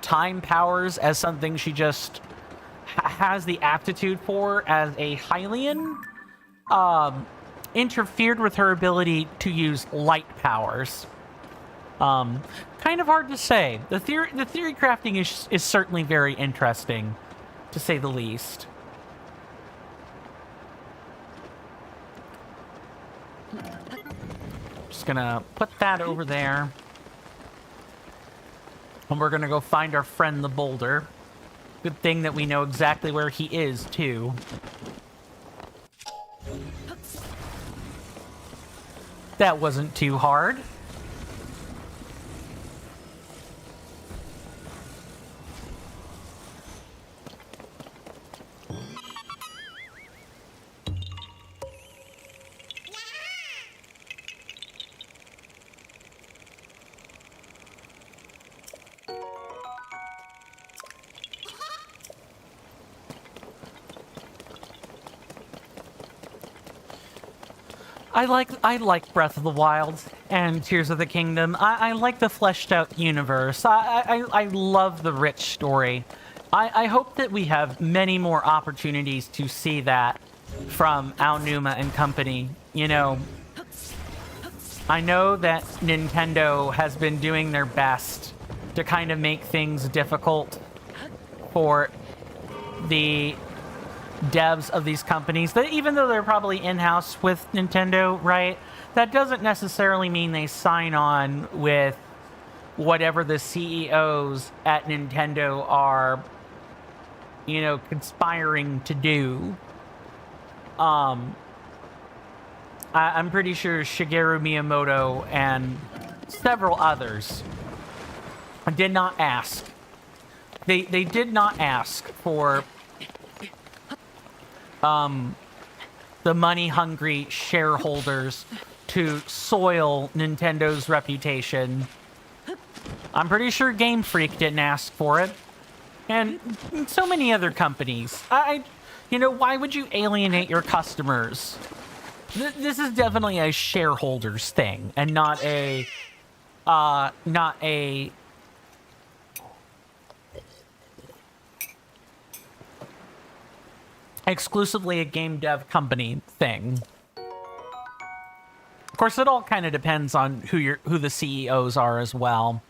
time powers, as something she just has the aptitude for as a Hylian, interfered with her ability to use light powers. Kind of hard to say. The theory crafting is certainly very interesting, to say the least. Just gonna put that over there. And we're gonna go find our friend the boulder. Good thing that we know exactly where he is, too. That wasn't too hard. I like Breath of the Wild and Tears of the Kingdom. I like the fleshed out universe. I love the rich story. I hope that we have many more opportunities to see that from Aonuma and company. I know that Nintendo has been doing their best to kind of make things difficult for the devs of these companies, that even though they're probably in-house with Nintendo, right, that doesn't necessarily mean they sign on with whatever the CEOs at Nintendo are, conspiring to do. I'm pretty sure Shigeru Miyamoto and several others did not ask. They did not ask for the money-hungry shareholders to soil Nintendo's reputation. I'm pretty sure Game Freak didn't ask for it. And so many other companies. You know, why would you alienate your customers? This is definitely a shareholders thing and not a exclusively a game dev company thing. Of course, it all kind of depends on who the CEOs are as well.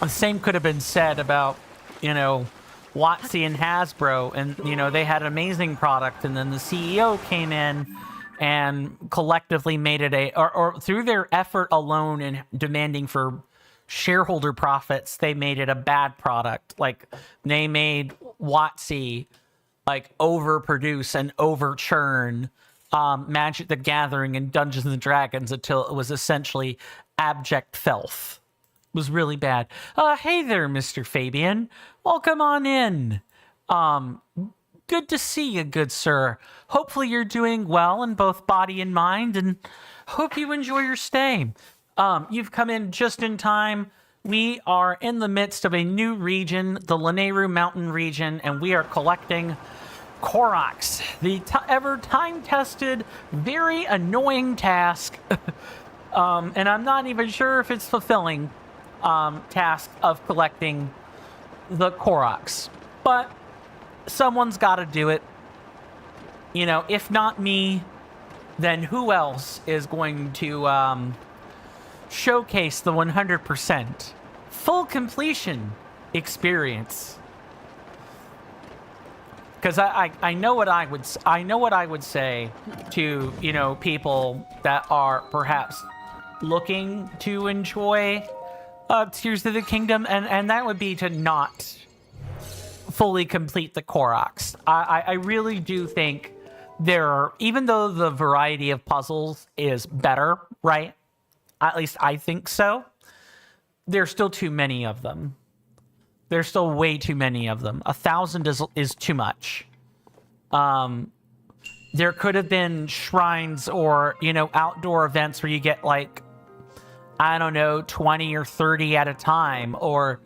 The same could have been said about, you know, WotC and Hasbro, and, you know, they had an amazing product, and then the CEO came in and collectively made it or through their effort alone and demanding for shareholder profits, they made it a bad product. Like, they made WotC, like, overproduce and overchurn Magic the Gathering and Dungeons and Dragons until it was essentially abject filth. Was really bad. Hey there, Mr. Fabian. Welcome on in. Good to see you, good sir. Hopefully you're doing well in both body and mind, and hope you enjoy your stay. You've come in just in time. We are in the midst of a new region, the Lanayru Mountain region, and we are collecting Koroks, the ever time-tested, very annoying task. And I'm not even sure if it's fulfilling. Task of collecting the Koroks, but someone's got to do it. You know, if not me, then who else is going to showcase the 100% full completion experience? Because I know what I would say to, you know, people that are perhaps looking to enjoy Tears of the Kingdom, and that would be to not fully complete the Koroks. I really do think there are, even though the variety of puzzles is better, right? At least I think so. There's still too many of them. There's still way too many of them. 1,000 is too much. There could have been shrines or, you know, outdoor events where you get, like, I don't know, 20 or 30 at a time, or,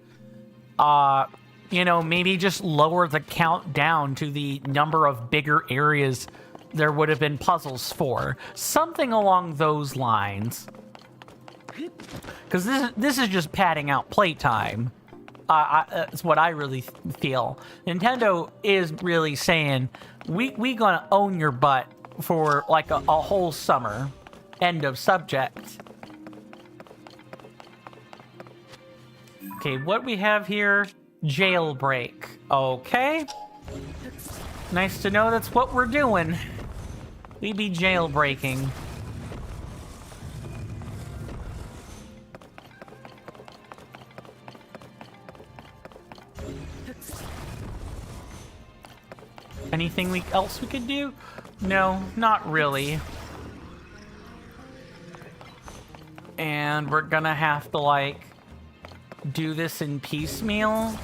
you know, maybe just lower the count down to the number of bigger areas there would have been puzzles for. Something along those lines. Because this is just padding out playtime. That's what I really feel. Nintendo is really saying, we gonna own your butt for, like, a whole summer. End of subject. Okay, what we have here, jailbreak. Okay. Nice to know that's what we're doing. We be jailbreaking. Anything else we could do? No, not really. And we're gonna have to, like, do this in piecemeal?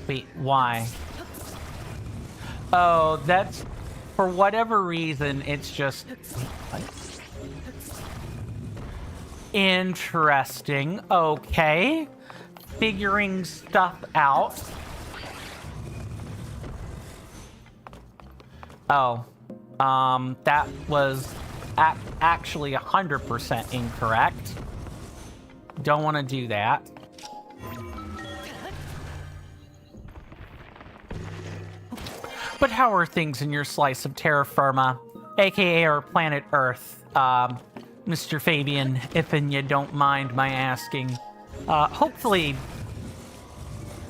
Wait, why? Oh, that's... For whatever reason, it's just... Interesting. Okay. Figuring stuff out. Oh. That was actually 100% incorrect. Don't want to do that. But how are things in your slice of terra firma, aka our planet Earth, Mr. Fabian, if you don't mind my asking? Hopefully,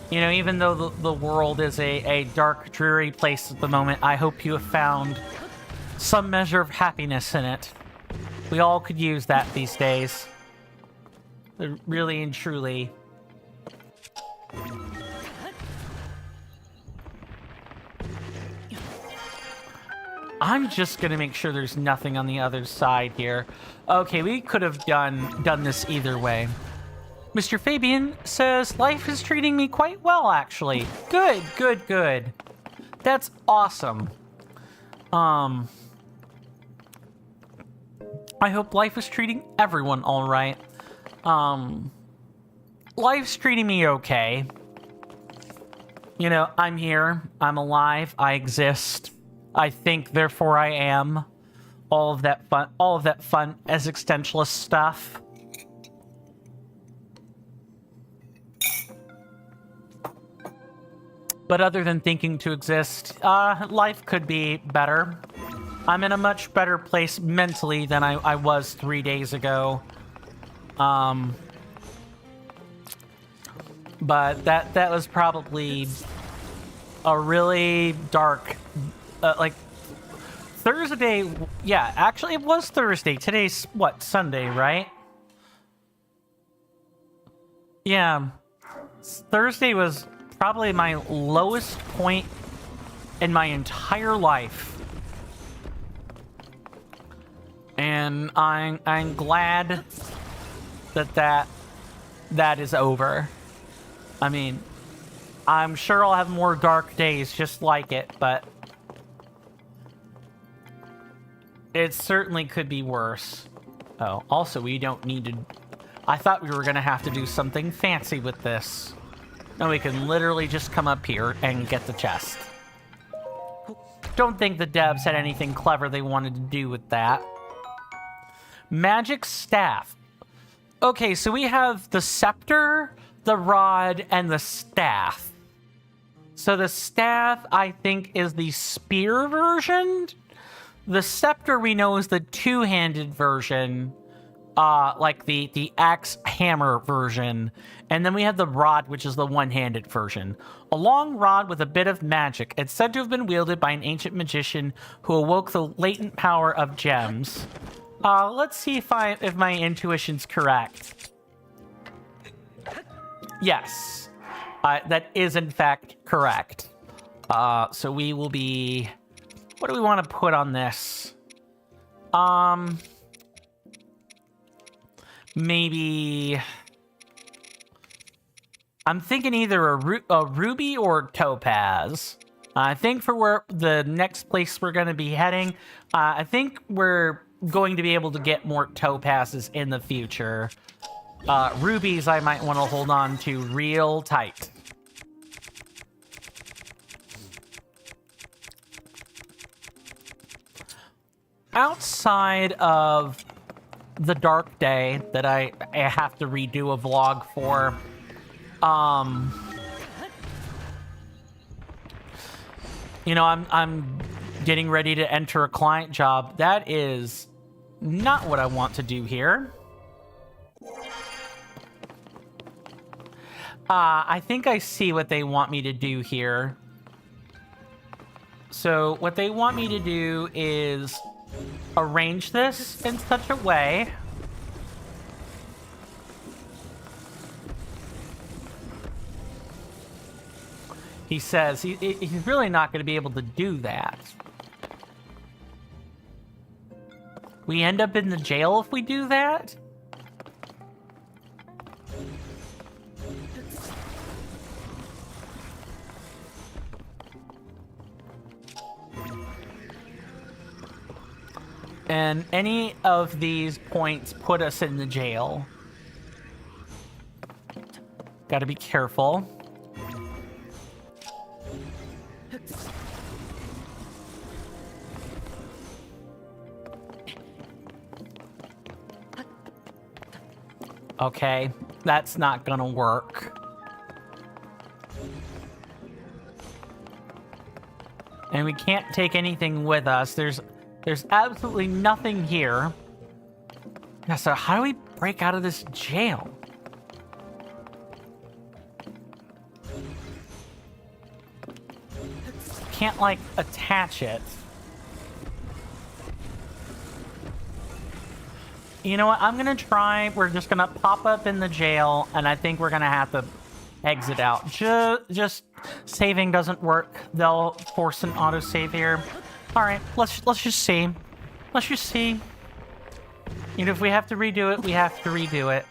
you know, even though the world is a dark, dreary place at the moment, I hope you have found some measure of happiness in it. We all could use that these days. Really and truly. I'm just gonna make sure there's nothing on the other side here. Okay, we could have done this either way. Mr. Fabian says, life is treating me quite well, actually. Good, good, good. That's awesome. I hope life is treating everyone all right. Life's treating me okay. You know, I'm here. I'm alive. I exist. I think, therefore I am. All of that fun existentialist stuff. But other than thinking to exist, life could be better. I'm in a much better place mentally than I was 3 days ago. But that was probably a really dark, like, Thursday. Yeah, actually it was Thursday. Today's, what, Sunday, right? Yeah. Thursday was probably my lowest point in my entire life. And I'm glad that is over. I mean, I'm sure I'll have more dark days just like it, but it certainly could be worse. Oh, also, we don't need to... I thought we were going to have to do something fancy with this. No, we can literally just come up here and get the chest. Don't think the devs had anything clever they wanted to do with that. Magic staff. Okay, so we have the scepter, the rod, and the staff. So the staff, I think, is the spear version. The scepter we know is the two-handed version, like the axe hammer version. And then we have the rod, which is the one-handed version. A long rod with a bit of magic. It's said to have been wielded by an ancient magician who awoke the latent power of gems. Let's see if my intuition's correct. Yes, that is in fact correct. So we will be... What do we want to put on this? Maybe... I'm thinking either a ruby or topaz. I think for where the next place we're going to be heading, I think we're going to be able to get more topazes in the future. Rubies I might want to hold on to real tight. Outside of the dark day that I have to redo a vlog for, you know, I'm getting ready to enter a client job. That is not what I want to do here. I think I see what they want me to do here. So what they want me to do is arrange this in such a way he says he's really not going to be able to do that. We end up in the jail if we do that? And any of these points put us in the jail. Gotta be careful. Okay, that's not gonna work. And we can't take anything with us. There's absolutely nothing here. Yeah, so how do we break out of this jail? Can't, like, attach it. You know what? I'm gonna try. We're just gonna pop up in the jail, and I think we're gonna have to exit out. Just saving doesn't work. They'll force an autosave here. All right, let's just see. Let's just see. You know, if we have to redo it, we have to redo it.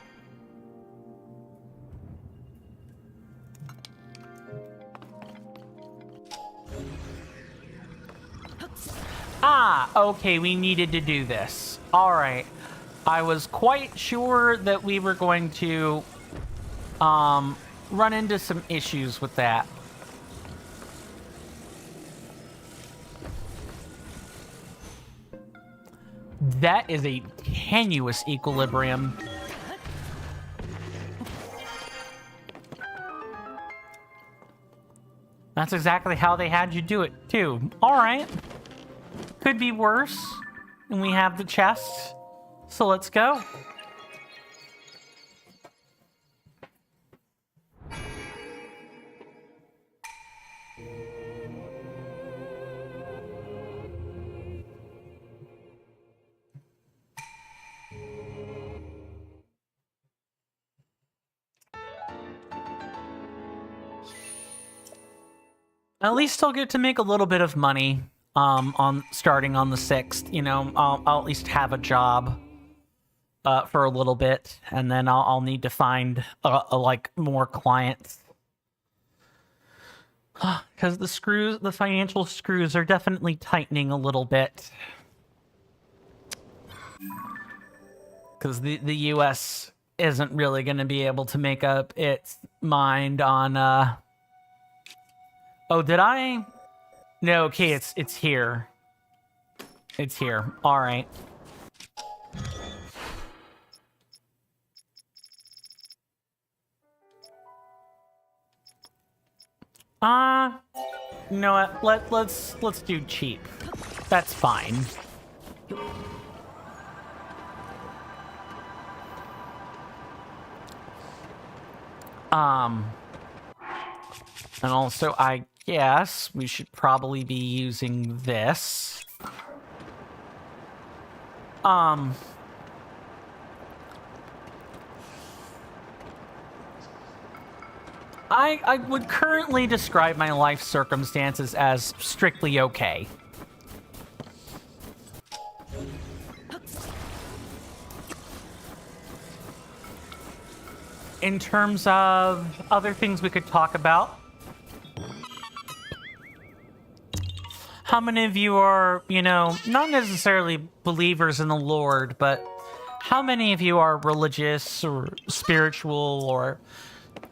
Okay, we needed to do this. All right. I was quite sure that we were going to run into some issues with that. That is a tenuous equilibrium. That's exactly how they had you do it, too. All right. Could be worse. And we have the chest. So let's go. At least I'll get to make a little bit of money on starting on the 6th. You know, I'll at least have a job for a little bit, and then I'll need to find like more clients. Because the financial screws are definitely tightening a little bit. Because the U.S. isn't really going to be able to make up its mind on... Oh, did I? No, okay, it's here. It's here. All right. You know what? Let's do cheap. That's fine. And also, I guess we should probably be using this. I would currently describe my life circumstances as strictly okay. In terms of other things we could talk about, how many of you are, you know, not necessarily believers in the Lord, but how many of you are religious or spiritual or,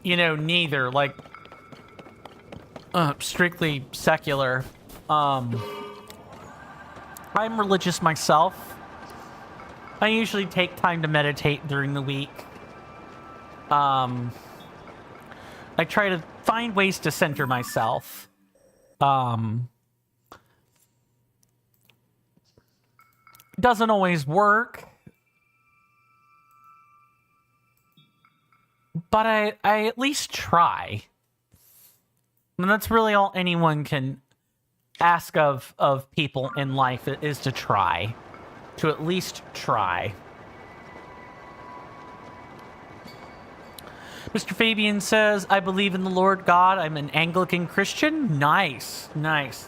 you know, neither, like, strictly secular? I'm religious myself. I usually take time to meditate during the week. I try to find ways to center myself. Doesn't always work. But I at least try. And that's really all anyone can ask of people in life, is to try. To at least try. Mr. Fabian says, I believe in the Lord God. I'm an Anglican Christian. Nice, nice.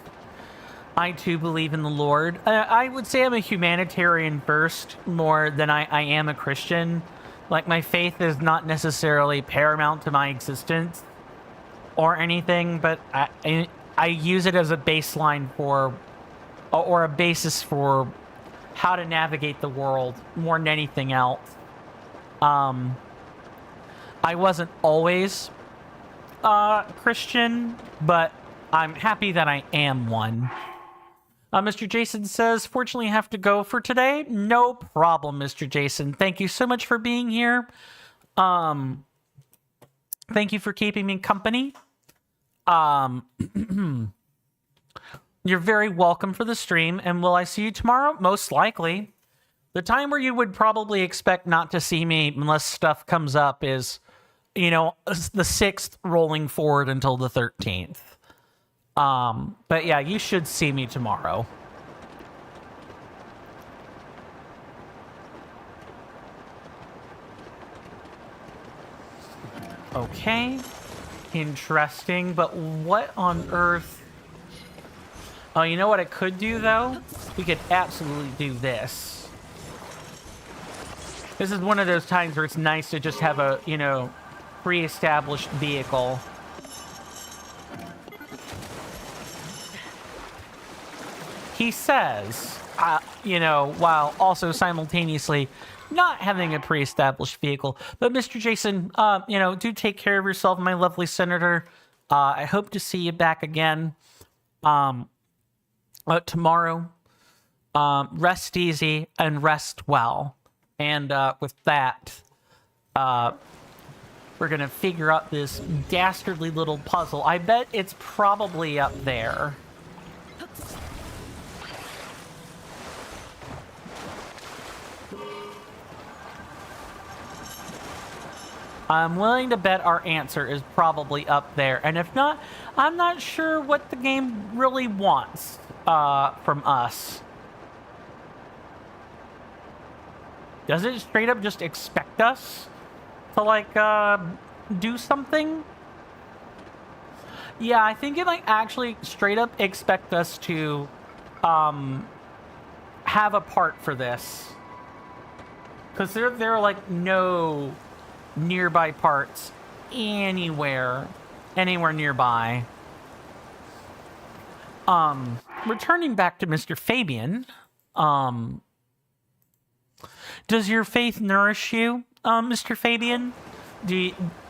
I too believe in the Lord. I would say I'm a humanitarian first more than I am a Christian. Like, my faith is not necessarily paramount to my existence or anything, but I use it as a baseline for, or a basis for how to navigate the world more than anything else. I wasn't always Christian, but I'm happy that I am one. Mr. Jason says, fortunately I have to go for today. No problem, Mr. Jason. Thank you so much for being here. Thank you for keeping me company. You're very welcome for the stream. And will I see you tomorrow? Most likely. The time where you would probably expect not to see me unless stuff comes up is, you know, the 6th rolling forward until the 13th. But yeah, you should see me tomorrow. Okay. Interesting, but what on earth? Oh, you know what I could do, though? We could absolutely do this. This is one of those times where it's nice to just have a, you know, pre-established vehicle. He says, you know, while also simultaneously not having a pre-established vehicle. But Mr. Jason, you know, do take care of yourself, my lovely senator. I hope to see you back again tomorrow. Rest easy and rest well. And with that, we're going to figure out this dastardly little puzzle. I bet it's probably up there. I'm willing to bet our answer is probably up there. And if not, I'm not sure what the game really wants from us. Does it straight up just expect us to, like, do something? Yeah, I think it might actually straight up expect us to have a part for this. Because there are, like, no nearby parts anywhere nearby. Returning back to Mr. Fabian, does your faith nourish you, Mr. Fabian?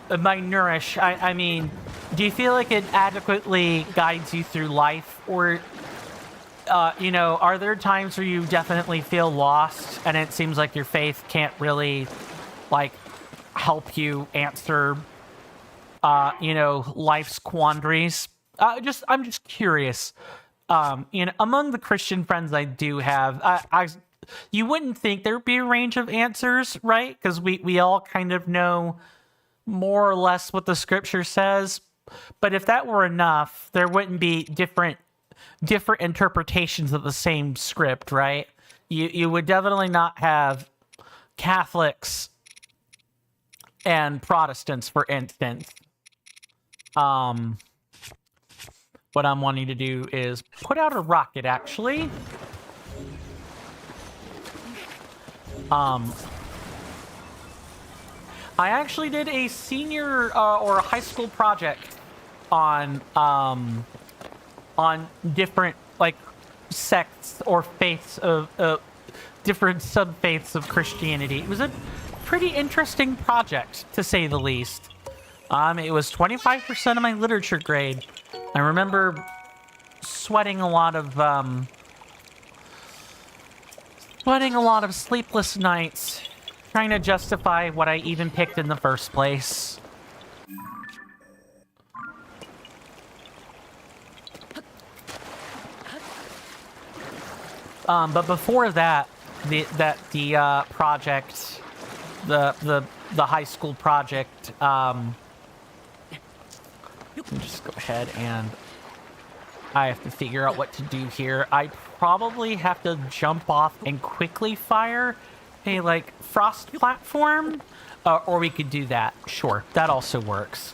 By nourish, I mean, do you feel like it adequately guides you through life? Or, you know, are there times where you definitely feel lost and it seems like your faith can't really, like, help you answer, you know, life's quandaries? I'm just curious. You know, among the Christian friends I do have, you wouldn't think there'd be a range of answers, right? Because we all kind of know more or less what the scripture says. But if that were enough, there wouldn't be different interpretations of the same script, right? You would definitely not have Catholics and Protestants, for instance. What I'm wanting to do is put out a rocket, actually. I actually did a senior or a high school project on different, like, sects or faiths of different sub-faiths of Christianity. It was a pretty interesting project, to say the least. It was 25% of my literature grade. I remember sweating a lot of sleepless nights trying to justify what I even picked in the first place. But before that, the project, the high school project, let me just go ahead and I have to figure out what to do here. I probably have to jump off and quickly fire a, like, frost platform, or we could do that. Sure, that also works.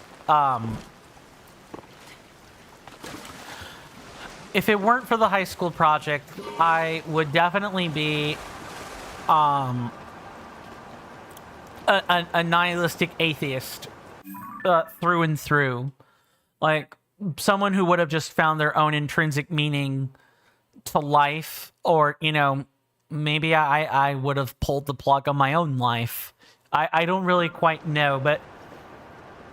If it weren't for the high school project, I would definitely be a nihilistic atheist through and through. Like, someone who would have just found their own intrinsic meaning to life, or, you know, maybe I would have pulled the plug on my own life. I don't really quite know, but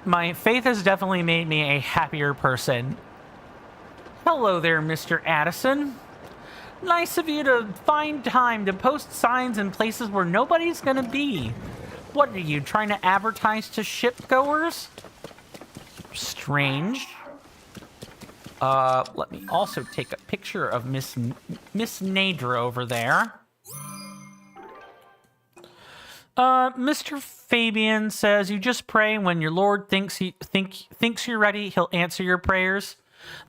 my faith has definitely made me a happier person. Hello there, Mr. Addison. Nice of you to find time to post signs in places where nobody's gonna be. What are you, trying to advertise to shipgoers? Strange. Let me also take a picture of Miss Nadra over there. Mr. Fabian says, you just pray when your Lord thinks you're ready, he'll answer your prayers.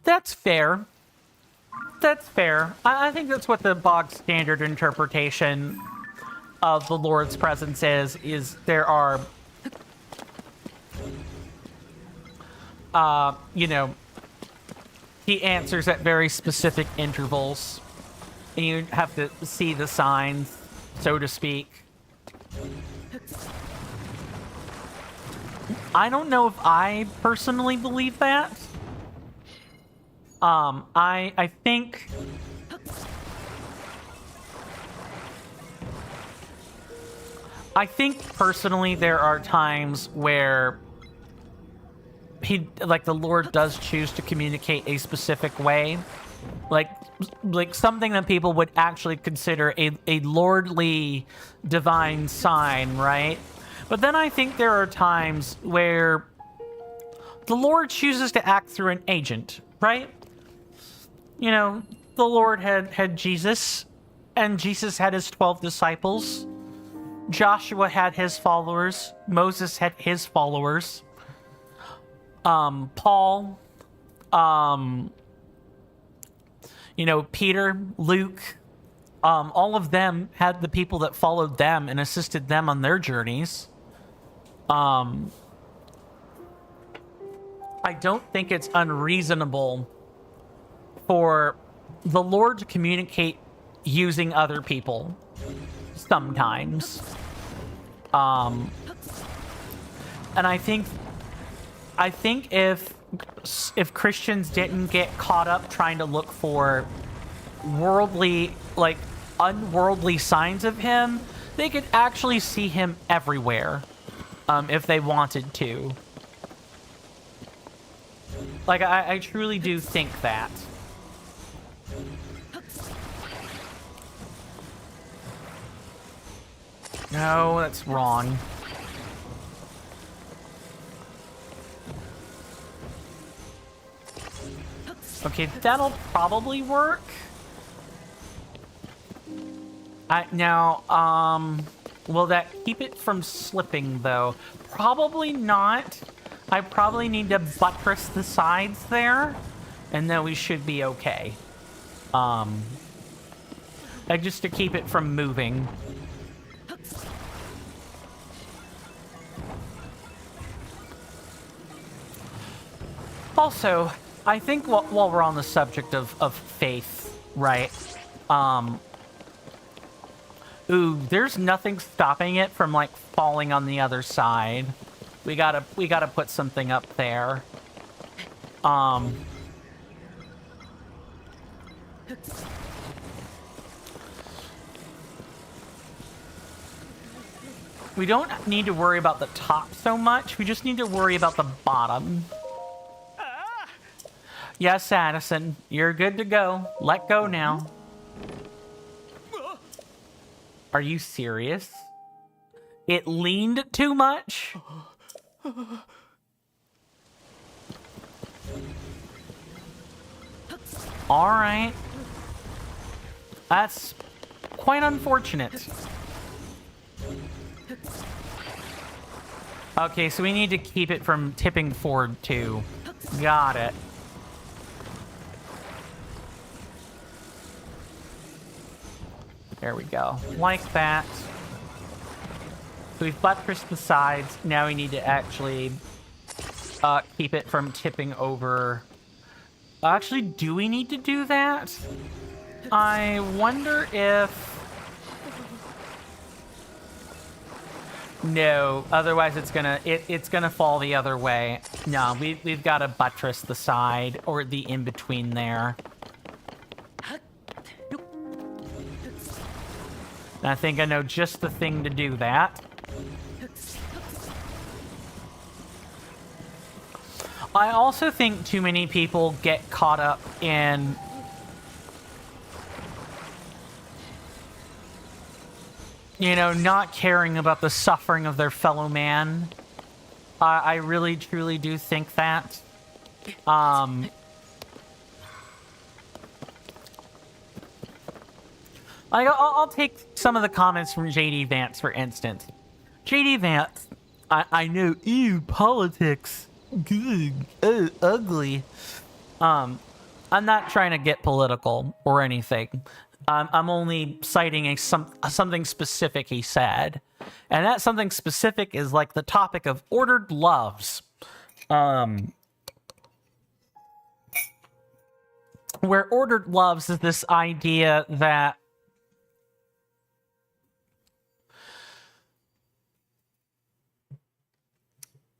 That's fair. That's fair. I think that's what the bog standard interpretation of the Lord's presence is there are, you know, he answers at very specific intervals, and you have to see the signs, so to speak. I don't know if I personally believe that. I think I think personally there are times where the Lord does choose to communicate a specific way, like something that people would actually consider a lordly divine sign, right? But then I think there are times where the Lord chooses to act through an agent, right? You know, the Lord had Jesus, and Jesus had his 12 disciples. Joshua had his followers. Moses had his followers. Paul, Peter, Luke, all of them had the people that followed them and assisted them on their journeys. I don't think it's unreasonable for the Lord to communicate using other people sometimes. And I think if Christians didn't get caught up trying to look for unworldly signs of him, they could actually see him everywhere, if they wanted to. Like, I truly do think that. No, that's wrong. Okay, that'll probably work. Will that keep it from slipping, though? Probably not. I probably need to buttress the sides there, and then we should be okay. Just to keep it from moving. Also, I think while we're on the subject of faith, right? There's nothing stopping it from falling on the other side. We gotta put something up there. We don't need to worry about the top so much. We just need to worry about the bottom. Yes, Addison, you're good to go. Let go now. Are you serious? It leaned too much? Alright. That's quite unfortunate. Okay, so we need to keep it from tipping forward too. Got it. There we go. Like that. So we've buttressed the sides. Now we need to actually keep it from tipping over. Actually, do we need to do that? I wonder if... No, otherwise it's gonna fall the other way. No, we've got to buttress the side or the in-between there. And I think I know just the thing to do that. I also think too many people get caught up in not caring about the suffering of their fellow man. I really, truly do think that. I'll take some of the comments from JD Vance, for instance. JD Vance, I know, ew, politics, good, ugly. I'm not trying to get political or anything. I'm only citing something specific he said. And that something specific is the topic of ordered loves. Where ordered loves is this idea that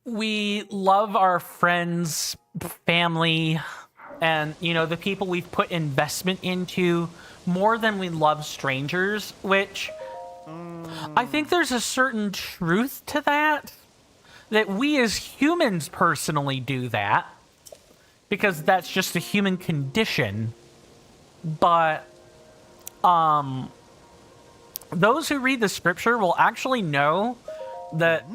we love our friends, family, and, the people we've put investment into more than we love strangers, which I think there's a certain truth to that we as humans personally do that, because that's just a human condition. But those who read the scripture will actually know that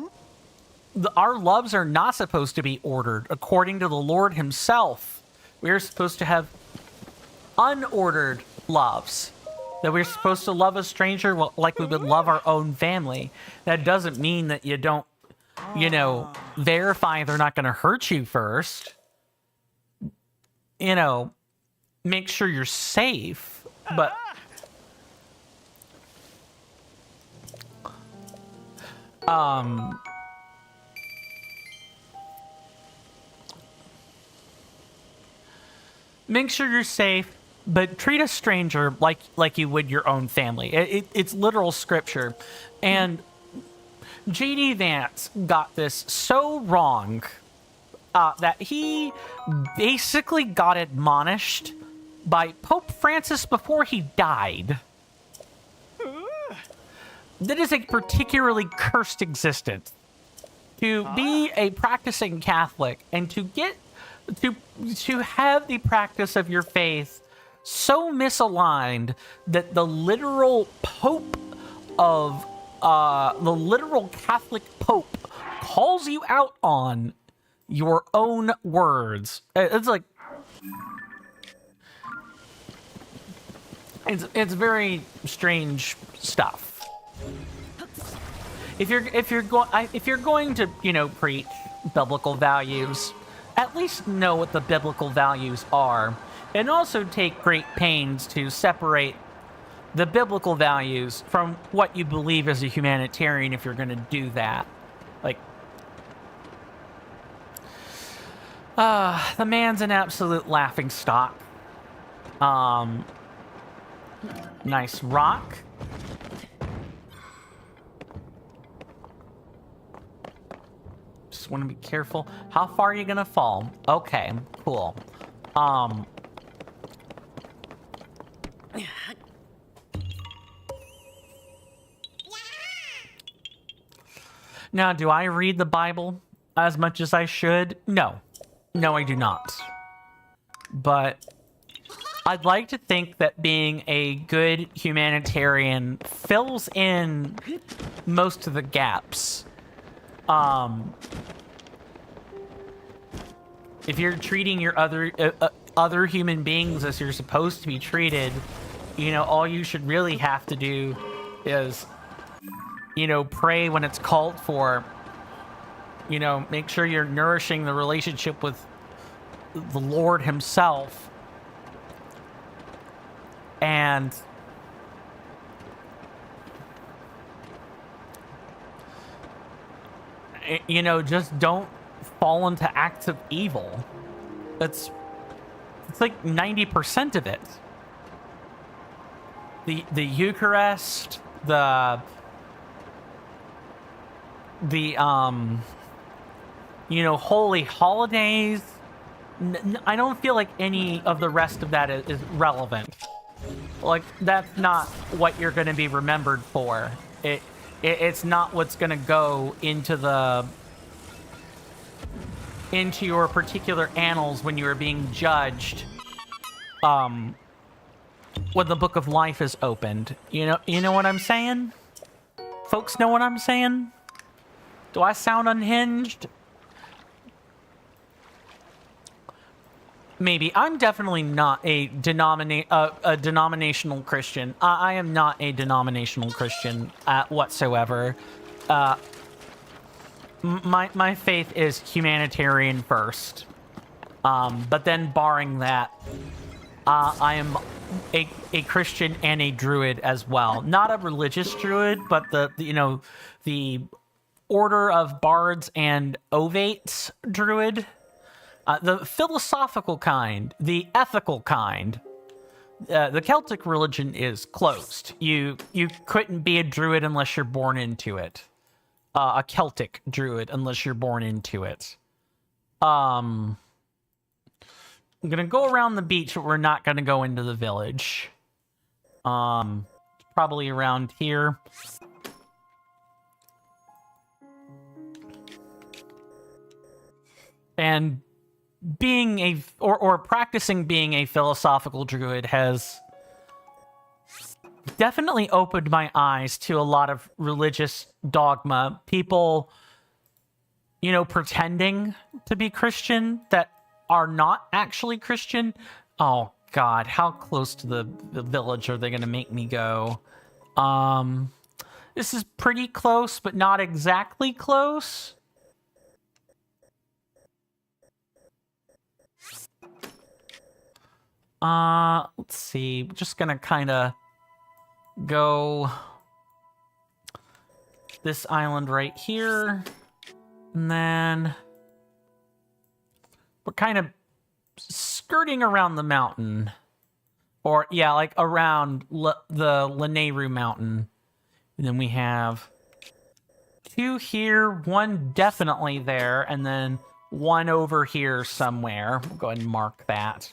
our loves are not supposed to be ordered according to the Lord himself. We are supposed to have unordered loves. That we're supposed to love a stranger like we would love our own family. That doesn't mean that you don't, verify they're not going to hurt you first. Make sure you're safe. But make sure you're safe, but treat a stranger like you would your own family. It's literal scripture. And J.D. Vance got this so wrong that he basically got admonished by Pope Francis before he died. That is a particularly cursed existence. To be a practicing Catholic and to get to have the practice of your faith so misaligned that the literal Pope of the literal Catholic Pope calls you out on your own words. It's like it's very strange stuff. If you're going to preach biblical values, at least know what the biblical values are, and also take great pains to separate the biblical values from what you believe as a humanitarian if you're going to do that. Like, the man's an absolute laughingstock. Nice rock. Just want to be careful. How far are you going to fall? Okay, cool. Now, do I read the Bible as much as I should? No. No, I do not. But I'd like to think that being a good humanitarian fills in most of the gaps. If you're treating your other human beings as you're supposed to be treated, all you should really have to do is pray when it's called for. Make sure you're nourishing the relationship with the Lord himself. And just don't fall into acts of evil. It's like 90% of it. The Eucharist, the holy holidays. I don't feel like any of the rest of that is relevant. Like, that's not what you're going to be remembered for. It's not what's going to go into your particular annals when you are being judged. When the book of life is opened. You know what I'm saying? Folks know what I'm saying? Do I sound unhinged? Maybe. I'm definitely not a denominational Christian. I am not a denominational Christian whatsoever. My faith is humanitarian first. But then barring that, I am a Christian and a druid as well. Not a religious druid, but the Order of Bards and Ovates druid. The philosophical kind, the ethical kind. The Celtic religion is closed. You couldn't be a druid unless you're born into it. A Celtic druid unless you're born into it. I'm gonna go around the beach, but we're not gonna go into the village. Probably around here. And being or practicing being a philosophical druid has definitely opened my eyes to a lot of religious dogma. People, pretending to be Christian that are not actually Christian. Oh God, how close to the village are they going to make me go? This is pretty close, but not exactly close. Let's see. Just gonna kind of go this island right here. And then we're kind of skirting around the mountain. Or, yeah, like around the Lanayru mountain. And then we have 2 here, 1 definitely there, and then 1 over here somewhere. We'll go ahead and mark that.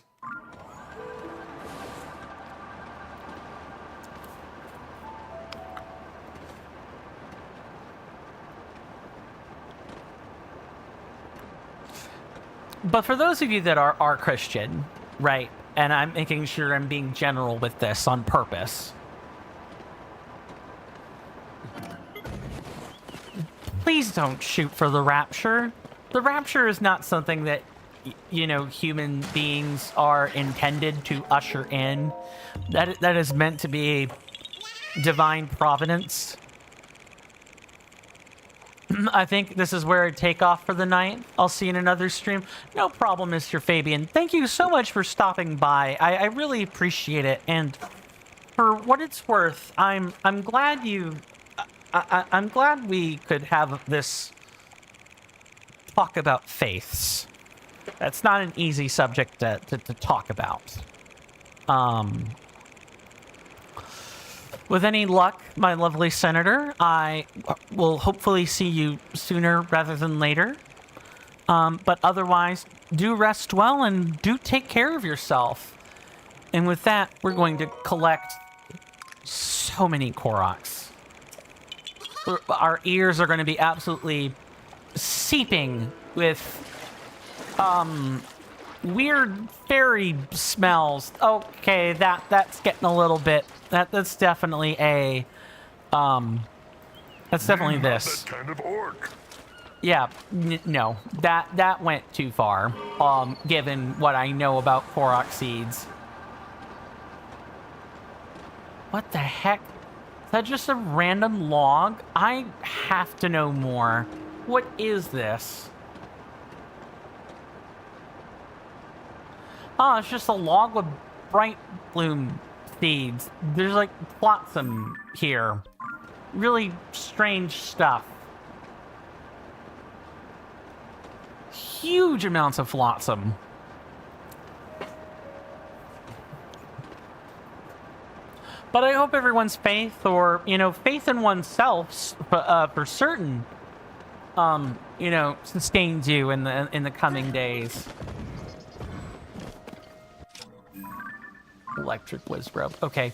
But for those of you that are Christian, right, and I'm making sure I'm being general with this on purpose, please don't shoot for the rapture. The rapture is not something that, human beings are intended to usher in. That is meant to be divine providence. I think this is where I take off for the night. I'll see you in another stream. No problem, Mr. Fabian. Thank you so much for stopping by. I really appreciate it. And for what it's worth, I'm glad I'm glad we could have this talk about faiths. That's not an easy subject to talk about. With any luck, my lovely senator, I will hopefully see you sooner rather than later. But otherwise, do rest well and do take care of yourself. And with that, we're going to collect so many Koroks. Our ears are going to be absolutely seeping with weird fairy smells. Okay, that's getting a little bit. That's definitely a that's definitely this. That kind of orc. Yeah, no, that went too far. Given what I know about Korok seeds. What the heck? Is that just a random log? I have to know more. What is this? Oh, it's just a log with bright bloom seeds. There's like flotsam here. Really strange stuff. Huge amounts of flotsam. But I hope everyone's faith, or, faith in oneself, for certain, sustains you in the coming days. Electric whiz rope. Okay.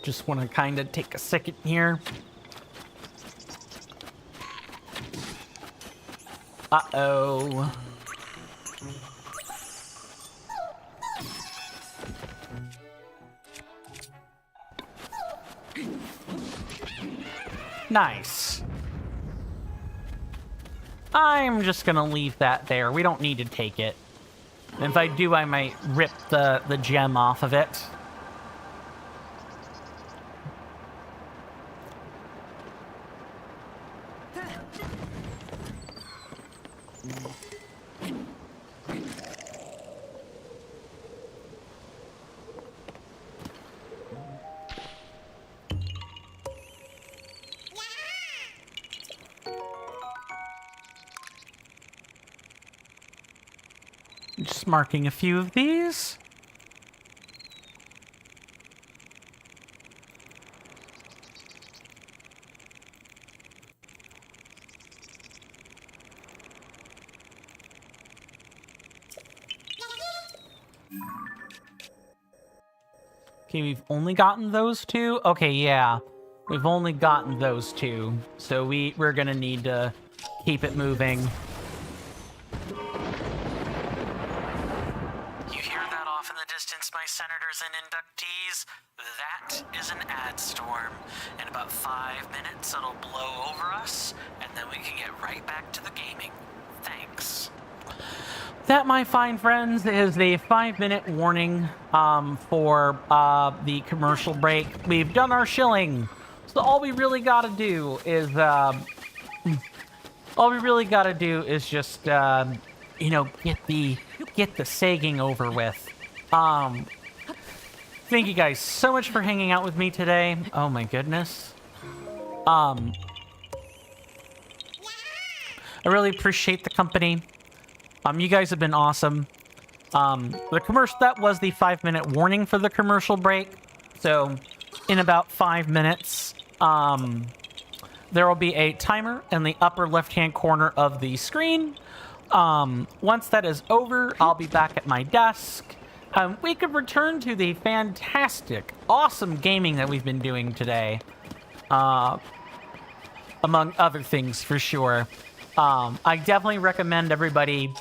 Just want to kind of take a second here. Uh-oh. Nice. I'm just gonna leave that there. We don't need to take it. If I do, I might rip the gem off of it. Just marking a few of these. Okay, we've only gotten those two? Okay, yeah. We've only gotten those two. So we're gonna need to keep it moving. You hear that off in the distance, my senators and inductees? That is an ad storm. In about 5 minutes, it'll blow over us, and then we can get right back to the gaming. Thanks. That, my fine friends, is the 5-minute warning for the commercial break. We've done our shilling, so all we really gotta do is just you know, get the sagging over with. Thank you guys so much for hanging out with me today. Oh my goodness. I really appreciate the company. You guys have been awesome. The commercial, that was the 5-minute warning for the commercial break. So in about 5 minutes, there will be a timer in the upper left-hand corner of the screen. Once that is over, I'll be back at my desk. We could return to the fantastic, awesome gaming that we've been doing today. Among other things, for sure. I definitely recommend everybody,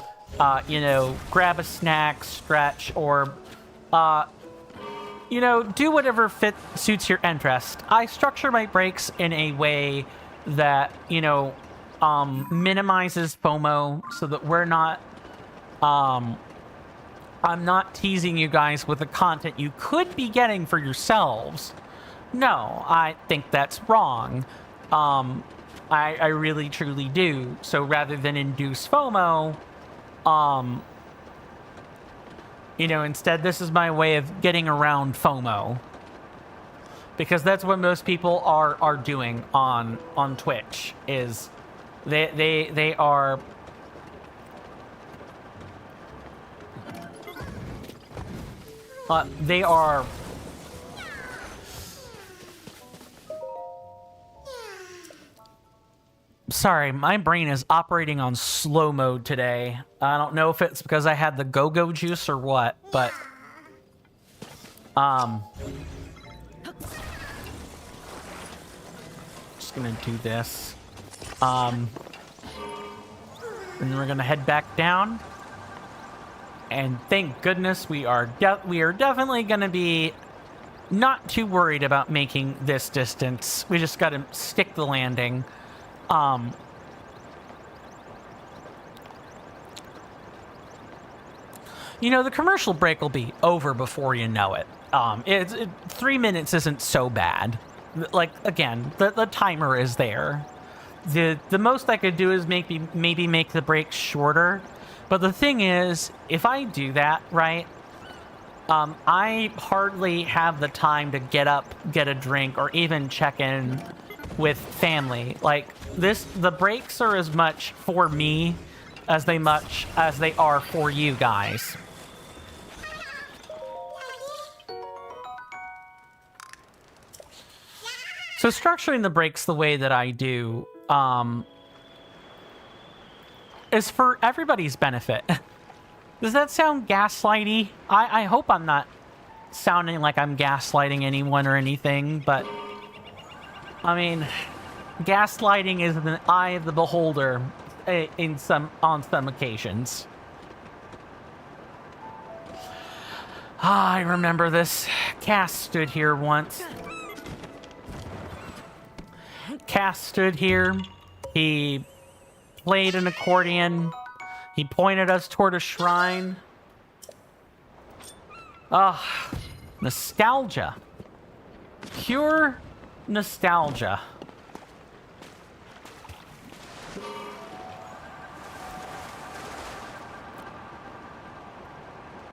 you know, grab a snack, stretch, or, you know, do whatever suits your interest. I structure my breaks in a way that, you know, minimizes FOMO so that we're not, I'm not teasing you guys with the content you could be getting for yourselves. No, I think that's wrong. I really truly do. So rather than induce FOMO, you know, instead this is my way of getting around FOMO. Because that's what most people are doing on Twitch, is they are sorry, my brain is operating on slow mode today. I don't know if it's because I had the go-go juice or what, but just gonna do this. And then we're gonna head back down. And thank goodness we are definitely gonna be not too worried about making this distance. We just gotta stick the landing. You know, the commercial break will be over before you know it. 3 minutes isn't so bad. Like, again, the timer is there. The most I could do is maybe make the break shorter. But the thing is, if I do that, right, I hardly have the time to get up, get a drink, or even check in with family. Like, the breaks are as much for me as they are for you guys. So structuring the breaks the way that I do, is for everybody's benefit. Does that sound gaslighty? I hope I'm not sounding like I'm gaslighting anyone or anything, but I mean, gaslighting is in the eye of the beholder on some occasions. I remember this. Cass stood here once. Cass stood here. He played an accordion. He pointed us toward a shrine. Ah, nostalgia. Pure nostalgia.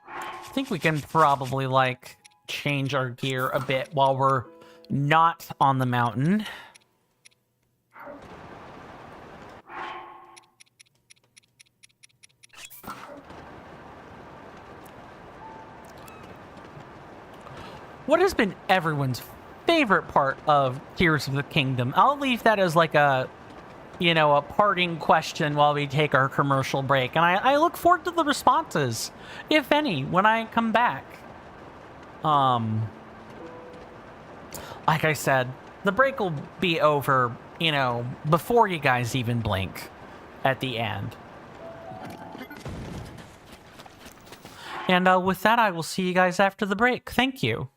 I think we can probably, like, change our gear a bit while we're not on the mountain. What has been everyone's favorite part of Tears of the Kingdom? I'll leave that as like a, you know, a parting question while we take our commercial break. And I look forward to the responses, if any, when I come back. like I said, the break will be over, you know, before you guys even blink at the end. And with that, I will see you guys after the break. Thank you.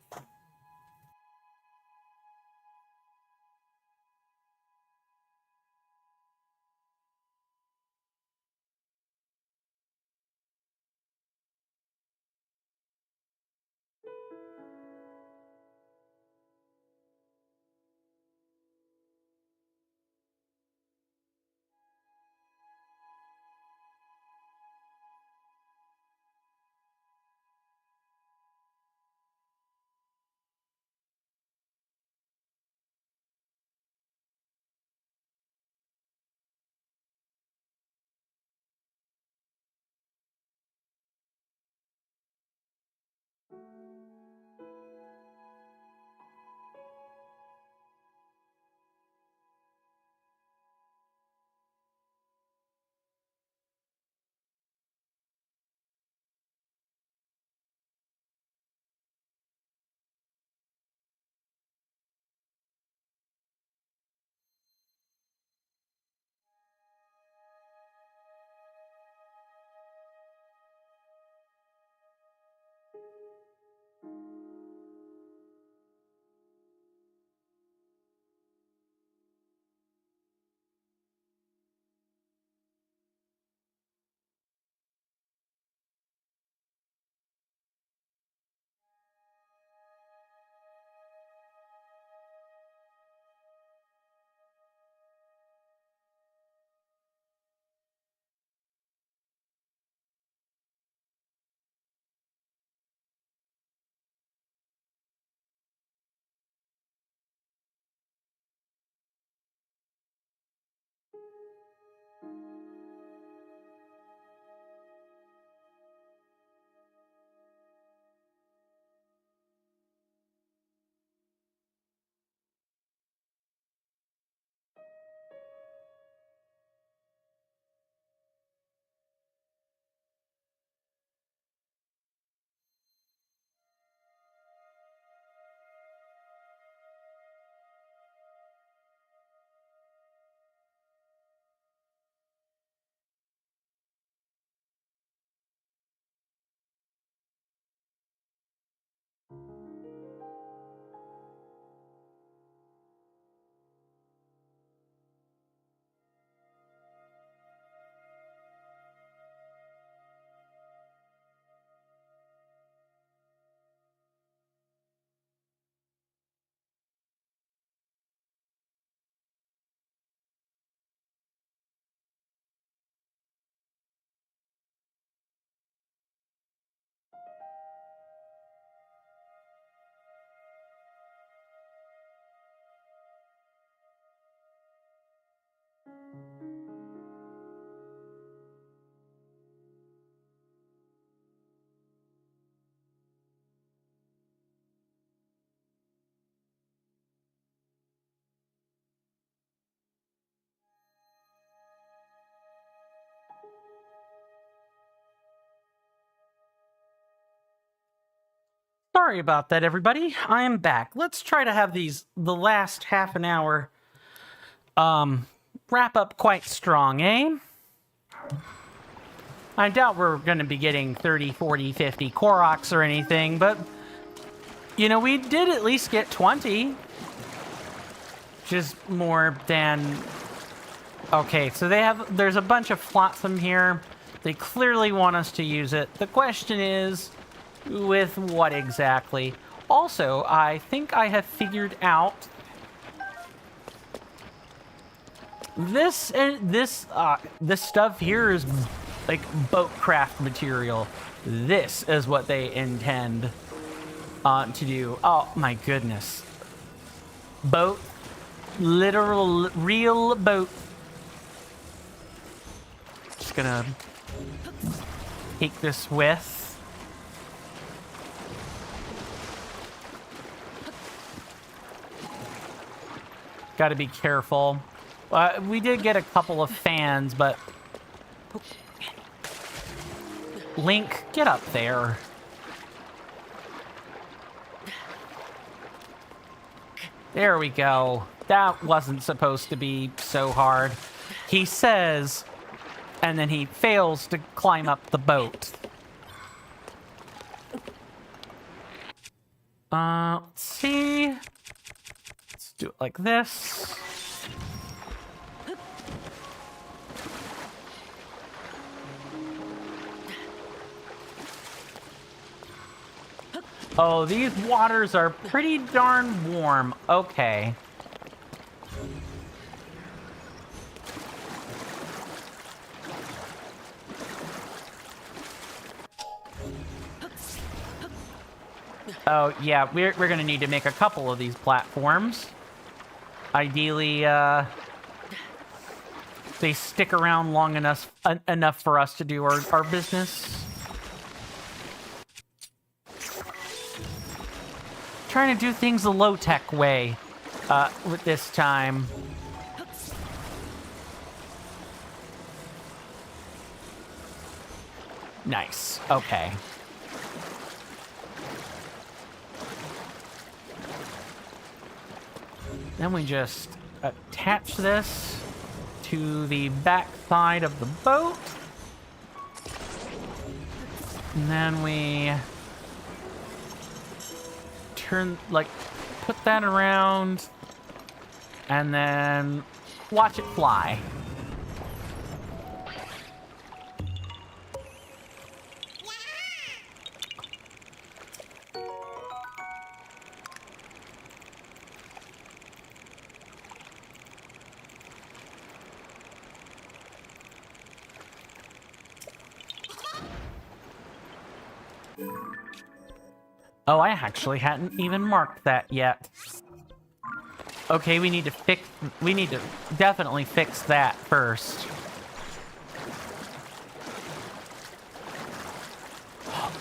Sorry about that, everybody. I am back. Let's try to have the last half an hour wrap up quite strong, eh? I doubt we're going to be getting 30, 40, 50 Koroks or anything, but, you know, we did at least get 20. Which is more than... Okay, so there's a bunch of flotsam here. They clearly want us to use it. The question is, with what exactly? Also, I think I have figured out this stuff here is like boat craft material. This is what they intend to do. Oh my goodness. Boat. Literal, real boat. Just gonna take this with. Gotta be careful. We did get a couple of fans, but... Link, get up there. There we go. That wasn't supposed to be so hard. He says, and then he fails to climb up the boat. Let's see. Let's do it like this. Oh, these waters are pretty darn warm. Okay. Oh, yeah, we're gonna need to make a couple of these platforms. Ideally, they stick around long enough for us to do our business. Trying to do things the low-tech way with this time. Nice. Okay. Then we just attach this to the back side of the boat. And then we put that around and then watch it fly. Oh, I actually hadn't even marked that yet. Okay, we need to definitely fix that first.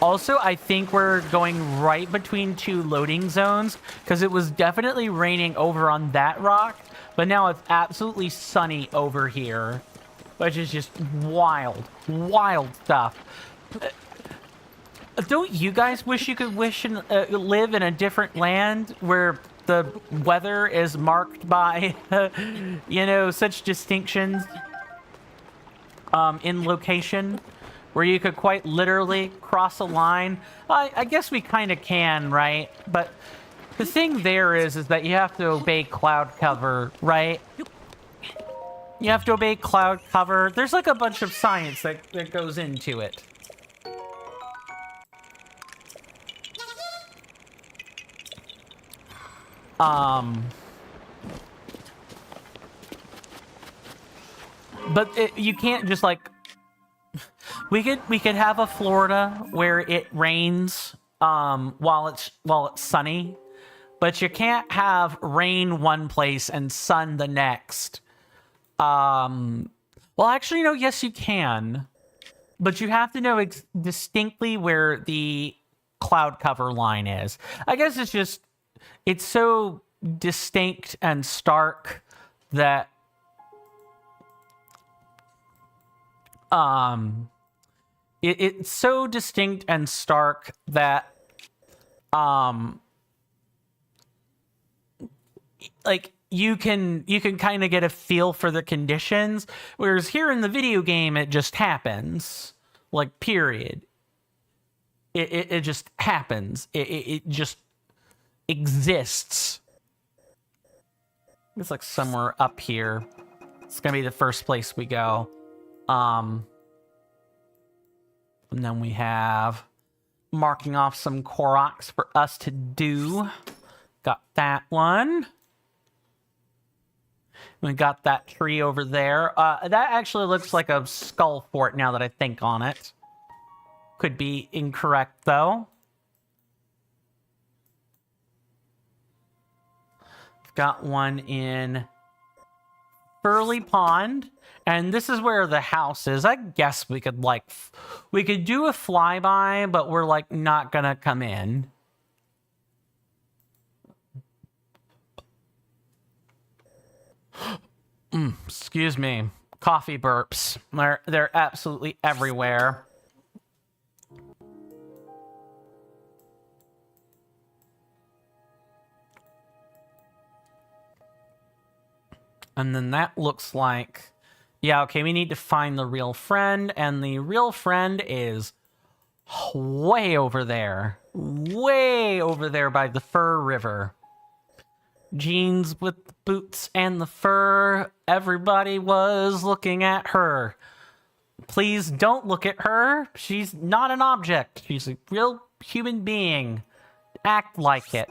Also, I think we're going right between two loading zones because it was definitely raining over on that rock, but now it's absolutely sunny over here, which is just wild, wild stuff. Don't you guys wish you could live in a different land where the weather is marked by, you know, such distinctions in location, where you could quite literally cross a line? I guess we kind of can, right? But the thing there is that you have to obey cloud cover, right? You have to obey cloud cover. There's like a bunch of science that goes into it. But you can't just like we could have a Florida where it rains while it's sunny, but you can't have rain one place and sun the next. Well, actually, no, yes you can, but you have to know distinctly where the cloud cover line is. I guess it's so distinct and stark that it's so distinct and stark that like you can kind of get a feel for the conditions, whereas here in the video game it just happens, like, period. It just happens. It just exists. It's like somewhere up here. It's gonna be the first place we go. And then we have marking off some Koroks for us to do. Got that one. We got that tree over there. That actually looks like a skull fort now that I think on it. Could be incorrect, though. Got one in Furley Pond, and this is where the house is. I guess we could do a flyby, but we're like not gonna come in. Excuse me. Coffee burps. They're absolutely everywhere. And then that looks like... Yeah, okay, we need to find the real friend, and the real friend is way over there. Way over there by the Fur River. Jeans with the boots and the fur. Everybody was looking at her. Please don't look at her. She's not an object. She's a real human being. Act like it.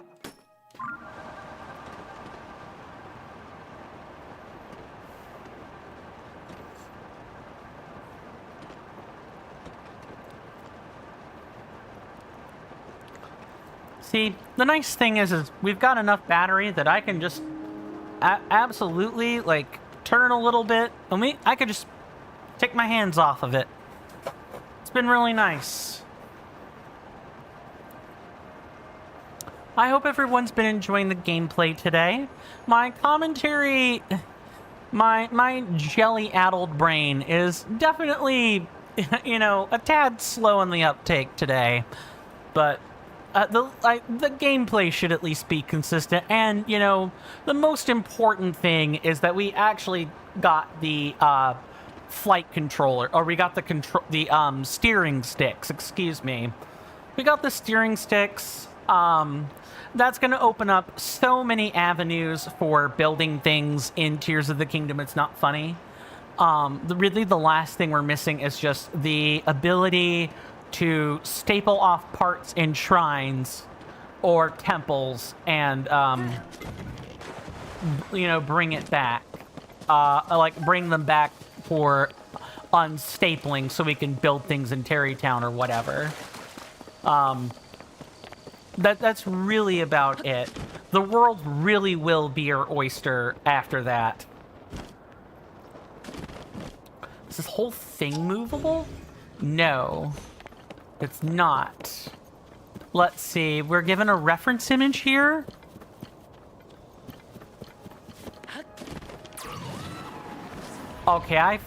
See, the nice thing is we've got enough battery that I can just absolutely, like, turn a little bit, and I could just take my hands off of it. It's been really nice. I hope everyone's been enjoying the gameplay today. My commentary, my jelly-addled brain is definitely, you know, a tad slow on the uptake today, but... the gameplay should at least be consistent, and, you know, the most important thing is that we actually got the flight controller, or we got the steering sticks, excuse me. We got the steering sticks. That's going to open up so many avenues for building things in Tears of the Kingdom. It's not funny. Really, the last thing we're missing is just the ability to staple off parts in shrines or temples and, you know, bring it back. Like, bring them back for unstapling so we can build things in Terrytown or whatever. That's really about it. The world really will be our oyster after that. Is this whole thing movable? No. It's not. Let's see. We're given a reference image here. Okay,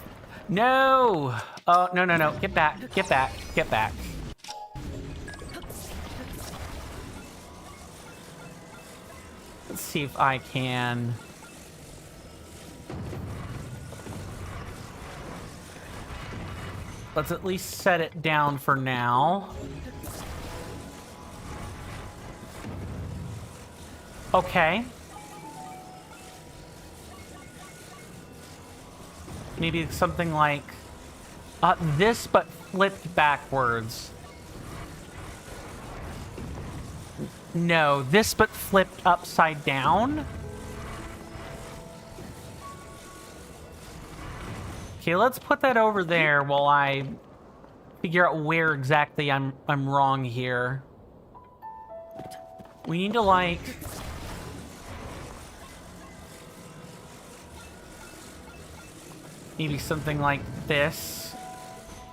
No! Oh, no. Get back. Get back. Get back. Let's see if I can... Let's at least set it down for now. Okay. Maybe something like this, but flipped backwards. No, this but flipped upside down. Okay, let's put that over there while I figure out where exactly I'm wrong here. We need to, like... maybe something like this.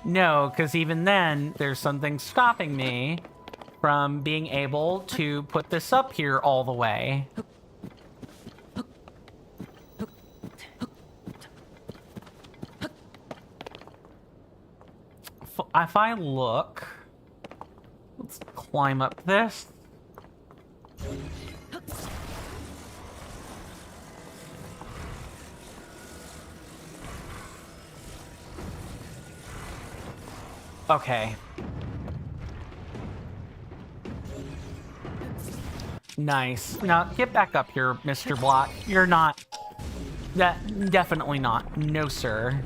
No, because even then, there's something stopping me from being able to put this up here all the way. If I look, let's climb up this. Okay. Nice. Now, get back up here, Mr. Block. You're not... definitely not. No, sir.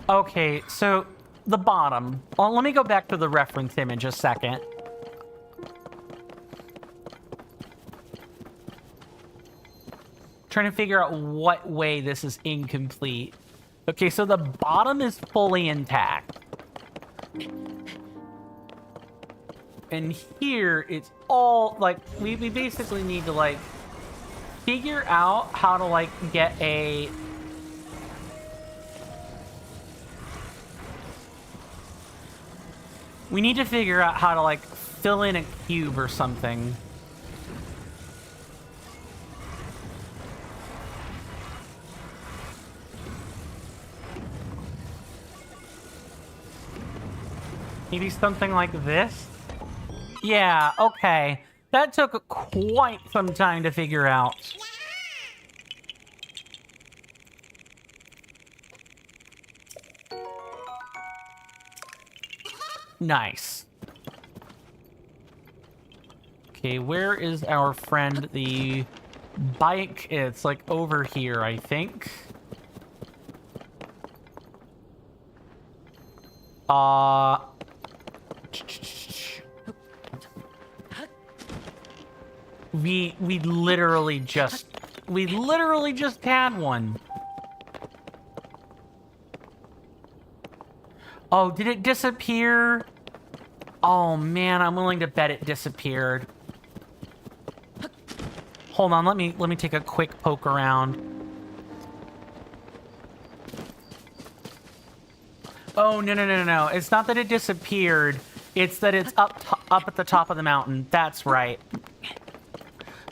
Okay, so the bottom. Well, let me go back to the reference image a second. Trying to figure out what way this is incomplete. Okay, so the bottom is fully intact. And here, it's all, like, we basically need to, like, figure out how to, like, get a... we need to figure out how to, like, fill in a cube or something. Maybe something like this? Yeah, okay. That took quite some time to figure out. Nice. Okay, where is our friend? The bike? It's like over here, I think. We literally just had one. Oh, did it disappear? Oh man, I'm willing to bet it disappeared. Hold on, let me take a quick poke around. Oh, no. It's not that it disappeared. It's that it's up at the top of the mountain. That's right.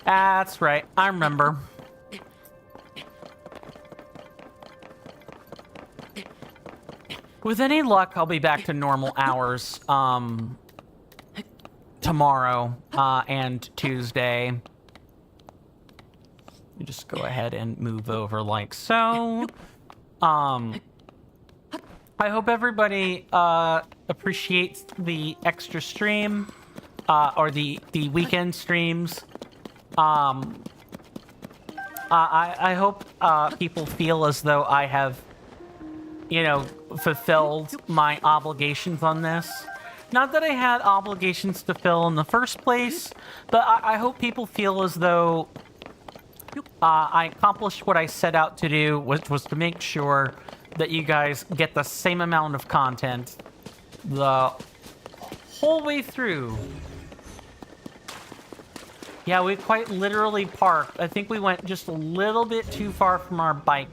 That's right. I remember. With any luck, I'll be back to normal hours tomorrow and Tuesday. You just go ahead and move over like so. I hope everybody appreciates the extra stream or the weekend streams. I hope people feel as though I have, you know, fulfilled my obligations on this. Not that I had obligations to fill in the first place, but I hope people feel as though I accomplished what I set out to do, which was to make sure that you guys get the same amount of content the whole way through. Yeah, we quite literally parked. I think we went just a little bit too far from our bike,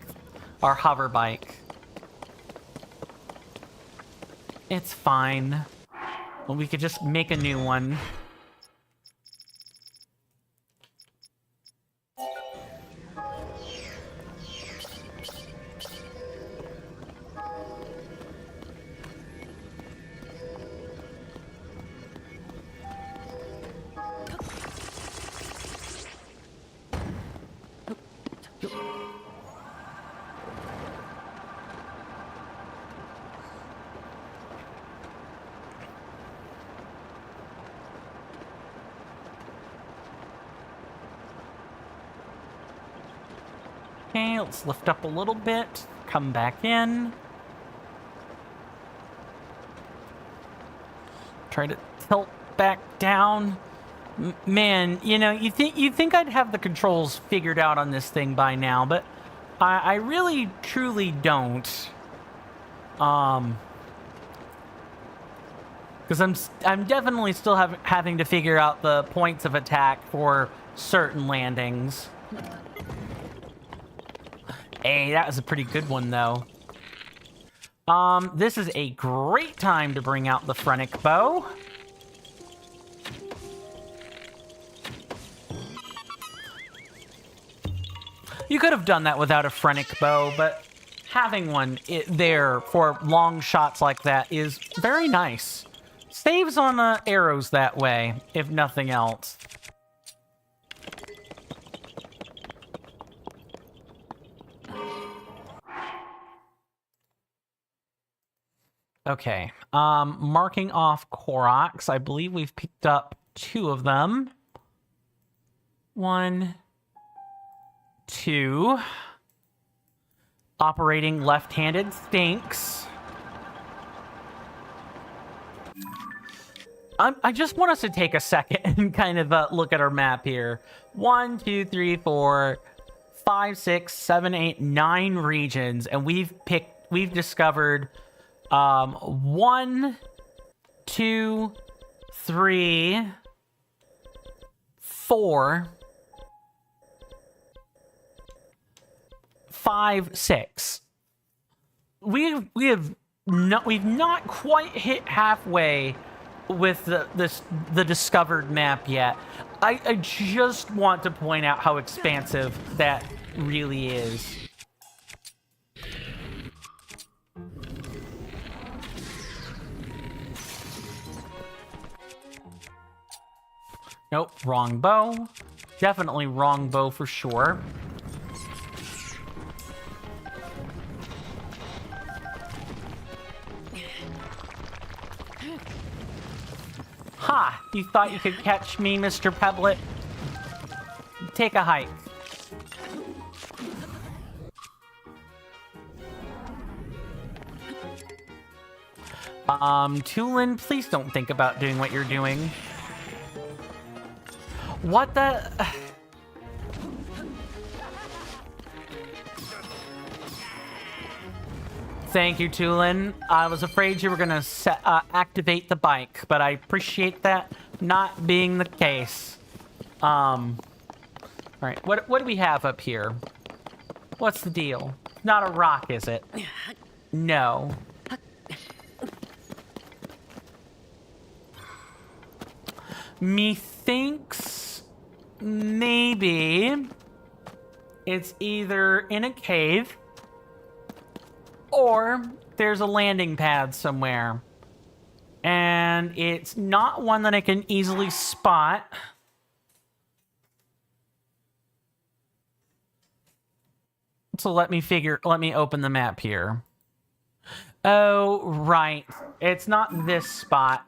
our hover bike. It's fine. Well, we could just make a new one. Okay, let's lift up a little bit, come back in. Try to tilt back down. Man, you know, you think I'd have the controls figured out on this thing by now, but I really truly don't. Because I'm definitely still having to figure out the points of attack for certain landings. Hey, that was a pretty good one, though. This is a great time to bring out the Phrenic bow. You could have done that without a Phrenic bow, but having one there for long shots like that is very nice. Saves on arrows that way, if nothing else. Okay, marking off Koroks. I believe we've picked up 2 of them. 1, 2. Operating left-handed stinks. I just want us to take a second and kind of look at our map here. 1, 2, 3, 4, 5, 6, 7, 8, 9 regions, and we've discovered 1, 2, 3, 4, 5, 6. We've not quite hit halfway with the discovered map yet. I just want to point out how expansive that really is. Nope, wrong bow. Definitely wrong bow for sure. Ha! You thought you could catch me, Mr. Pebblet? Take a hike. Tulin, please don't think about doing what you're doing. What the... Thank you, Tulin. I was afraid you were gonna activate the bike, but I appreciate that not being the case. Alright, what do we have up here? What's the deal? Not a rock, is it? No. Methinks maybe it's either in a cave or there's a landing pad somewhere. And it's not one that I can easily spot. So let me open the map here. Oh, right. It's not this spot.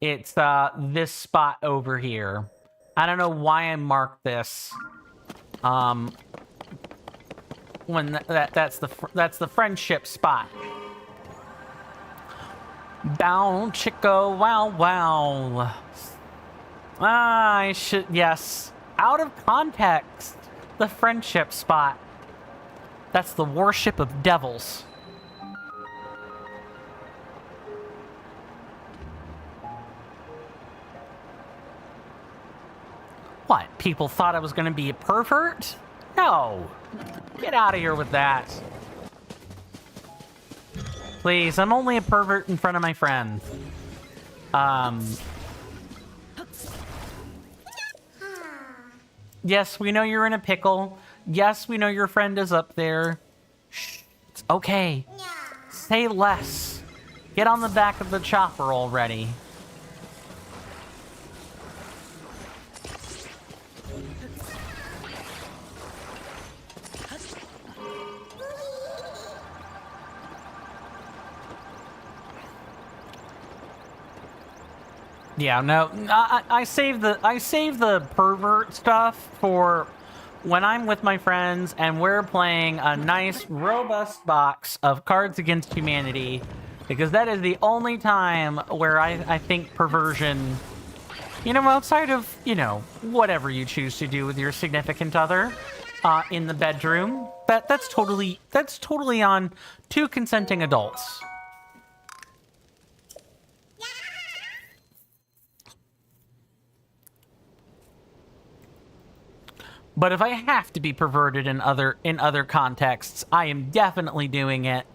It's this spot over here. I don't know why I marked this. When that's the friendship spot. Bow chico wow wow. Yes. Out of context. The friendship spot. That's the worship of devils. What? People thought I was going to be a pervert? No. Get out of here with that. Please, I'm only a pervert in front of my friends. Yes, we know you're in a pickle. Yes, we know your friend is up there. Shh, it's okay. Say less. Get on the back of the chopper already. Yeah, no, I save the pervert stuff for when I'm with my friends and we're playing a nice, robust box of Cards Against Humanity, because that is the only time where I think perversion, you know, outside of, you know, whatever you choose to do with your significant other in the bedroom, that's totally on two consenting adults. But if I have to be perverted in other contexts, I am definitely doing it.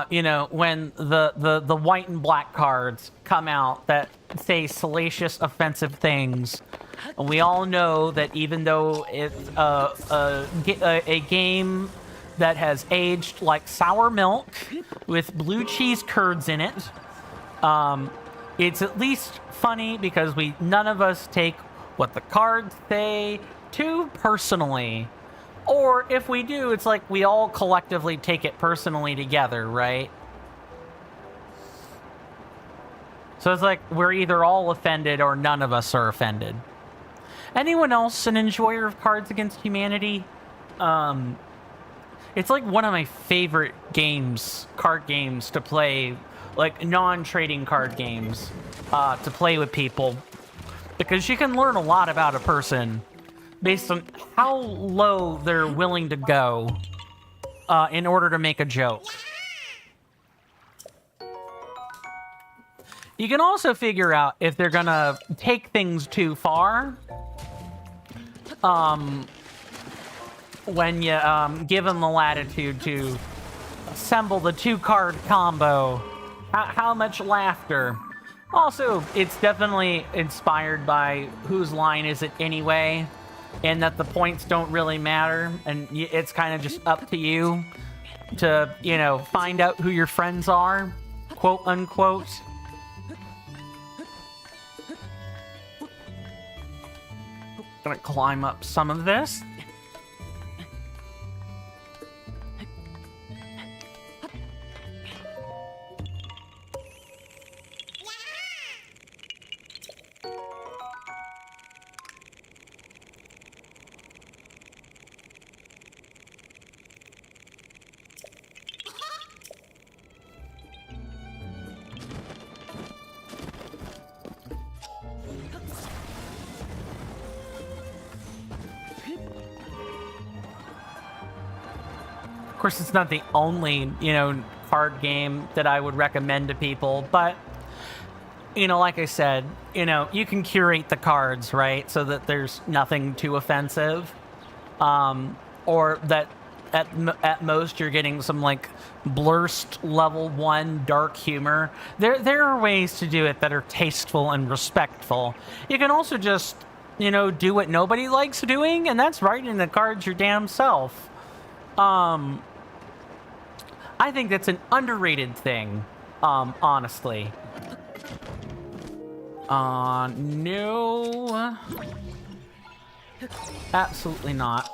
You know, when the white and black cards come out that say salacious, offensive things, and we all know that even though it's a game that has aged like sour milk with blue cheese curds in it, it's at least funny because none of us take what the cards say too personally, or if we do, it's like we all collectively take it personally together, right? So it's like we're either all offended or none of us are offended. Anyone else an enjoyer of Cards Against Humanity? It's like one of my favorite games, card games to play, like non-trading card games to play with people, because you can learn a lot about a person based on how low they're willing to go in order to make a joke. You can also figure out if they're gonna take things too far when you give them the latitude to assemble the two-card combo. How much laughter. Also, it's definitely inspired by whose line is it anyway, and that the points don't really matter, and it's kind of just up to you to, you know, find out who your friends are, quote unquote. Gonna climb up some of this. Of course, it's not the only, card game that I would recommend to people, but, like I said, you can curate the cards, right? So that there's nothing too offensive. Or that at most you're getting some, like, blurst level 1 dark humor. There are ways to do it that are tasteful and respectful. You can also just, do what nobody likes doing, and that's writing the cards your damn self. I think that's an underrated thing, honestly. No. Absolutely not.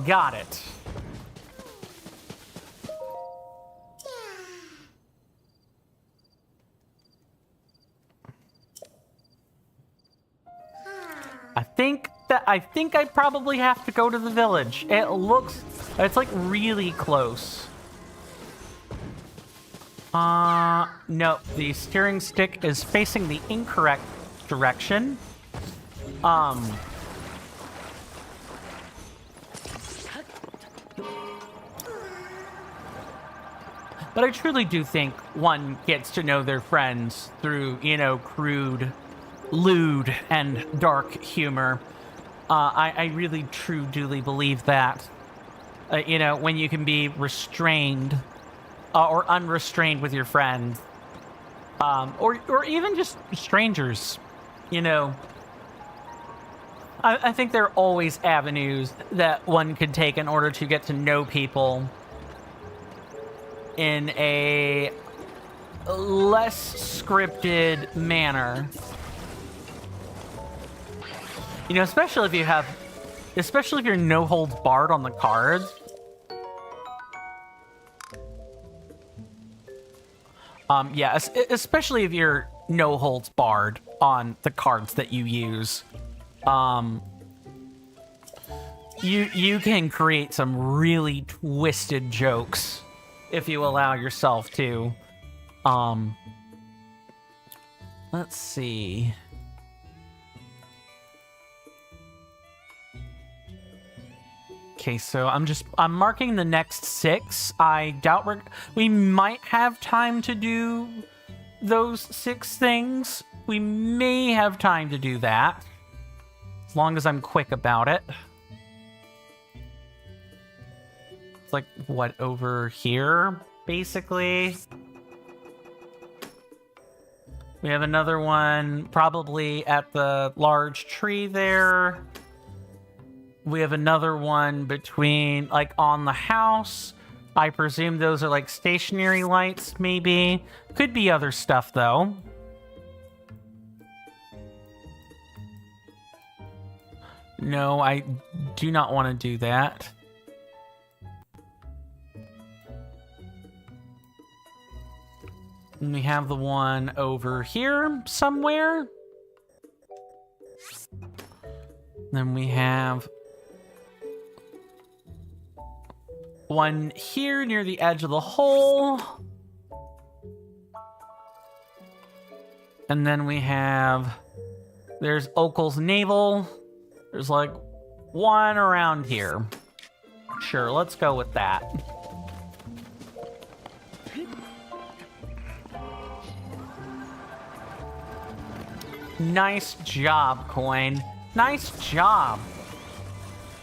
Got it. I think I probably have to go to the village. It's like really close. No, the steering stick is facing the incorrect direction. But I truly do think one gets to know their friends through, crude, lewd, and dark humor. I really, truly believe that. When you can be restrained or unrestrained with your friends, or even just strangers, I think there are always avenues that one could take in order to get to know people in a less scripted manner. Especially if you're no holds barred on the cards. Yeah, especially if you're no holds barred on the cards that you use. You can create some really twisted jokes if you allow yourself to. Let's see. Okay, so I'm marking the next 6. I doubt we might have time to do those 6 things. We may have time to do that, as long as I'm quick about it. It's like, what, over here, basically? We have another one probably at the large tree there. We have another one between, like, on the house. I presume those are, like, stationary lights, maybe. Could be other stuff, though. No, I do not want to do that. And we have the one over here somewhere. Then we have one here near the edge of the hole. And then we have... There's Okel's navel. There's like one around here. Sure, let's go with that. Nice job, Coin. Nice job.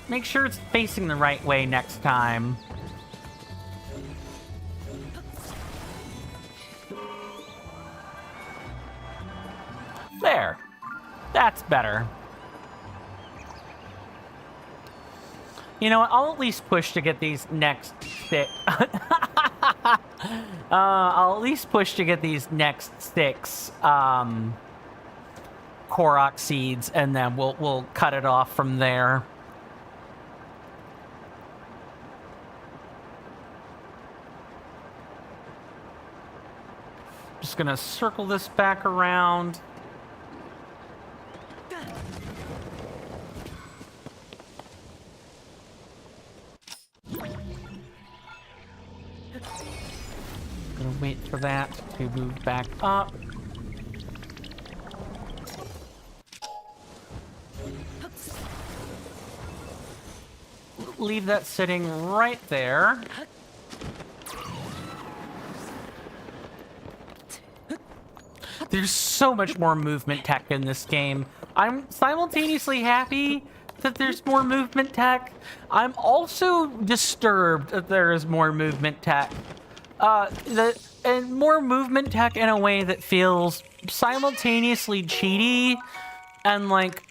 Make sure it's facing the right way next time. There. That's better. You know what? I'll at least push to get these next 6. I'll at least push to get these next 6 Korok seeds, and then we'll cut it off from there. Just gonna circle this back around. Gonna wait for that to move back up. Leave that sitting right there. There's so much more movement tech in this game. I'm simultaneously happy that there's more movement tech. I'm also disturbed that there is more movement tech. And more movement tech in a way that feels simultaneously cheaty and like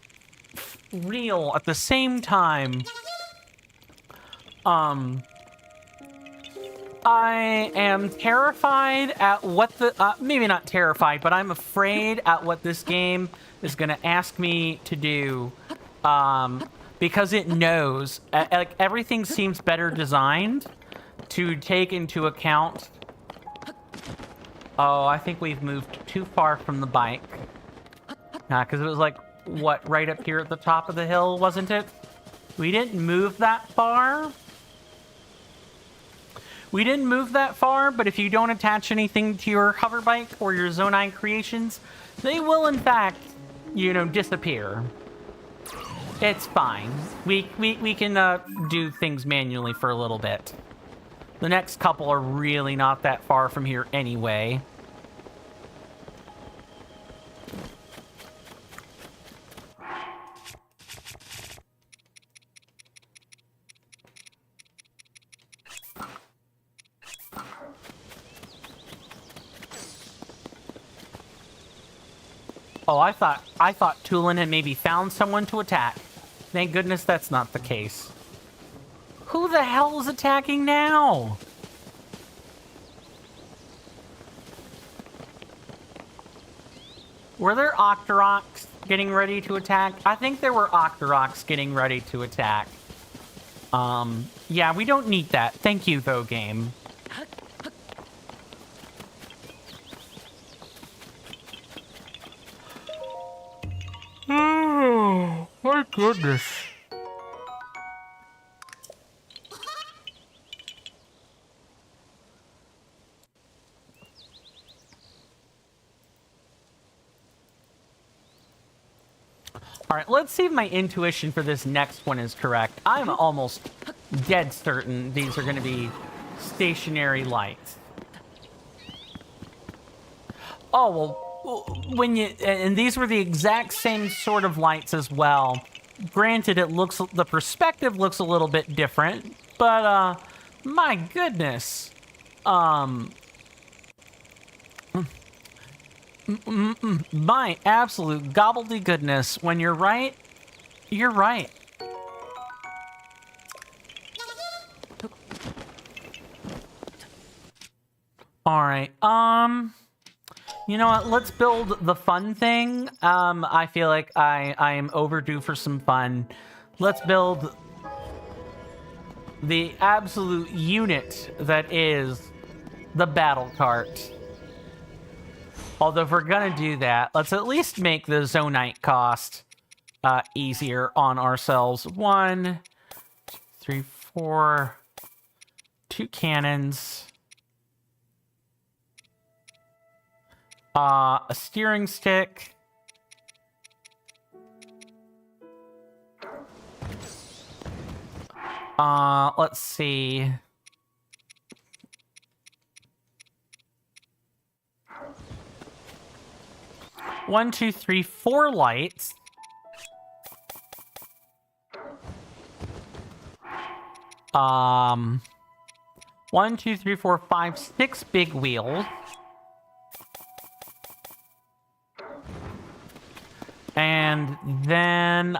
real at the same time. I am terrified at what the maybe not terrified, but I'm afraid at what this game is going to ask me to do, because it knows like everything seems better designed to take into account. Oh, I think we've moved too far from the bike. Because it was like, what, right up here at the top of the hill, wasn't it? We didn't move that far. We didn't move that far, but if you don't attach anything to your hover bike or your Zonai creations, they will in fact, you know, disappear. It's fine. We can do things manually for a little bit. The next couple are really not that far from here anyway. Oh, I thought Tulin had maybe found someone to attack. Thank goodness that's not the case. Who the hell is attacking now? Were there Octoroks getting ready to attack? I think there were Octoroks getting ready to attack. Yeah, we don't need that. Thank you, though, game. Oh, my goodness. All right, let's see if my intuition for this next one is correct. I'm almost dead certain these are going to be stationary lights. Oh, well, when you... And these were the exact same sort of lights as well. Granted, the perspective looks a little bit different, but, my goodness. My absolute gobbledygoodness. When you're right, you're right. All right. You know what? Let's build the fun thing. I feel like I am overdue for some fun. Let's build the absolute unit that is the battle cart. Although if we're gonna do that, let's at least make the Zonite cost easier on ourselves. 1, 2, 3, 4, 2 cannons. A steering stick. Let's see. One, two, three, 4 lights. One, two, three, 4, 5, 6 big wheels. And then,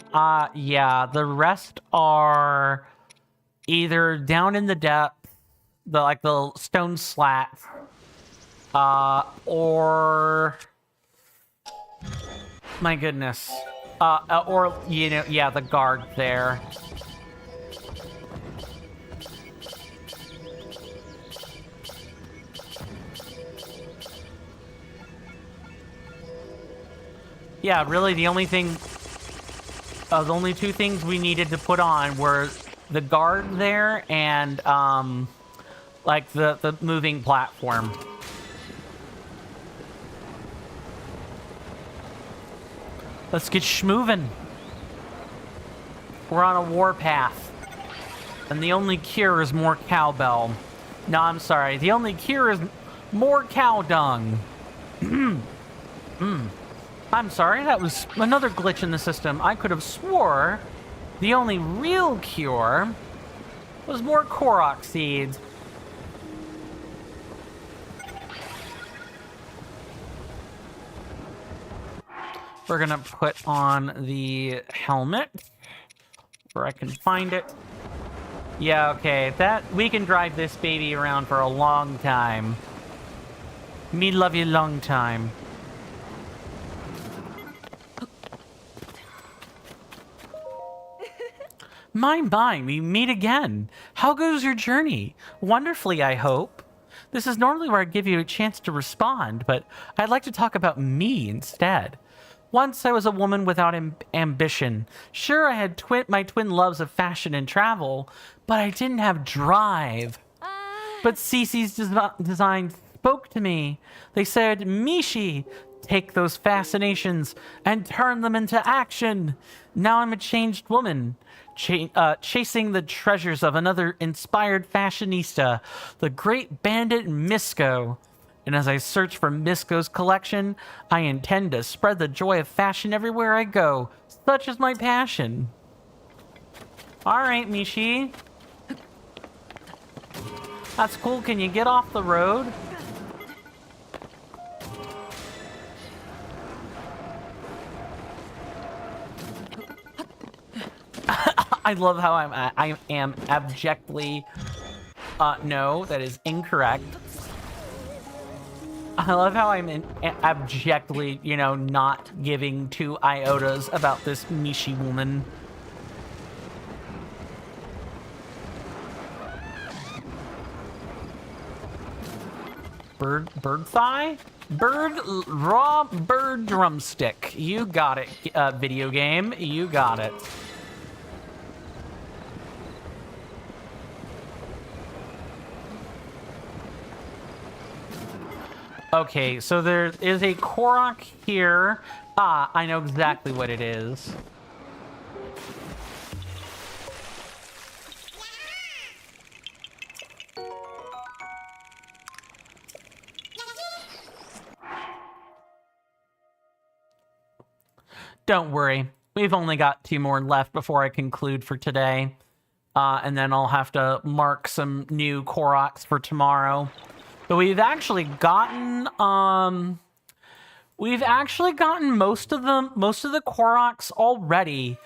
yeah, the rest are either down in the depth, the stone slat, or my goodness, or yeah, the guard there. Yeah, really, the only two things we needed to put on were the guard there and, like, the moving platform. Let's get schmovin'. We're on a warpath. And the only cure is more cowbell. No, I'm sorry. The only cure is more cow dung. I'm sorry, that was another glitch in the system. I could have swore the only real cure was more Korok seeds. We're gonna put on the helmet where I can find it. Yeah, okay, we can drive this baby around for a long time. Me love you long time. My, we meet again. How goes your journey? Wonderfully, I hope. This is normally where I give you a chance to respond, but I'd like to talk about me instead. Once I was a woman without ambition. Sure, I had my twin loves of fashion and travel, but I didn't have drive. But Cece's design spoke to me. They said, Mishi, take those fascinations and turn them into action. Now I'm a changed woman. Chasing the treasures of another inspired fashionista, the great bandit Misko. And as I search for Misko's collection, I intend to spread the joy of fashion everywhere I go. Such is my passion. Alright, Mishi. That's cool. Can you get off the road? I love how I am abjectly... no, that is incorrect. I love how I'm abjectly, not giving two iotas about this Mishi woman. Bird thigh? Raw bird drumstick. You got it, video game. You got it. Okay, so there is a Korok here. Ah, I know exactly what it is. Don't worry. We've only got 2 more left before I conclude for today. And then I'll have to mark some new Koroks for tomorrow. But we've actually gotten most of the Koroks already.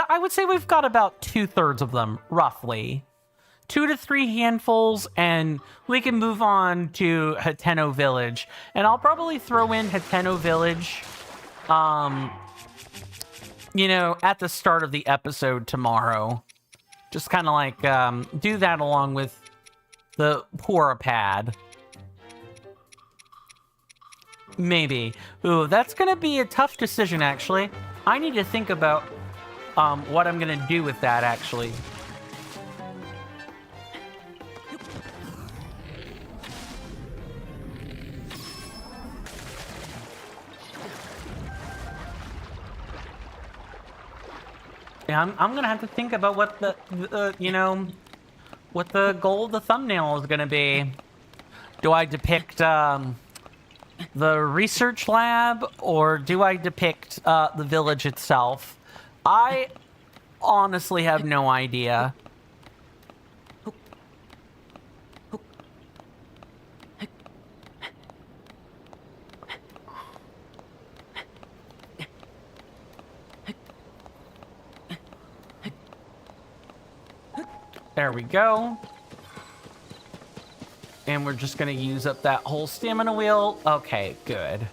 I would say we've got about 2/3 of them, roughly. 2 to 3 handfuls, and we can move on to Hateno Village. And I'll probably throw in Hateno Village, at the start of the episode tomorrow. Just kind of like, do that along with the Purah Pad. Maybe. Ooh, that's gonna be a tough decision, actually. I need to think about what I'm gonna do with that, actually. Yeah, I'm gonna have to think about what what the goal of the thumbnail is gonna be. Do I depict the research lab, or do I depict the village itself? I honestly have no idea. There we go. And we're just going to use up that whole stamina wheel. Okay, good.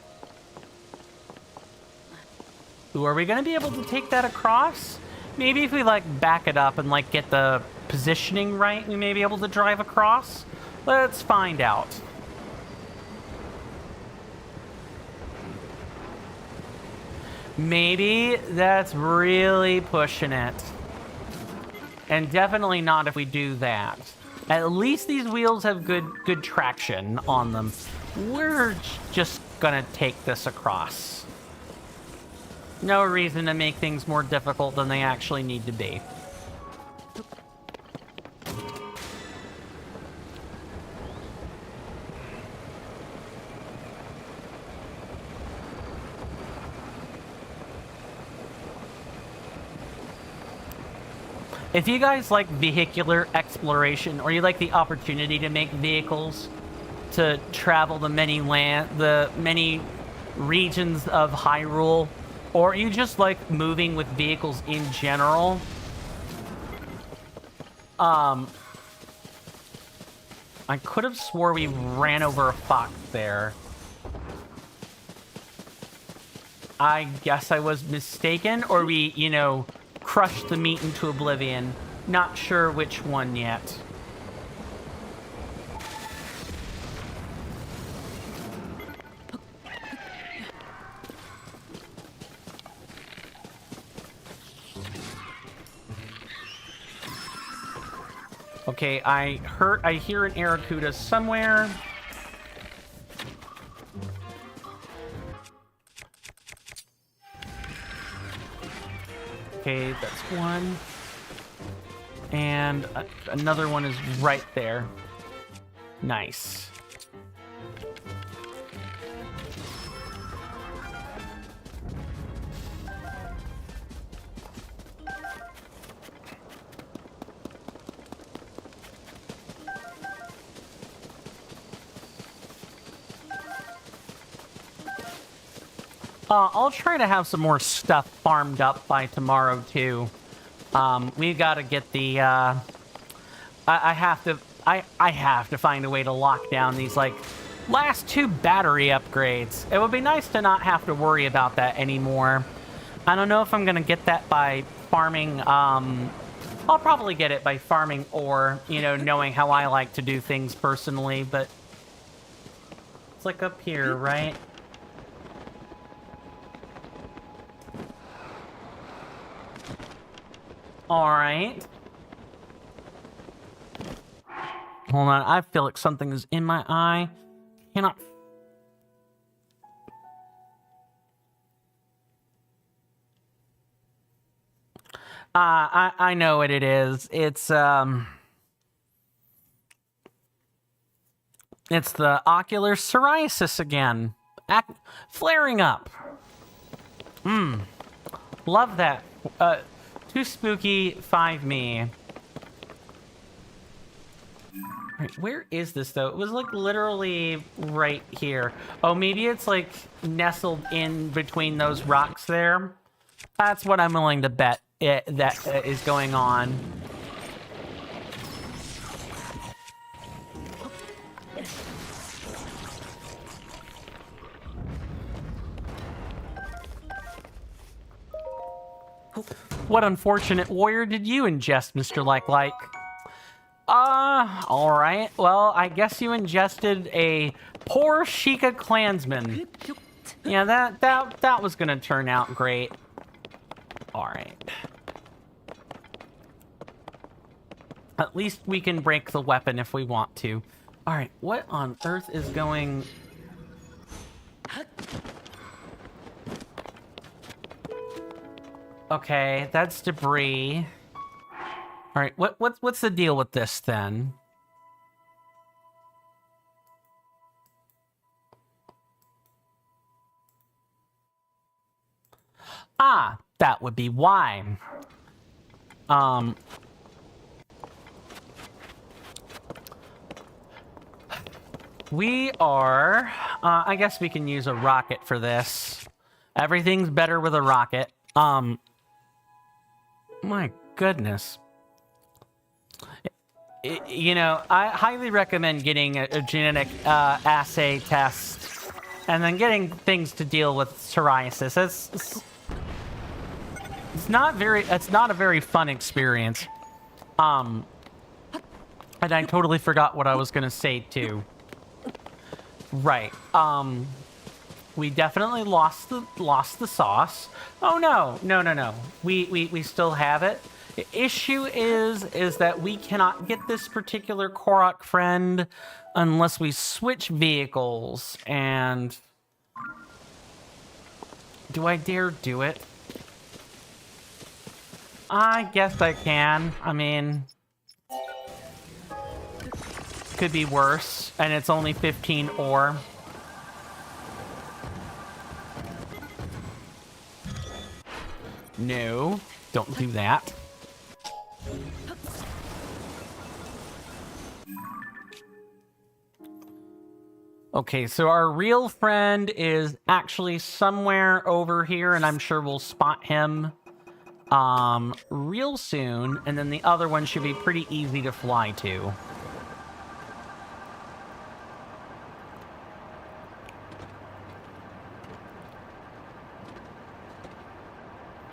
Ooh, are we going to be able to take that across? Maybe if we, like, back it up and, like, get the positioning right, we may be able to drive across. Let's find out. Maybe that's really pushing it. And definitely not if we do that. At least these wheels have good traction on them. We're just gonna take this across. No reason to make things more difficult than they actually need to be. If you guys like vehicular exploration, or you like the opportunity to make vehicles to travel the many regions of Hyrule, or you just like moving with vehicles in general, I could have swore we ran over a fox there. I guess I was mistaken, or we, you know, crushed the meat into oblivion. Not sure which one yet. Okay, I hear an Aracuda somewhere. Okay, that's one. And another one is right there. Nice. I'll try to have some more stuff farmed up by tomorrow too. We gotta get the I have to find a way to lock down these like last 2 battery upgrades. It would be nice to not have to worry about that anymore. I don't know if I'm gonna get that by farming. I'll probably get it by farming ore, you know, knowing how I like to do things personally, but it's like up here, right? Alright. Hold on, I feel like something is in my eye. Cannot... I know what it is. It's the ocular psoriasis again. Flaring up. Love that. Too spooky, 5 me. Right, where is this though? It was like literally right here. Oh, maybe it's like nestled in between those rocks there. That's what I'm willing to bet that is going on. What unfortunate warrior did you ingest, Mr. Like? Alright. Well, I guess you ingested a poor Sheikah clansman. Yeah, that was gonna turn out great. Alright. At least we can break the weapon if we want to. Alright, what on earth is going... Okay, that's debris. All right, what's the deal with this then? Ah, that would be why. We are... I guess we can use a rocket for this. Everything's better with a rocket. My goodness. You know, I highly recommend getting a genetic assay test and then getting things to deal with psoriasis. It's not a very fun experience. And I totally forgot what I was gonna say too. Right. We definitely lost the sauce. Oh no. We still have it. The issue is that we cannot get this particular Korok friend unless we switch vehicles. And do I dare do it? I guess I can. I mean, could be worse, and it's only 15 ore. No, don't do that. Okay, so our real friend is actually somewhere over here, and I'm sure we'll spot him real soon, and then the other one should be pretty easy to fly to.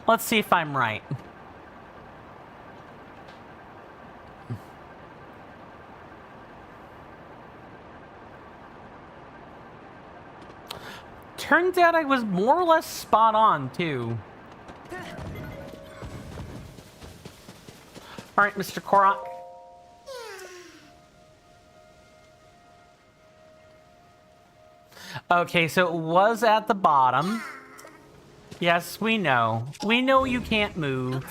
Let's see if I'm right. Turns out I was more or less spot on, too. All right, Mr. Korok. Okay, so it was at the bottom. Yes, we know. We know you can't move.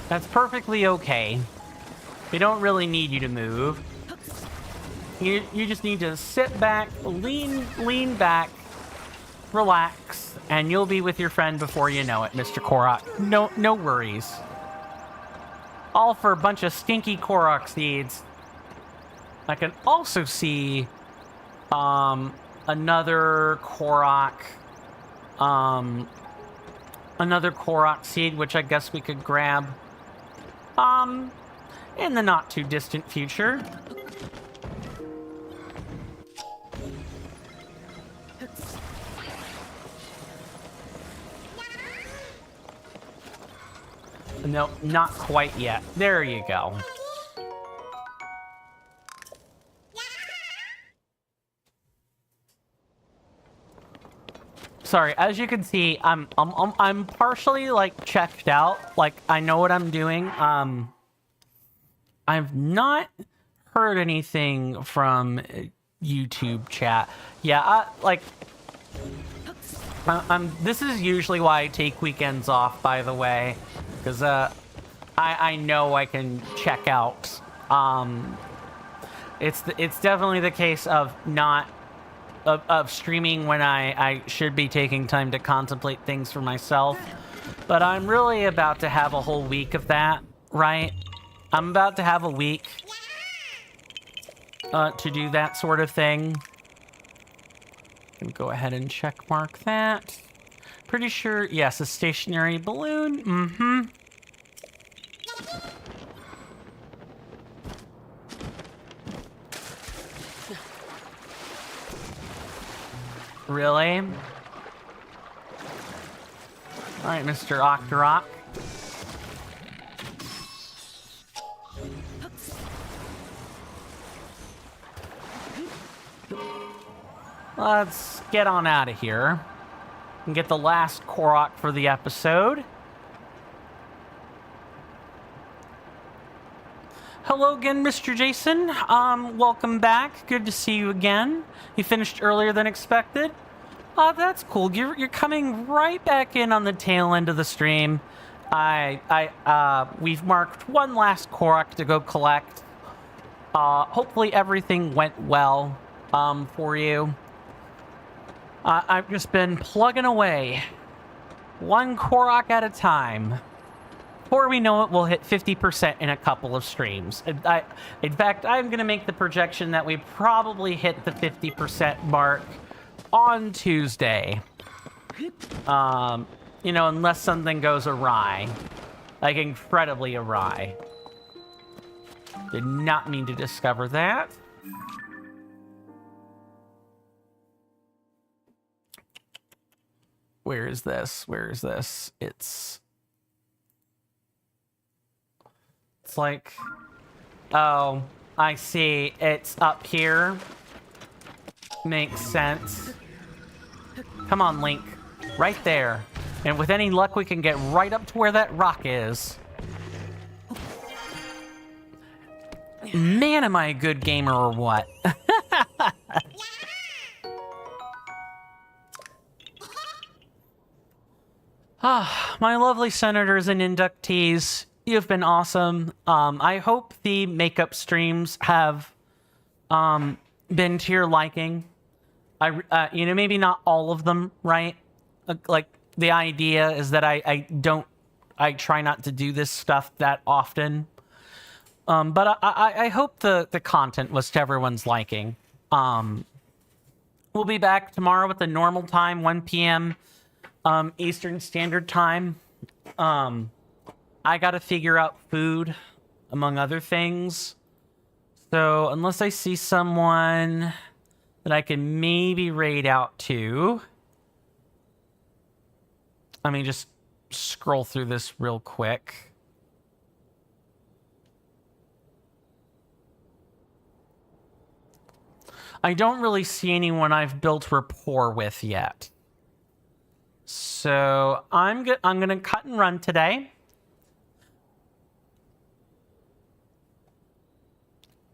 That's perfectly okay. We don't really need you to move. You just need to sit back, lean back, relax, and you'll be with your friend before you know it, Mr. Korok. No worries. All for a bunch of stinky Korok seeds. I can also see another Korok seed, which I guess we could grab in the not too distant future. No, not quite yet. There you go. Sorry, as you can see, I'm partially like checked out. Like I know what I'm doing. I've not heard anything from YouTube chat. Yeah, this is usually why I take weekends off, by the way, because I know I can check out. It's definitely the case of not of streaming when I should be taking time to contemplate things for myself. But I'm really about to have a whole week of that, right? I'm about to have a week to do that sort of thing. Can go ahead and check mark that. Pretty sure, yes, a stationary balloon. Mm-hmm. Really? Alright, Mr. Octorok. Let's get on out of here and get the last Korok for the episode. Hello again, Mr. Jason. Welcome back. Good to see you again. You finished earlier than expected. That's cool. You're coming right back in on the tail end of the stream. We've marked one last Korok to go collect. Hopefully everything went well for you. I've just been plugging away, one Korok at a time. Before we know it, we'll hit 50% in a couple of streams. In fact, I'm going to make the projection that we probably hit the 50% mark on Tuesday. You know, unless something goes awry. like incredibly awry. Did not mean to discover that. Where is this? Where is this? It's like, oh, I see. It's up here. Makes sense. Come on, Link. Right there. And with any luck, we can get right up to where that rock is. Man, am I a good gamer or what? My lovely senators and inductees, you've been awesome. I hope the makeup streams have been to your liking. You know, maybe not all of them, right? Like, the idea is that I try not to do this stuff that often. But I hope the content was to everyone's liking. We'll be back tomorrow at the normal time, 1 p.m. Eastern Standard Time. I gotta figure out food, among other things. So unless I see someone that I can maybe raid out to, let me just scroll through this real quick. I don't really see anyone I've built rapport with yet. So I'm gonna cut and run today.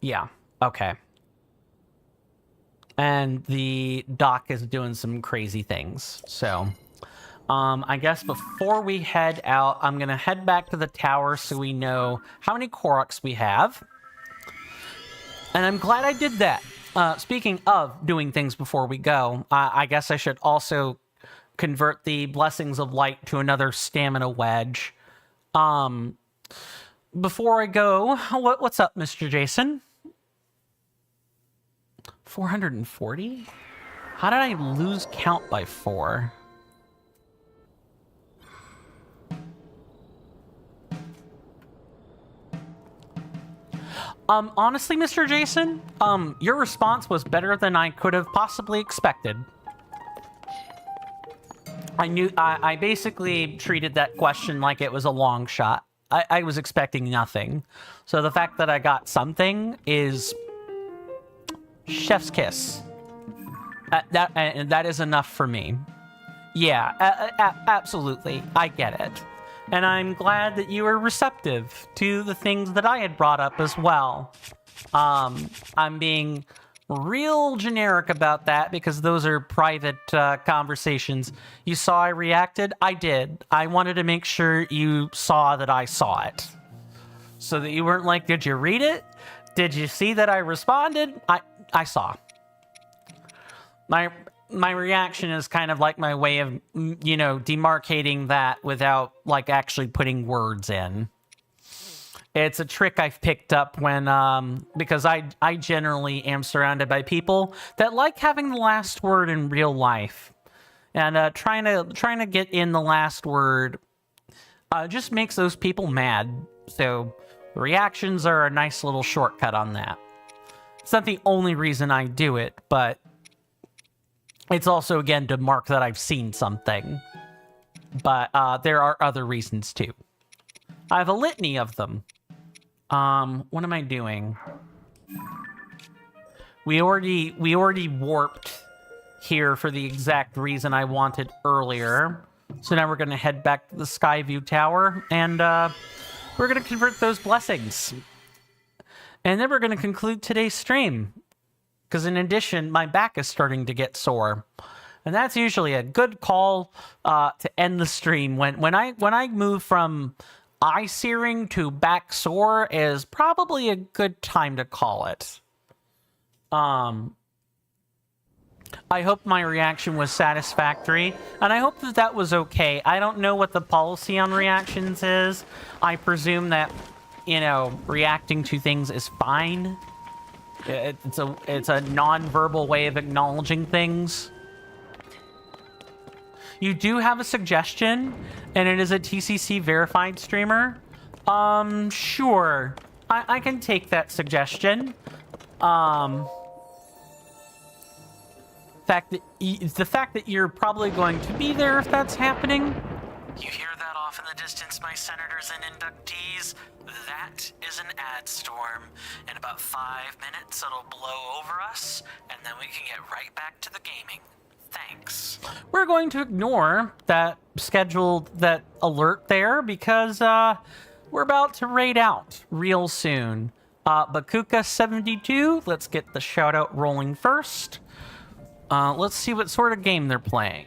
Yeah, okay. And the doc is doing some crazy things. So I guess before we head out, I'm gonna head back to the tower so we know how many Koroks we have. And I'm glad I did that. Speaking of doing things before we go, I guess I should also convert the Blessings of Light to another stamina wedge. Before I go, what's up, Mr. Jason? 440? How did I lose count by 4? Honestly, Mr. Jason, your response was better than I could have possibly expected. I basically treated that question like it was a long shot. I was expecting nothing. So the fact that I got something is chef's kiss. That is enough for me. Yeah, absolutely. I get it. And I'm glad that you were receptive to the things that I had brought up as well. I'm being real generic about that because those are private conversations. You saw I reacted? I did. I wanted to make sure you saw that I saw it. So that you weren't like, did you read it? Did you see that I responded? I saw. My reaction is kind of like my way of, you know, demarcating that without, like, actually putting words in. It's a trick I've picked up when, because I generally am surrounded by people that like having the last word in real life. And trying to get in the last word just makes those people mad. So reactions are a nice little shortcut on that. It's not the only reason I do it, but it's also, again, to mark that I've seen something. But there are other reasons, too. I have a litany of them. What am I doing? We already warped here for the exact reason I wanted earlier. So now we're going to head back to the Skyview Tower, and we're going to convert those blessings. And then we're going to conclude today's stream. Because in addition, my back is starting to get sore. And that's usually a good call to end the stream. When I move from eye searing to back sore is probably a good time to call it. I hope my reaction was satisfactory, and I hope that that was okay. I don't know what the policy on reactions is. I presume that, you know, reacting to things is fine. It's a non-verbal way of acknowledging things. you do have a suggestion, and it is a TCC verified streamer. Sure. I can take that suggestion. The fact that you're probably going to be there if that's happening. You hear that off in the distance, my senators and inductees? That is an ad storm. In about 5 minutes, it'll blow over us, and then we can get right back to the gaming. Thanks. We're going to ignore that alert there because we're about to raid out real soon. Bakuka72, let's get the shout out rolling first. Let's see what sort of game they're playing.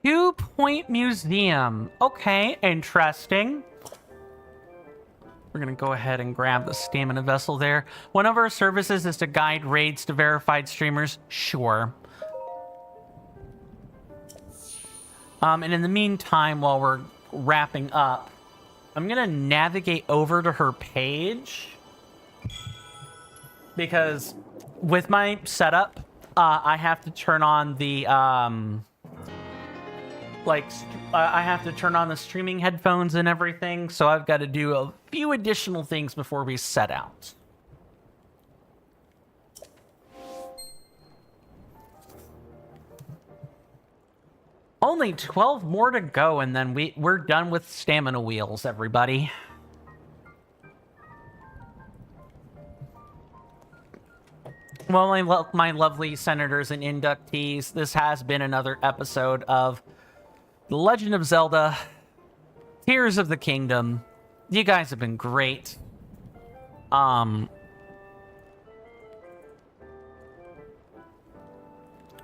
Two-Point Museum. Okay, interesting. We're going to go ahead and grab the stamina vessel there. One of our services is to guide raids to verified streamers. Sure. And in the meantime, while we're wrapping up, I'm going to navigate over to her page. Because with my setup, I have to turn on the... I have to turn on the streaming headphones and everything, so I've got to do a few additional things before we set out. Only 12 more to go, and then we're done with stamina wheels, everybody. Well, my lovely senators and inductees, this has been another episode of The Legend of Zelda, Tears of the Kingdom. You guys have been great. Let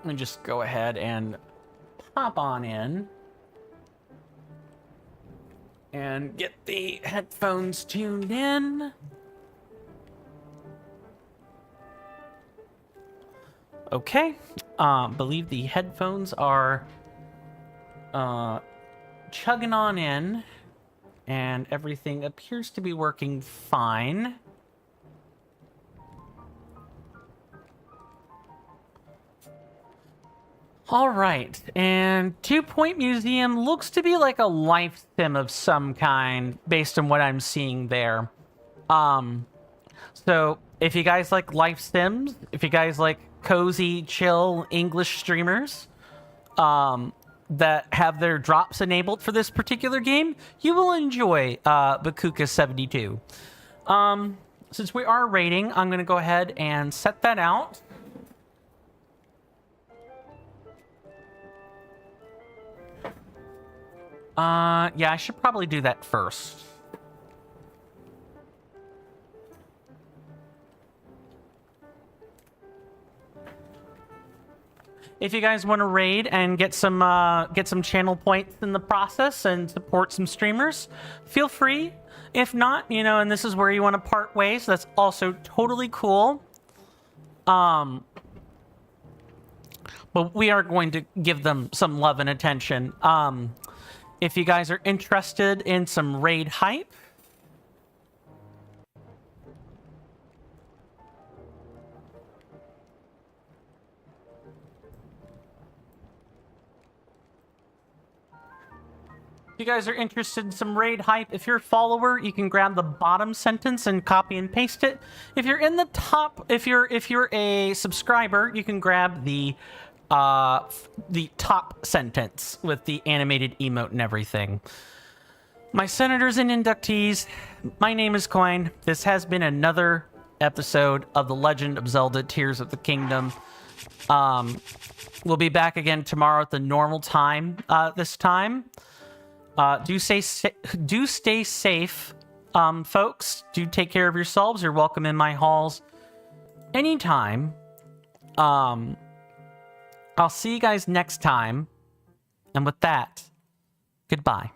me just go ahead and pop on in and get the headphones tuned in. Okay, believe the headphones are chugging on in, and everything appears to be working fine. All right, and Two-Point Museum looks to be like a life sim of some kind, based on what I'm seeing there. So if you guys like life sims, if you guys like cozy, chill English streamers, that have their drops enabled for this particular game, you will enjoy Bakuka72. Since we are rating, I'm going to go ahead and set that out. Yeah, I should probably do that first. If you guys want to raid and get some channel points in the process and support some streamers, feel free. If not, and this is where you want to part ways, that's also totally cool. But we are going to give them some love and attention. If you guys are interested in some raid hype, if you guys are interested in some raid hype, if you're a follower, you can grab the bottom sentence and copy and paste it. If you're in the top, if you're a subscriber, you can grab the top sentence with the animated emote and everything. My senators and inductees, my name is Coin. This has been another episode of The Legend of Zelda: Tears of the Kingdom. We'll be back again tomorrow at the normal time. This time. Do stay safe, folks. Do take care of yourselves. You're welcome in my halls anytime. I'll see you guys next time. And with that, goodbye.